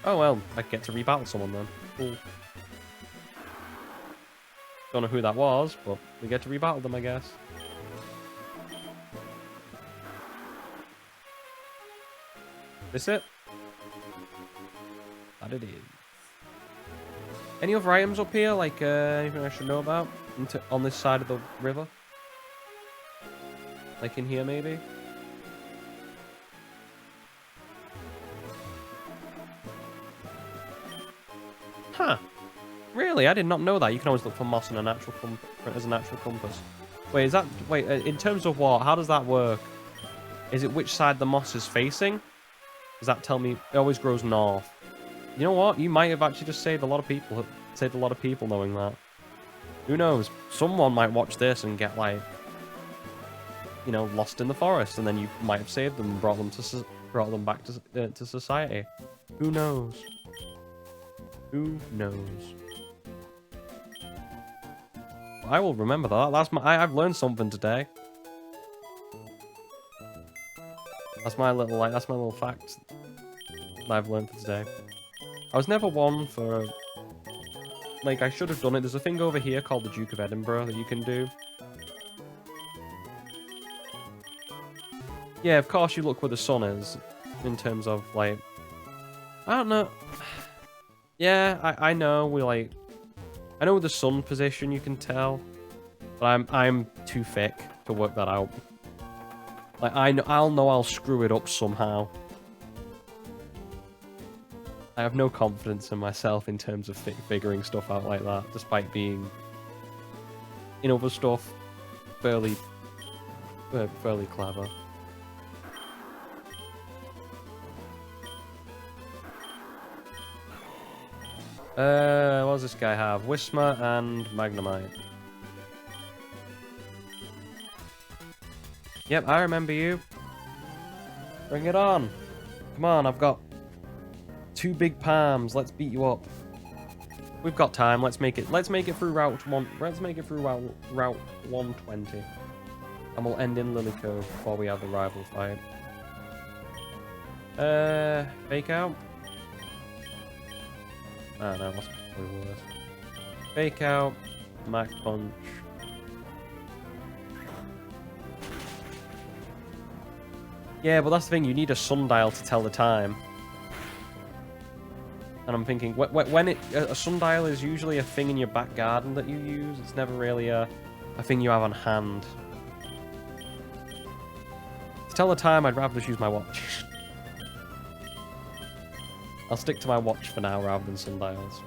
Oh well, I get to rebattle someone then. Cool. Don't know who that was, but we get to rebattle them, I guess. This it? That it is. Any other items up here? Like anything I should know about? On this side of the river? Like in here, maybe? Huh. Really? I did not know that. You can always look for moss in a natural as a natural compass. Wait, is that... Wait, in terms of what? How does that work? Is it which side the moss is facing? Does that tell me... It always grows north. You know what? You might have actually just saved a lot of people. Saved a lot of people knowing that. Who knows? Someone might watch this and get, like... You know, lost in the forest. And then you might have saved them and brought them back to society. Who knows? Who knows? I will remember that. I've learned something today. That's my little fact that I've learned for today. I was never one for... Like, I should have done it. There's a thing over here called the Duke of Edinburgh that you can do. Yeah, of course you look where the sun is. In terms of, like... I don't know. Yeah, I know we, like... I know the sun position you can tell. But I'm too thick to work that out. Like, I'll know I'll screw it up somehow. I have no confidence in myself in terms of figuring stuff out like that, despite being, in other stuff, fairly clever. What does this guy have? Whismer and Magnemite. Yep, I remember you. Bring it on. Come on, I've got 2 big palms. Let's beat you up. We've got time. Let's make it through route 1. Let's make it through route 120. And we'll end in Lily Cove before we have the rival fight. Fake out. Oh no, that's probably worse. Fake out. Mach Punch. Yeah, but that's the thing, you need a sundial to tell the time. And I'm thinking, when a sundial is usually a thing in your back garden that you use. It's never really a thing you have on hand. To tell the time, I'd rather just use my watch. I'll stick to my watch for now rather than sundials.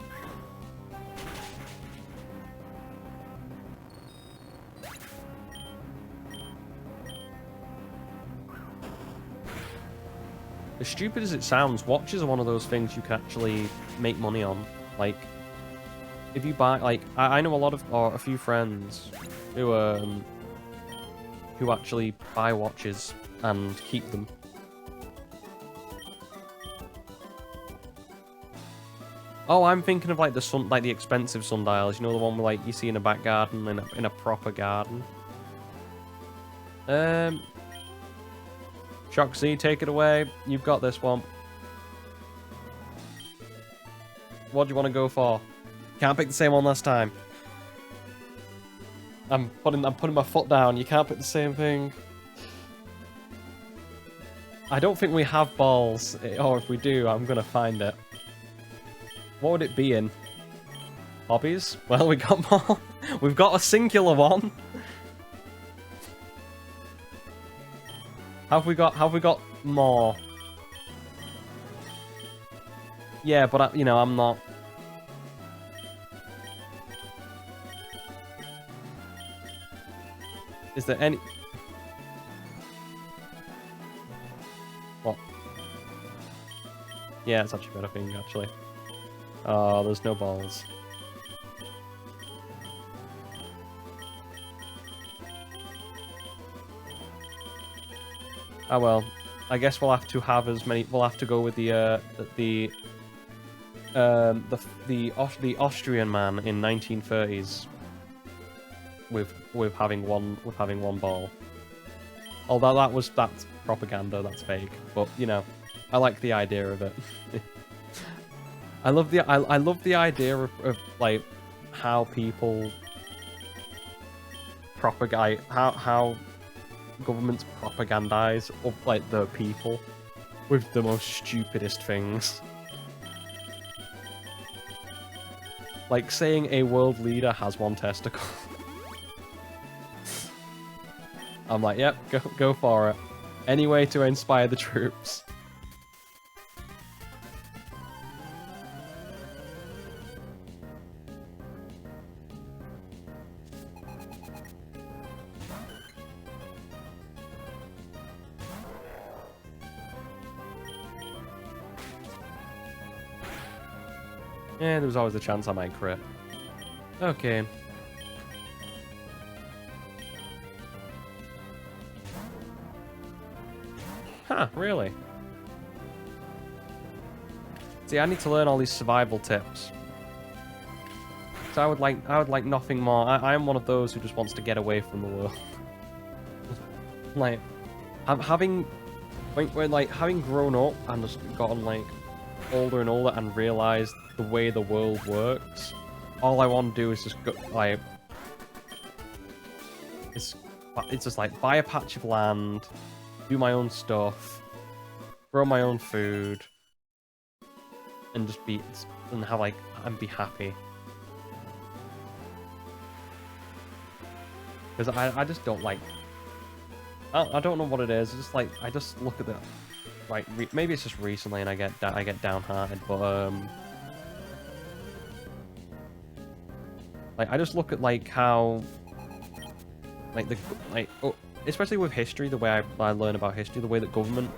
As stupid as it sounds, watches are one of those things you can actually make money on. Like, if you buy, like, I know a lot of, or a few friends who actually buy watches and keep them. Oh, I'm thinking of like the expensive sundials. You know, the one where, like, you see in a back garden, in a proper garden. Shoxy, take it away. You've got this one. What do you want to go for? Can't pick the same one last time. I'm putting my foot down. You can't pick the same thing. I don't think we have balls, or if we do, I'm gonna find it. What would it be in? Hobbies? Well, we got more. We've got a singular one. Have we got more? Yeah, but you know, I'm not. Is there any? What? Yeah, it's actually a better thing, actually. Oh, there's no balls. Oh well, I guess we'll have to have as many. We'll have to go with the Austrian man in 1930s with having one ball. Although that's propaganda, that's fake. But you know, I like the idea of it. I love the idea of like how people propagate how governments propagandize of like the people with the most stupidest things. Like saying a world leader has one testicle. I'm like, yep, go for it. Any way to inspire the troops. Yeah, there was always a chance I might crit. Okay. Huh, really? See, I need to learn all these survival tips. So I would like nothing more. I am one of those who just wants to get away from the world. Like, having grown up and just gotten like older and older and realized the way the world works, all I want to do is just go, like, it's just like buy a patch of land, do my own stuff, grow my own food, and just be be happy. Because I just don't like. I don't know what it is. It's just like I just look at the. Like, maybe it's just recently and I get downhearted, but like I just look at like how especially with history, the way I learn about history, the way that government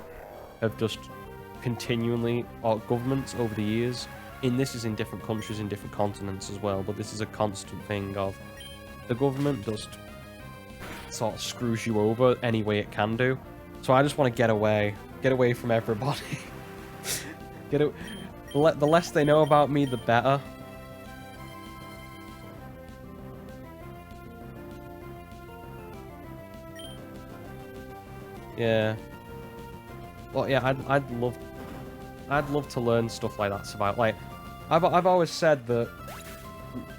have just continually, or governments over the years, this is in different countries, in different continents as well, but this is a constant thing of the government just sort of screws you over any way it can do. So I just want to get away from everybody. The less they know about me, the better. Yeah. Well, yeah, I'd love to learn stuff like that. Survival. Like, I've always said that,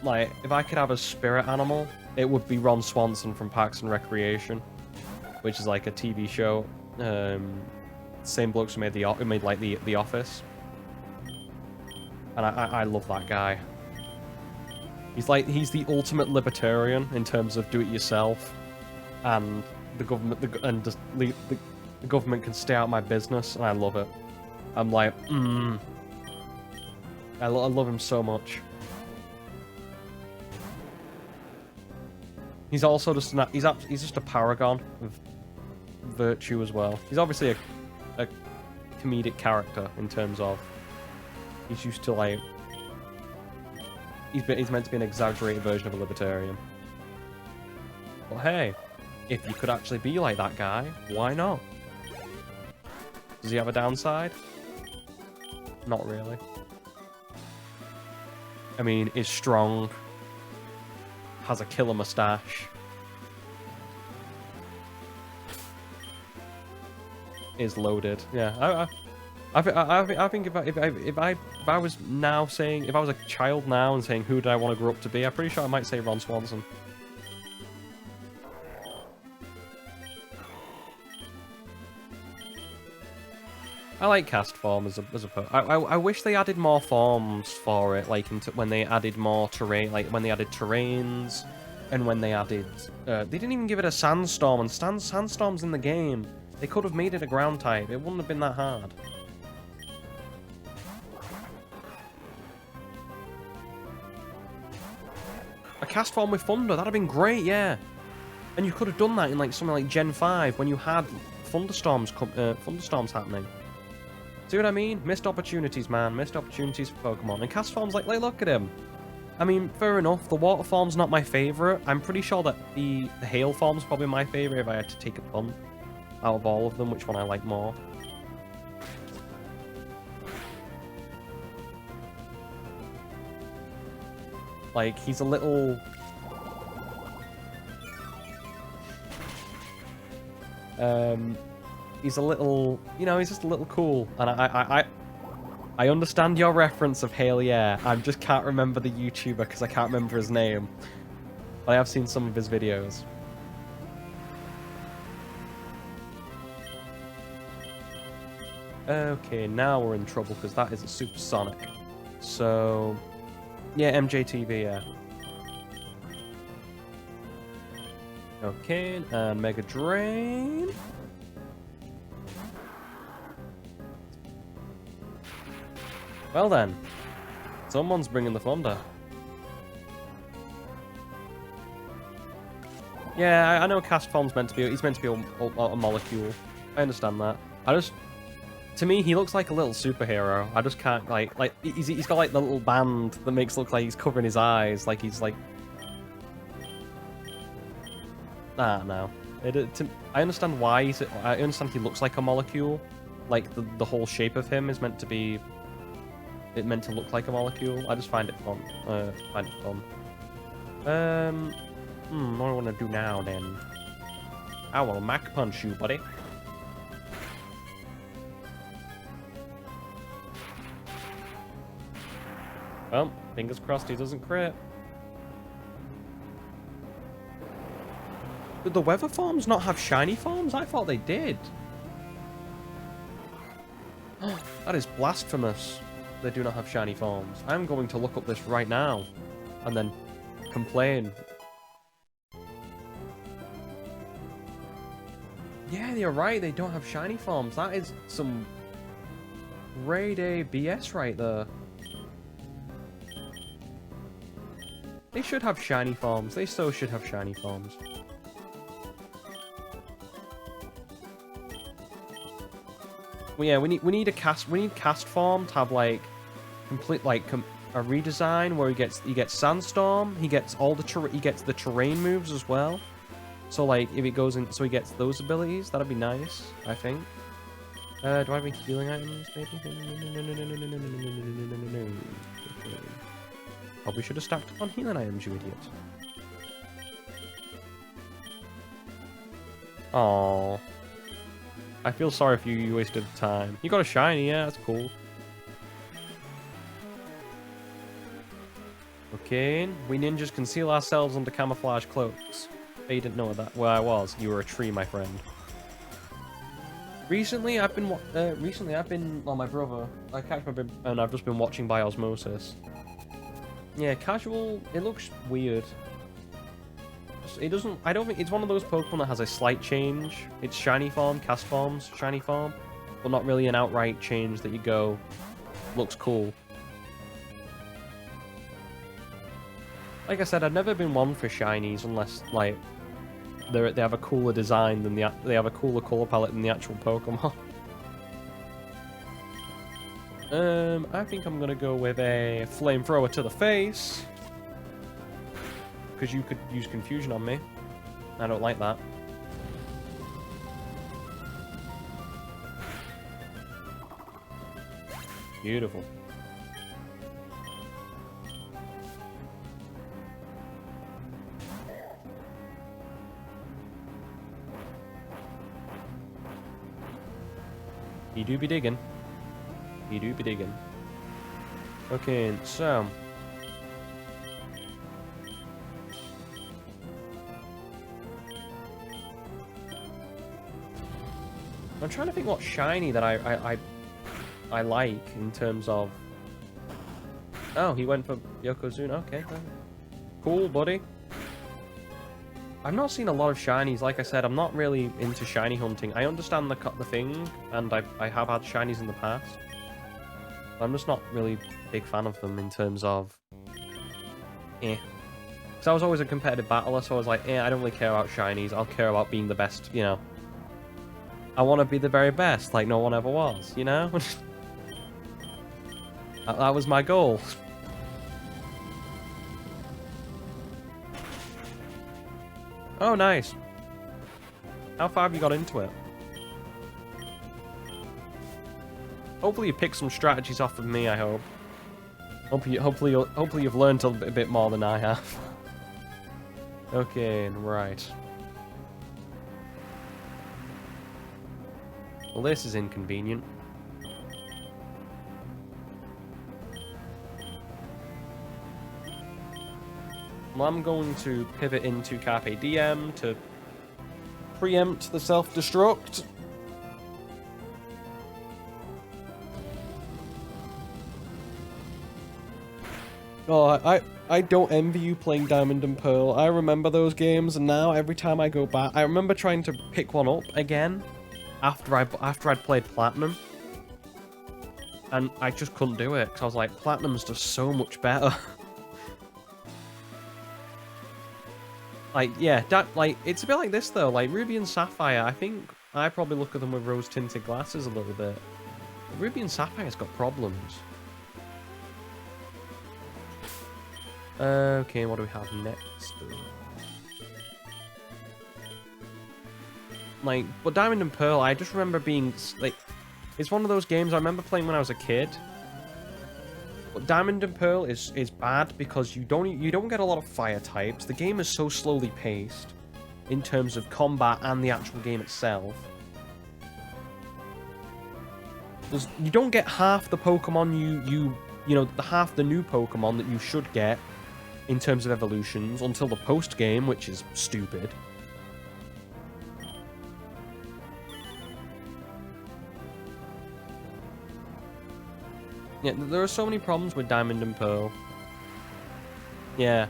like, if I could have a spirit animal, it would be Ron Swanson from Parks and Recreation, which is like a TV show. Same blokes who made like the Office. And I love that guy. He's the ultimate libertarian in terms of do it yourself, and the government the government can stay out of my business, and I love it. I'm like, I love him so much. He's also just he's just a paragon of virtue as well. He's obviously a comedic character in terms of he's used to like he's meant to be an exaggerated version of a libertarian. But hey, if you could actually be like that guy, why not? Does he have a downside? Not really. I mean, is strong, has a killer mustache, is loaded. Yeah, I think if I was now saying, if I was a child now and saying who do I want to grow up to be, I'm pretty sure I might say Ron Swanson. I like cast form as a I wish they added more forms for it, like when they added more terrain, like when they added terrains, and when they added they didn't even give it a sandstorm, and sandstorms in the game. They could have made it a ground type. It wouldn't have been that hard. A cast form with thunder, that'd have been great, yeah. And you could have done that in like something like Gen 5 when you had thunderstorms happening. See what I mean? Missed opportunities, man. Missed opportunities for Pokemon. And cast forms, like look at him. I mean, fair enough. The water form's not my favourite. I'm pretty sure that the hail form's probably my favourite if I had to take a punt. Out of all of them, which one I like more. Like, he's a little... he's a little... You know, he's just a little cool. And I understand your reference of Hail Yeah. I just can't remember the YouTuber because I can't remember his name. But I have seen some of his videos. Okay, now we're in trouble because that is a supersonic. So, yeah, MJTV, yeah. Okay, and Mega Drain. Well then, someone's bringing the thunder. Yeah, I know cast form's meant to be. He's meant to be a molecule. I understand that. To me, he looks like a little superhero. I just can't he's got like the little band that makes it look like he's covering his eyes, like he's like. No. I understand why I understand he looks like a molecule. Like the whole shape of him is meant to be. It meant to look like a molecule. I just find it fun. Find it fun. What do I want to do now then? I will Mach Punch you, buddy. Well, fingers crossed he doesn't crit. Did the weather forms not have shiny forms? I thought they did. That is blasphemous. They do not have shiny forms. I'm going to look up this right now and then complain. Yeah, you're right. They don't have shiny forms. That is some grade A BS right there. They should have shiny forms. They so should have shiny forms. Well, yeah, we need cast form to have like complete like a redesign where he gets sandstorm. He gets the terrain moves as well. So like if it goes in, so he gets those abilities. That'd be nice, I think. Do I have any healing items? Maybe. No. Probably should have stacked up on healing items, you idiot. Aww. I feel sorry for you, you wasted time. You got a shiny, yeah, that's cool. Okay, we ninjas conceal ourselves under camouflage cloaks. They didn't know where I was. You were a tree, my friend. Recently, I've been, well, my brother, and I've just been watching by osmosis. Yeah, casual, it looks weird. It doesn't, I don't think, it's one of those Pokemon that has a slight change. It's shiny form, cast forms, shiny form, but not really an outright change that you go, looks cool. Like I said, I've never been one for shinies unless, like, they have a cooler design than they have a cooler color palette than the actual Pokemon. I think I'm gonna go with a flamethrower to the face, because you could use confusion on me. I don't like that. Beautiful. You do be digging. You do be digging. Okay, so... I'm trying to think what shiny that I like in terms of... Oh, he went for Yokozuna. Okay. Cool, buddy. I've not seen a lot of shinies. Like I said, I'm not really into shiny hunting. I understand the thing, and I have had shinies in the past. I'm just not really a big fan of them in terms of... Because I was always a competitive battler, so I was like, I don't really care about shinies. I'll care about being the best, you know. I want to be the very best, like no one ever was, you know? that was my goal. Oh, nice. How far have you got into it? Hopefully you pick some strategies off of me, I hope. Hopefully you've learned a bit more than I have. Okay, right. Well, this is inconvenient. Well, I'm going to pivot into Carpe Diem to preempt the self-destruct. Oh, I don't envy you playing Diamond and Pearl. I remember those games, and now every time I go back, I remember trying to pick one up again after I'd played Platinum, and I just couldn't do it because I was like, Platinum's just so much better. Like, yeah, like, it's a bit like this, though. Like, Ruby and Sapphire, I think I probably look at them with rose-tinted glasses a little bit. But Ruby and Sapphire's got problems. Okay, what do we have next? Like, but Diamond and Pearl, I just remember being, like... It's one of those games I remember playing when I was a kid. But Diamond and Pearl is bad because you don't get a lot of fire types. The game is so slowly paced in terms of combat and the actual game itself. You don't get half the Pokemon you know, half the new Pokemon that you should get in terms of evolutions until the post game, which is stupid. Yeah, there are so many problems with Diamond and Pearl. Yeah.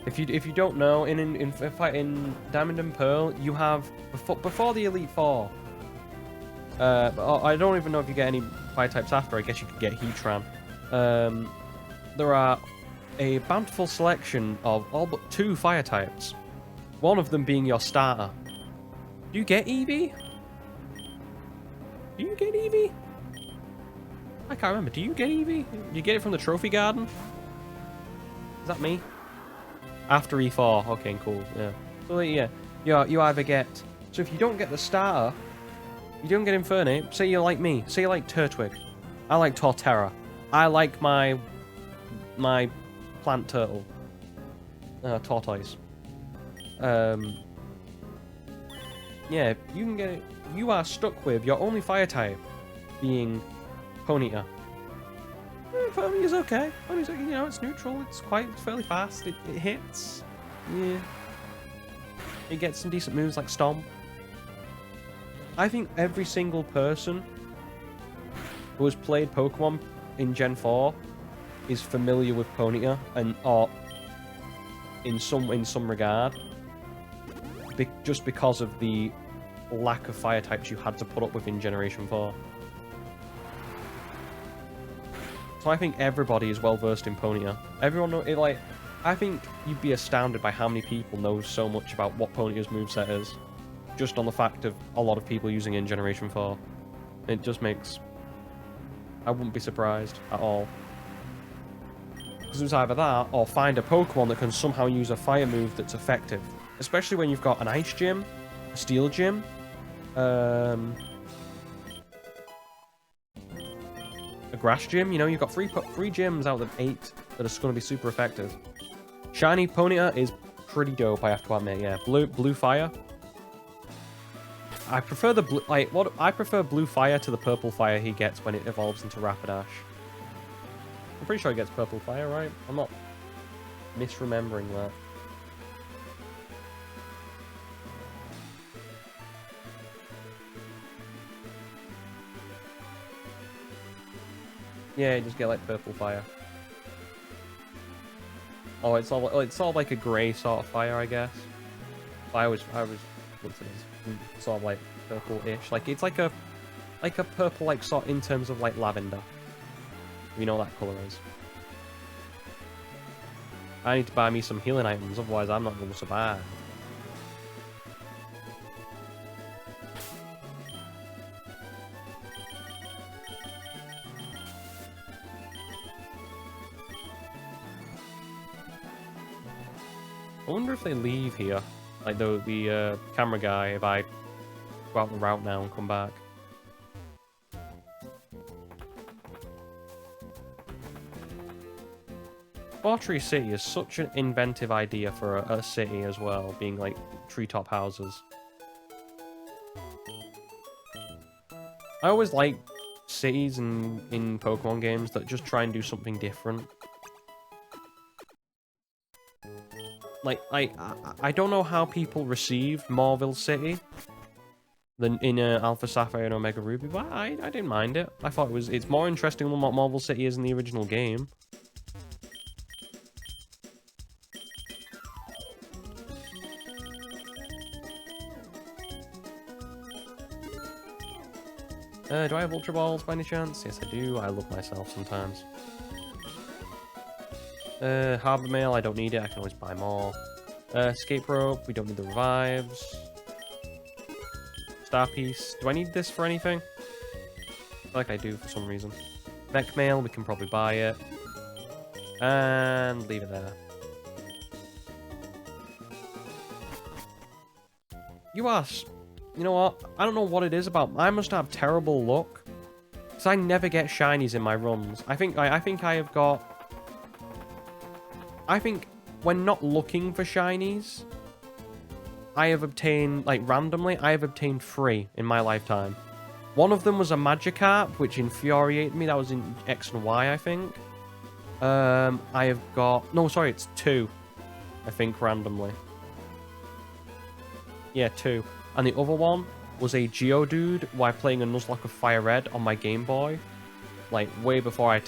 If you don't know, in Diamond and Pearl, you have before the Elite Four. I don't even know if you get any fire types after. I guess you could get Heatran. There are a bountiful selection of all but 2 fire types. One of them being your starter. Do you get Eevee? Do you get Eevee? I can't remember. Do you get Eevee? You get it from the Trophy Garden? Is that me? After E4. Okay, cool. Yeah. So yeah, you either get... So if you don't get the starter, you don't get Infernape. Say you're like me. Say you like Turtwig. I like Torterra. I like my plant turtle. Tortoise. Yeah, you can get it. You are stuck with your only fire type being Ponyta. Ponyta's okay. Ponyta's, you know, it's neutral. It's fairly fast. It hits. Yeah. It gets some decent moves like Stomp. I think every single person who has played Pokemon in Gen 4 is familiar with Ponyta and or in some regard. Just because of the lack of fire types you had to put up with in Generation 4. So I think everybody is well versed in Ponyta. Everyone like I think you'd be astounded by how many people know so much about what Ponyta's moveset is. Just on the fact of a lot of people using it in Generation 4. It just makes... I wouldn't be surprised at all. Because it's either that, or find a Pokemon that can somehow use a fire move that's effective. Especially when you've got an Ice Gym, a Steel Gym, a Grass Gym. You know, you've got three gyms out of 8 that are going to be super effective. Shiny Ponyta is pretty dope, I have to admit, yeah. Blue Fire. I prefer the blue, I prefer Blue Fire to the Purple Fire he gets when it evolves into Rapidash. I'm pretty sure he gets Purple Fire, right? I'm not misremembering that. Yeah, you just get like Purple Fire. Oh, it's all like a grey sort of fire, I guess. I was what's it is? Sort of like purple-ish. Like it's like a purple like sort in terms of like lavender. You know what that colour is. I need to buy me some healing items, otherwise I'm not going to survive. I wonder if they leave here, like the camera guy, if I go out the route now and come back. Fortree City is such an inventive idea for a city as well, being like treetop houses. I always like cities in Pokemon games that just try and do something different. Like, I don't know how people received Mauville City than in Alpha Sapphire and Omega Ruby, but I didn't mind it. I thought it's more interesting than what Mauville City is in the original game. Do I have Ultra Balls by any chance? Yes, I do. I love myself sometimes. Harbor Mail, I don't need it. I can always buy more. Escape Rope, we don't need the revives. Star Piece, do I need this for anything? I feel like I do for some reason. Mech Mail, we can probably buy it. And leave it there. You know what? I don't know what it is about. I must have terrible luck. Because I never get shinies in my runs. I think I have got... I think when not looking for shinies, I have obtained, like randomly, I have obtained 3 in my lifetime. One of them was a Magikarp, which infuriated me. That was in X and Y, I think. I have got... No, sorry, it's 2. I think, randomly. Yeah, 2. And the other one was a Geodude while playing a Nuzlocke of Fire Red on my Game Boy. Like, way before I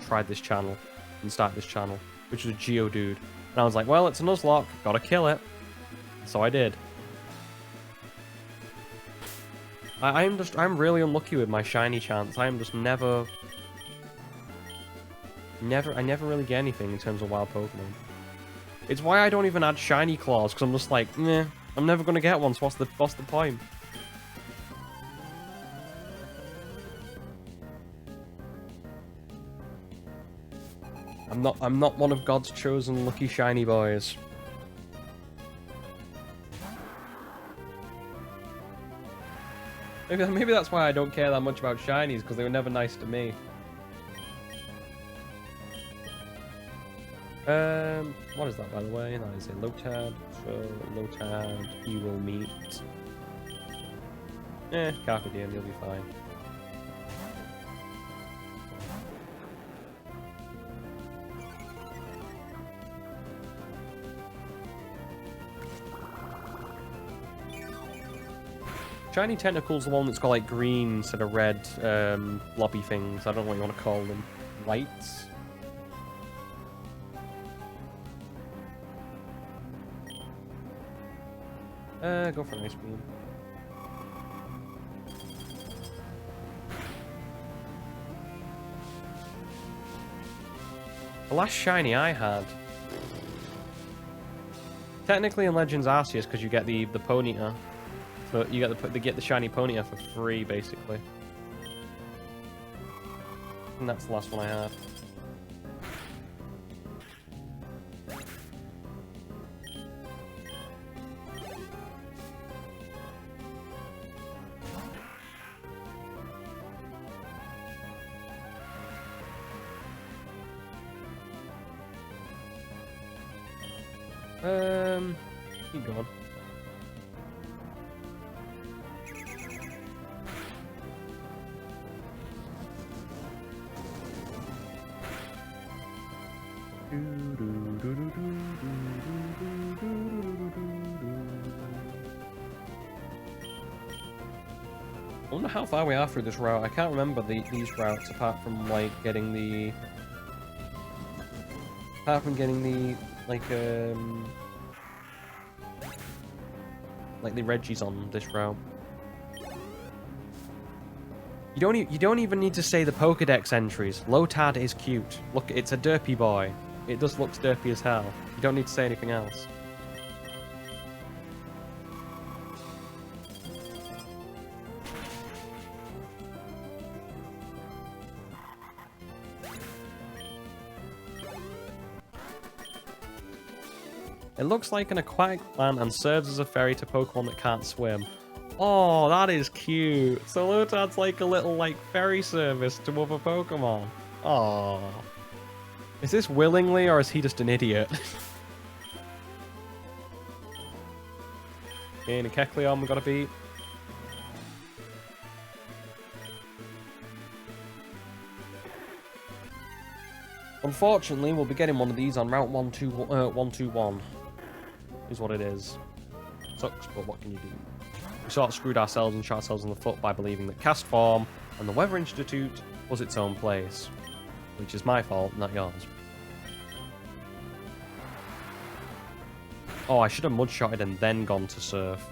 tried this channel. And start this channel, which was a Geodude. And I was like, well, it's a Nuzlocke, gotta kill it. So I did. I'm really unlucky with my shiny chance. I am just I never really get anything in terms of wild Pokemon. It's why I don't even add shiny claws, because I'm just like, meh, I'm never gonna get one, so what's the point? I'm not one of God's chosen lucky shiny boys. Maybe that's why I don't care that much about shinies, because they were never nice to me. What is that, by the way? That is a Lotad. So, Lotad, you will meet... Carpe Diem, you'll be fine. Shiny Tentacle's the one that's got like green instead of red blobby things. I don't know what you want to call them. Lights? Go for an Ice Beam. The last shiny I had. Technically in Legends Arceus, because you get the Ponyta. So you get the shiny Ponyta for free, basically. And that's the last one I had. Keep going. I wonder how far we are through this route. I can't remember these routes apart from like getting the like the Reggies on this route. You don't even need to say the Pokédex entries. Lotad is cute. Look, it's a derpy boy. It just looks derpy as hell. You don't need to say anything else. It looks like an aquatic plant and serves as a ferry to Pokemon that can't swim. Oh, that is cute. So Lotad's like a little like ferry service to other Pokemon. Oh. Is this willingly or is he just an idiot? Okay, and a Kecleon we gotta beat. Unfortunately, we'll be getting one of these on Route 121. Is what it is. Sucks, but what can you do? We sort of screwed ourselves and shot ourselves in the foot by believing that Cast Form and the Weather Institute was its own place. Which is my fault, not yours. Oh, I should have mudshotted and then gone to Surf.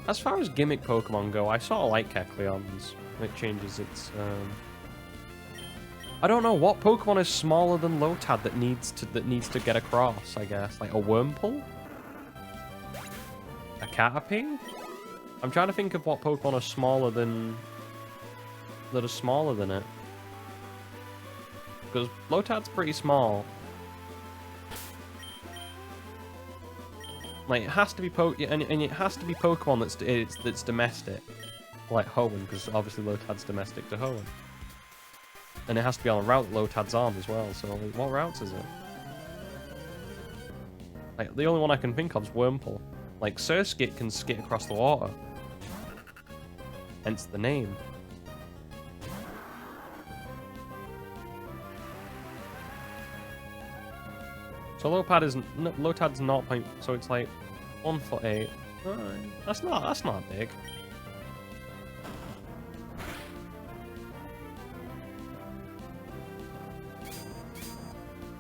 As far as gimmick Pokemon go, I sort of like Kecleon's. It changes its, I don't know what Pokemon is smaller than Lotad that needs to get across, I guess. Like a Wurmple? A Caterpie? I'm trying to think of what Pokemon are smaller than... that are smaller than it. Because Lotad's pretty small. Like it has to be and it has to be Pokemon that's domestic, like Hoenn, because obviously Lotad's domestic to Hoenn, and it has to be on a route Lotad's on as well. So what routes is it? Like the only one I can think of is Wurmple. Like Surskit can skit across the water, hence the name. So Lotad's 0. So it's like 1'8". That's not big.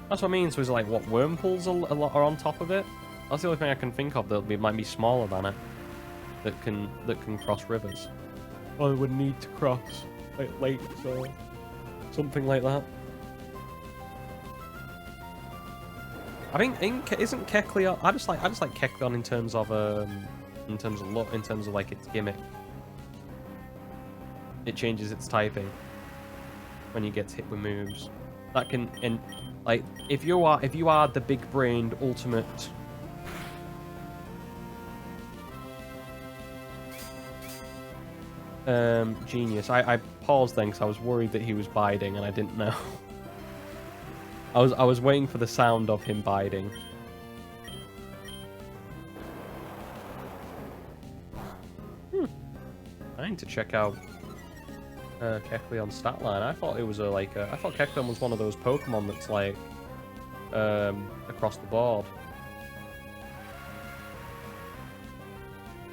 That's what I mean. So is it like what Wurmples are on top of it? That's the only thing I can think of that might be smaller than it. That can cross rivers. Or it would need to cross like lakes or something like that. I think isn't Kecleon? I just like Kecleon in terms of look, in terms of like its gimmick. It changes its typing when you get hit with moves. That can like if you are the big-brained ultimate. Genius. I paused then because I was worried that he was biding and I didn't know. I was waiting for the sound of him biding. I need to check out Kecleon's stat line. I thought it was I thought Kecleon was one of those Pokemon that's like across the board.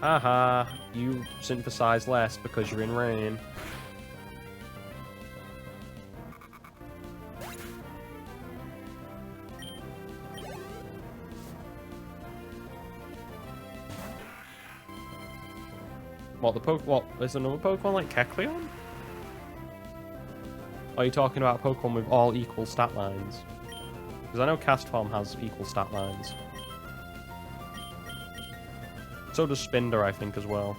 Haha, you synthesize less because you're in rain. What, is another Pokemon like Kecleon? Are you talking about a Pokemon with all equal stat lines? Because I know Castform has equal stat lines. So does Spinder, I think, as well.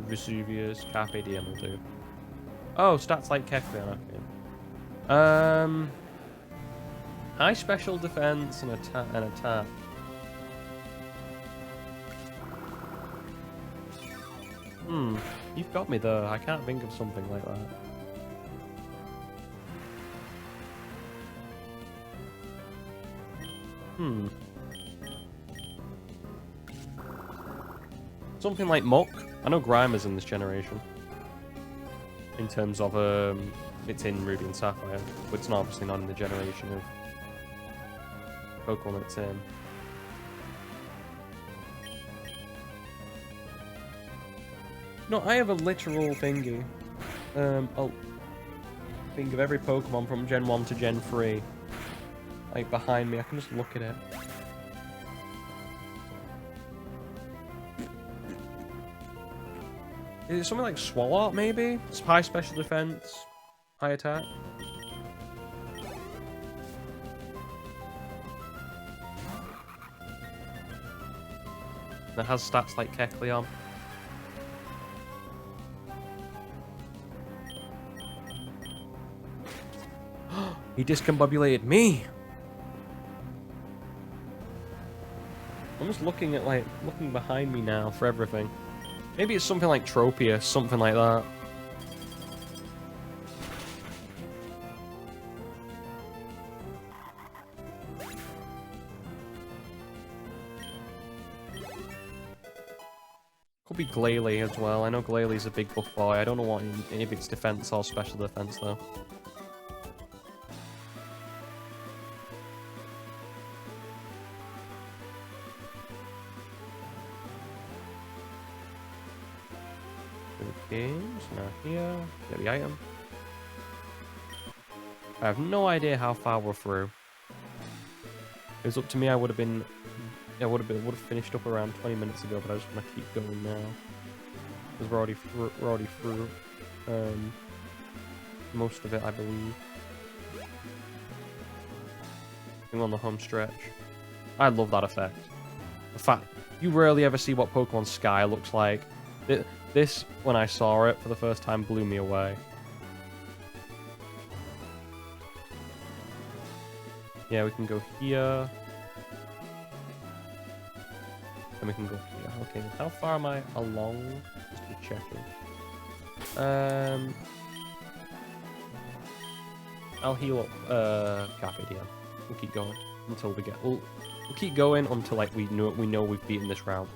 Vesuvius, Carpe Diem will do. Oh, stats like Kecleon, okay. High special defense and attack. You've got me there. I can't think of something like that. Something like Muck. I know Grimer's in this generation. In terms of, it's in Ruby and Sapphire, but it's obviously not in the generation of Pokemon it's in. No, I have a literal thingy. I'll think of every Pokemon from Gen 1 to Gen 3. Like, behind me, I can just look at it. Is it something like Swalot, maybe? It's high special defense, high attack. That has stats like Kecleon. He discombobulated me! I'm just looking at, looking behind me now for everything. Maybe it's something like Tropius, something like that. Could be Glalie as well. I know Glalie's a big buff boy. I don't know what if it's defense or special defense though. Games, now here, get the item. I have no idea how far we're through. If it was up to me, I would have finished up around 20 minutes ago, but I just want to keep going now because we're already through most of it, I believe. We're on the home stretch. I love that effect. The fact you rarely ever see what Pokemon Sky looks like. This, when I saw it for the first time, blew me away. Yeah, we can go here. And we can go here. Okay, how far am I along? Just be checking. I'll heal up Carpe Diem. We'll keep going until we get... We'll keep going until we know we've beaten this route.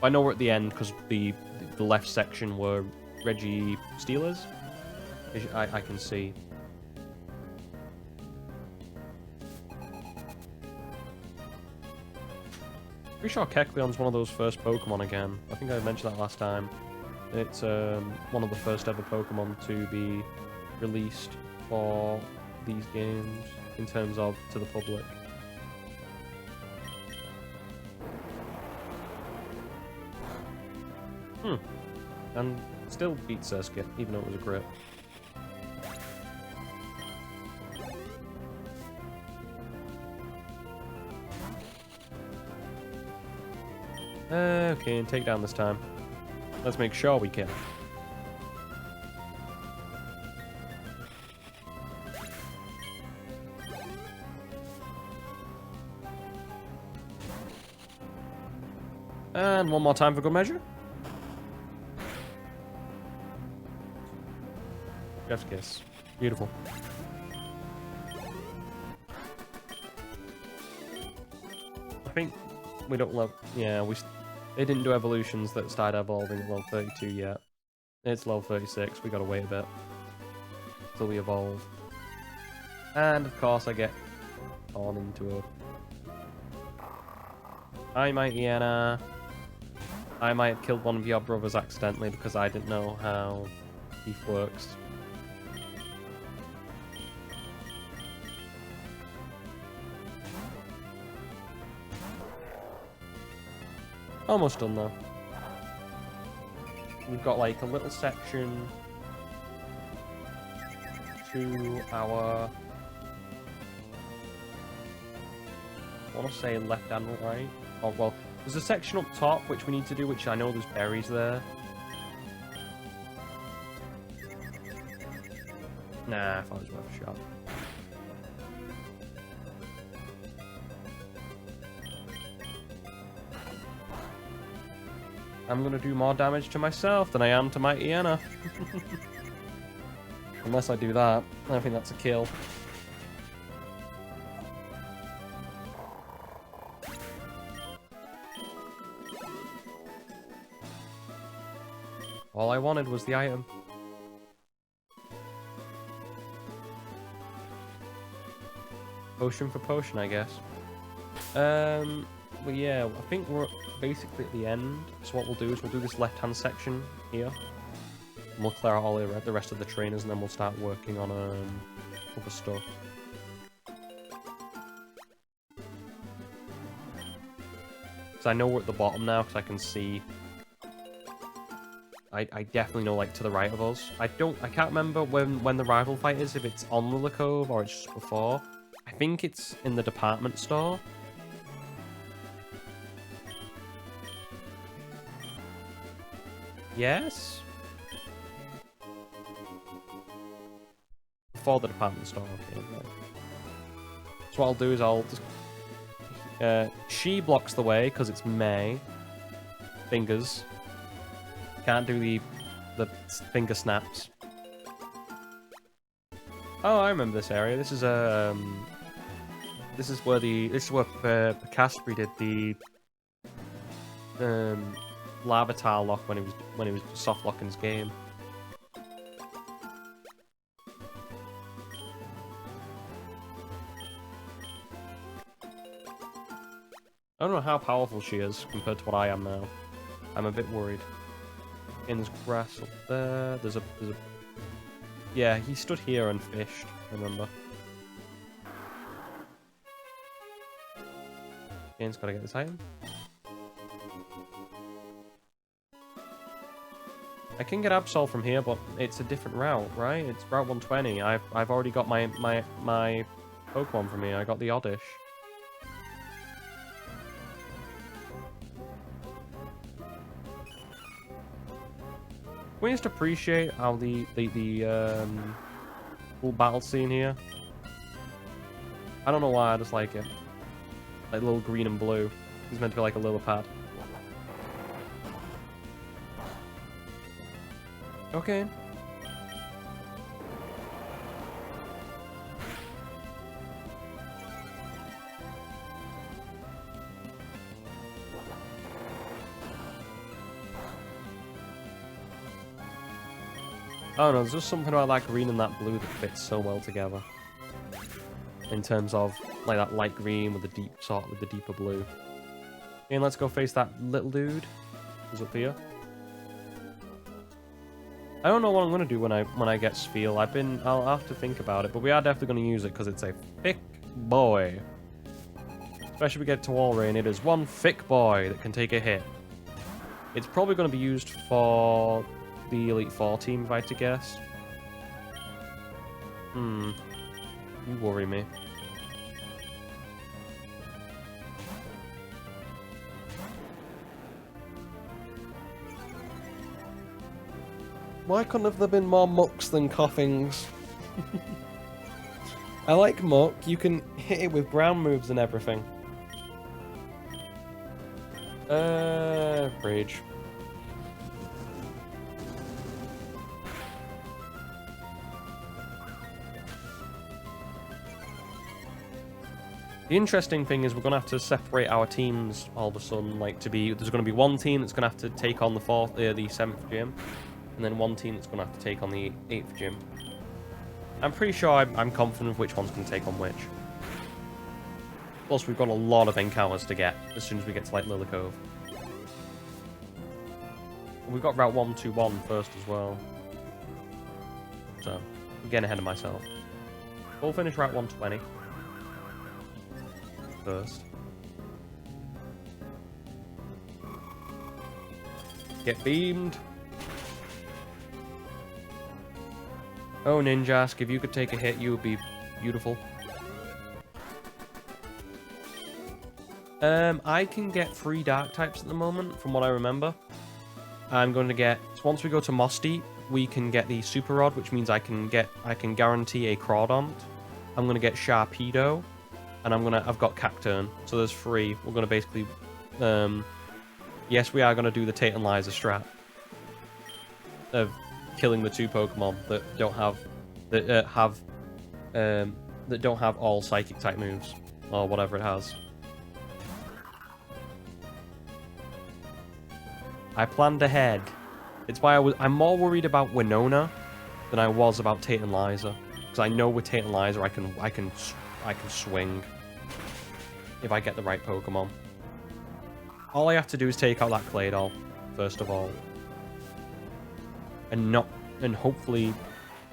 I know we're at the end because the left section were Reggie Steelers. I can see. Pretty sure Kecleon's one of those first Pokemon again. I think I mentioned that last time. It's one of the first ever Pokemon to be released for these games in terms of to the public. And still beat Surskit, even though it was a crit. Okay, and take down this time. Let's make sure we can. And one more time for good measure. Chef's kiss. Beautiful. I think we don't love... Yeah, they didn't do evolutions that started evolving at level 32 yet. It's level 36. We gotta wait a bit till we evolve. And of course, I get torn into a... Hi, Mighty Anna. I might have killed one of your brothers accidentally because I didn't know how beef works. Almost done though. We've got like a little section to our... I want to say left and right. Oh, well, there's a section up top which we need to do, which I know there's berries there. Nah, I thought it was worth a shot. I'm gonna do more damage to myself than I am to Mighty Anna. Unless I do that. I think that's a kill. All I wanted was the item. Potion for potion, I guess. Well, yeah, I think we're basically at the end. So what we'll do is we'll do this left-hand section here. And we'll clear out all the rest of the trainers, and then we'll start working on other stuff. So I know we're at the bottom now, because I can see... I definitely know, like, to the right of us. I can't remember when the rival fight is, if it's on Lilla Cove or it's just before. I think it's in the department store. Yes? Before the department store, okay. Right. So what I'll do is I'll just... she blocks the way, because it's May. Fingers. Can't do the finger snaps. Oh, I remember this area. This is where Caspri did the Larvitar lock when he was soft locking his game. I don't know how powerful she is compared to what I am now. I'm a bit worried. And there's grass up there. There's a... Yeah, he stood here and fished, I remember. Ian's gotta get this item. I can get Absol from here, but it's a different route, right? It's Route 120. I've already got my Pokemon from here. I got the Oddish. We just appreciate how the full battle scene here. I don't know why, I just like it. Like little green and blue. He's meant to be like a Lillipad. Okay. I don't know, there's just something about that green and that blue that fits so well together. In terms of, like, that light green with the deep sort with the deeper blue. And let's go face that little dude who's up here. I don't know what I'm gonna do when I get Spheal. I'll have to think about it, but we are definitely gonna use it because it's a thick boy. Especially if we get to Wall Rain, it is one thick boy that can take a hit. It's probably gonna be used for the Elite Four team, if I had to guess. You worry me. Why couldn't have there been more mucks than coughings? I like muck. You can hit it with brown moves and everything. Rage. The interesting thing is we're going to have to separate our teams all of a sudden, like there's going to be one team that's going to have to take on the 7th gym, and then one team that's going to have to take on the 8th gym. I'm pretty sure I'm confident of which one's going to take on which. Plus, we've got a lot of encounters to get as soon as we get to, like, Lily Cove. We've got Route 121 first as well. So, I'm getting ahead of myself. We'll finish Route 120 first. Get beamed. Oh, Ninjask, if you could take a hit, you would be beautiful. I can get 3 dark types at the moment, from what I remember. I'm going to get... So once we go to Mossdeep, we can get the Super Rod, which means I can guarantee a Crawdont. I'm going to get Sharpedo, and I've got Cacturn. So there's 3. We're going to basically... yes, we are going to do the Tate and Liza strat of killing the 2 Pokemon that don't have all Psychic type moves, or whatever it has. I planned ahead. It's why I'm more worried about Winona than I was about Tate and Liza, because I know with Tate and Liza I can swing if I get the right Pokemon. All I have to do is take out that Claydol first of all, and hopefully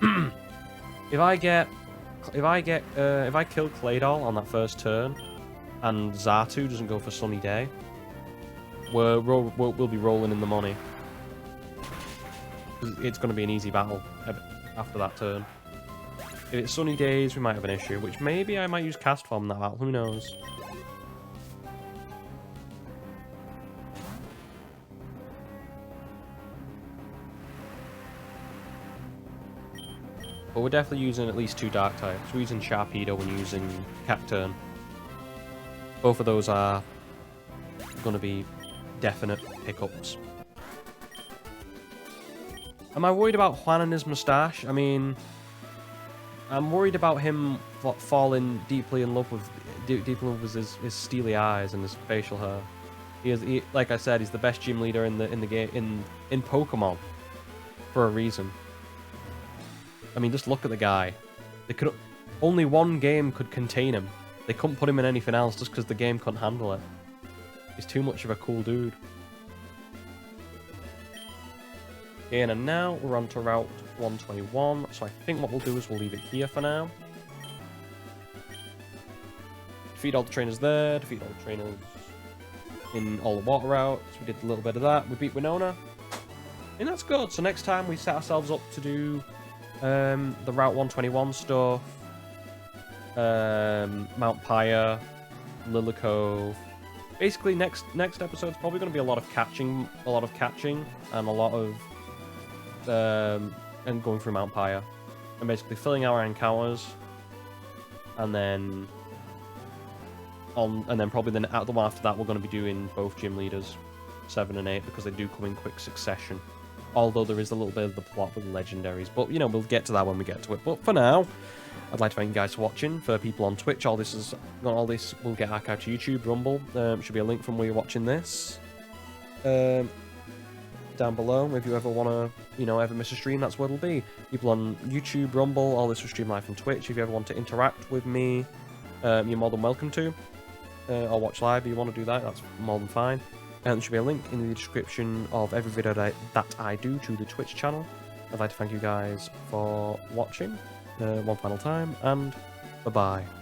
if I kill Claydol on that first turn and Xatu doesn't go for Sunny Day, we'll be rolling in the money. It's going to be an easy battle after that turn. If it's Sunny Days, we might have an issue, which maybe I might use Cast Form in that battle, who knows. But we're definitely using at least 2 dark types. We're using Sharpedo and using Cacturn. Both of those are going to be definite pickups. Am I worried about Juan and his moustache? I mean, I'm worried about him falling deeply in love with his steely eyes and his facial hair. He, like I said, he's the best gym leader in the game in Pokemon for a reason. I mean, just look at the guy. Only one game could contain him. They couldn't put him in anything else just because the game couldn't handle it. He's too much of a cool dude. Okay, and now we're on to Route 121. So I think what we'll do is we'll leave it here for now. Defeat all the trainers there. Defeat all the trainers in all the water routes. We did a little bit of that. We beat Winona. And that's good. So next time we set ourselves up to do the Route 121 stuff. Mount Pyre. Lily Cove. Basically, next episode's probably going to be a lot of catching, and a lot of and going through Mount Pyre, and basically filling our encounters, and then probably the one after that we're going to be doing both gym leaders, 7 and 8, because they do come in quick succession. Although there is a little bit of the plot with legendaries, but you know, we'll get to that when we get to it. But for now, I'd like to thank you guys for watching. For people on Twitch, all this will get archived to YouTube, Rumble. Should be a link from where you're watching this. Down below, if you ever want to, ever miss a stream, that's where it'll be. People on YouTube, Rumble, all this will stream live from Twitch. If you ever want to interact with me, you're more than welcome to. Or watch live if you want to do that, that's more than fine. And there should be a link in the description of every video that I do to the Twitch channel. I'd like to thank you guys for watching one final time, and bye-bye.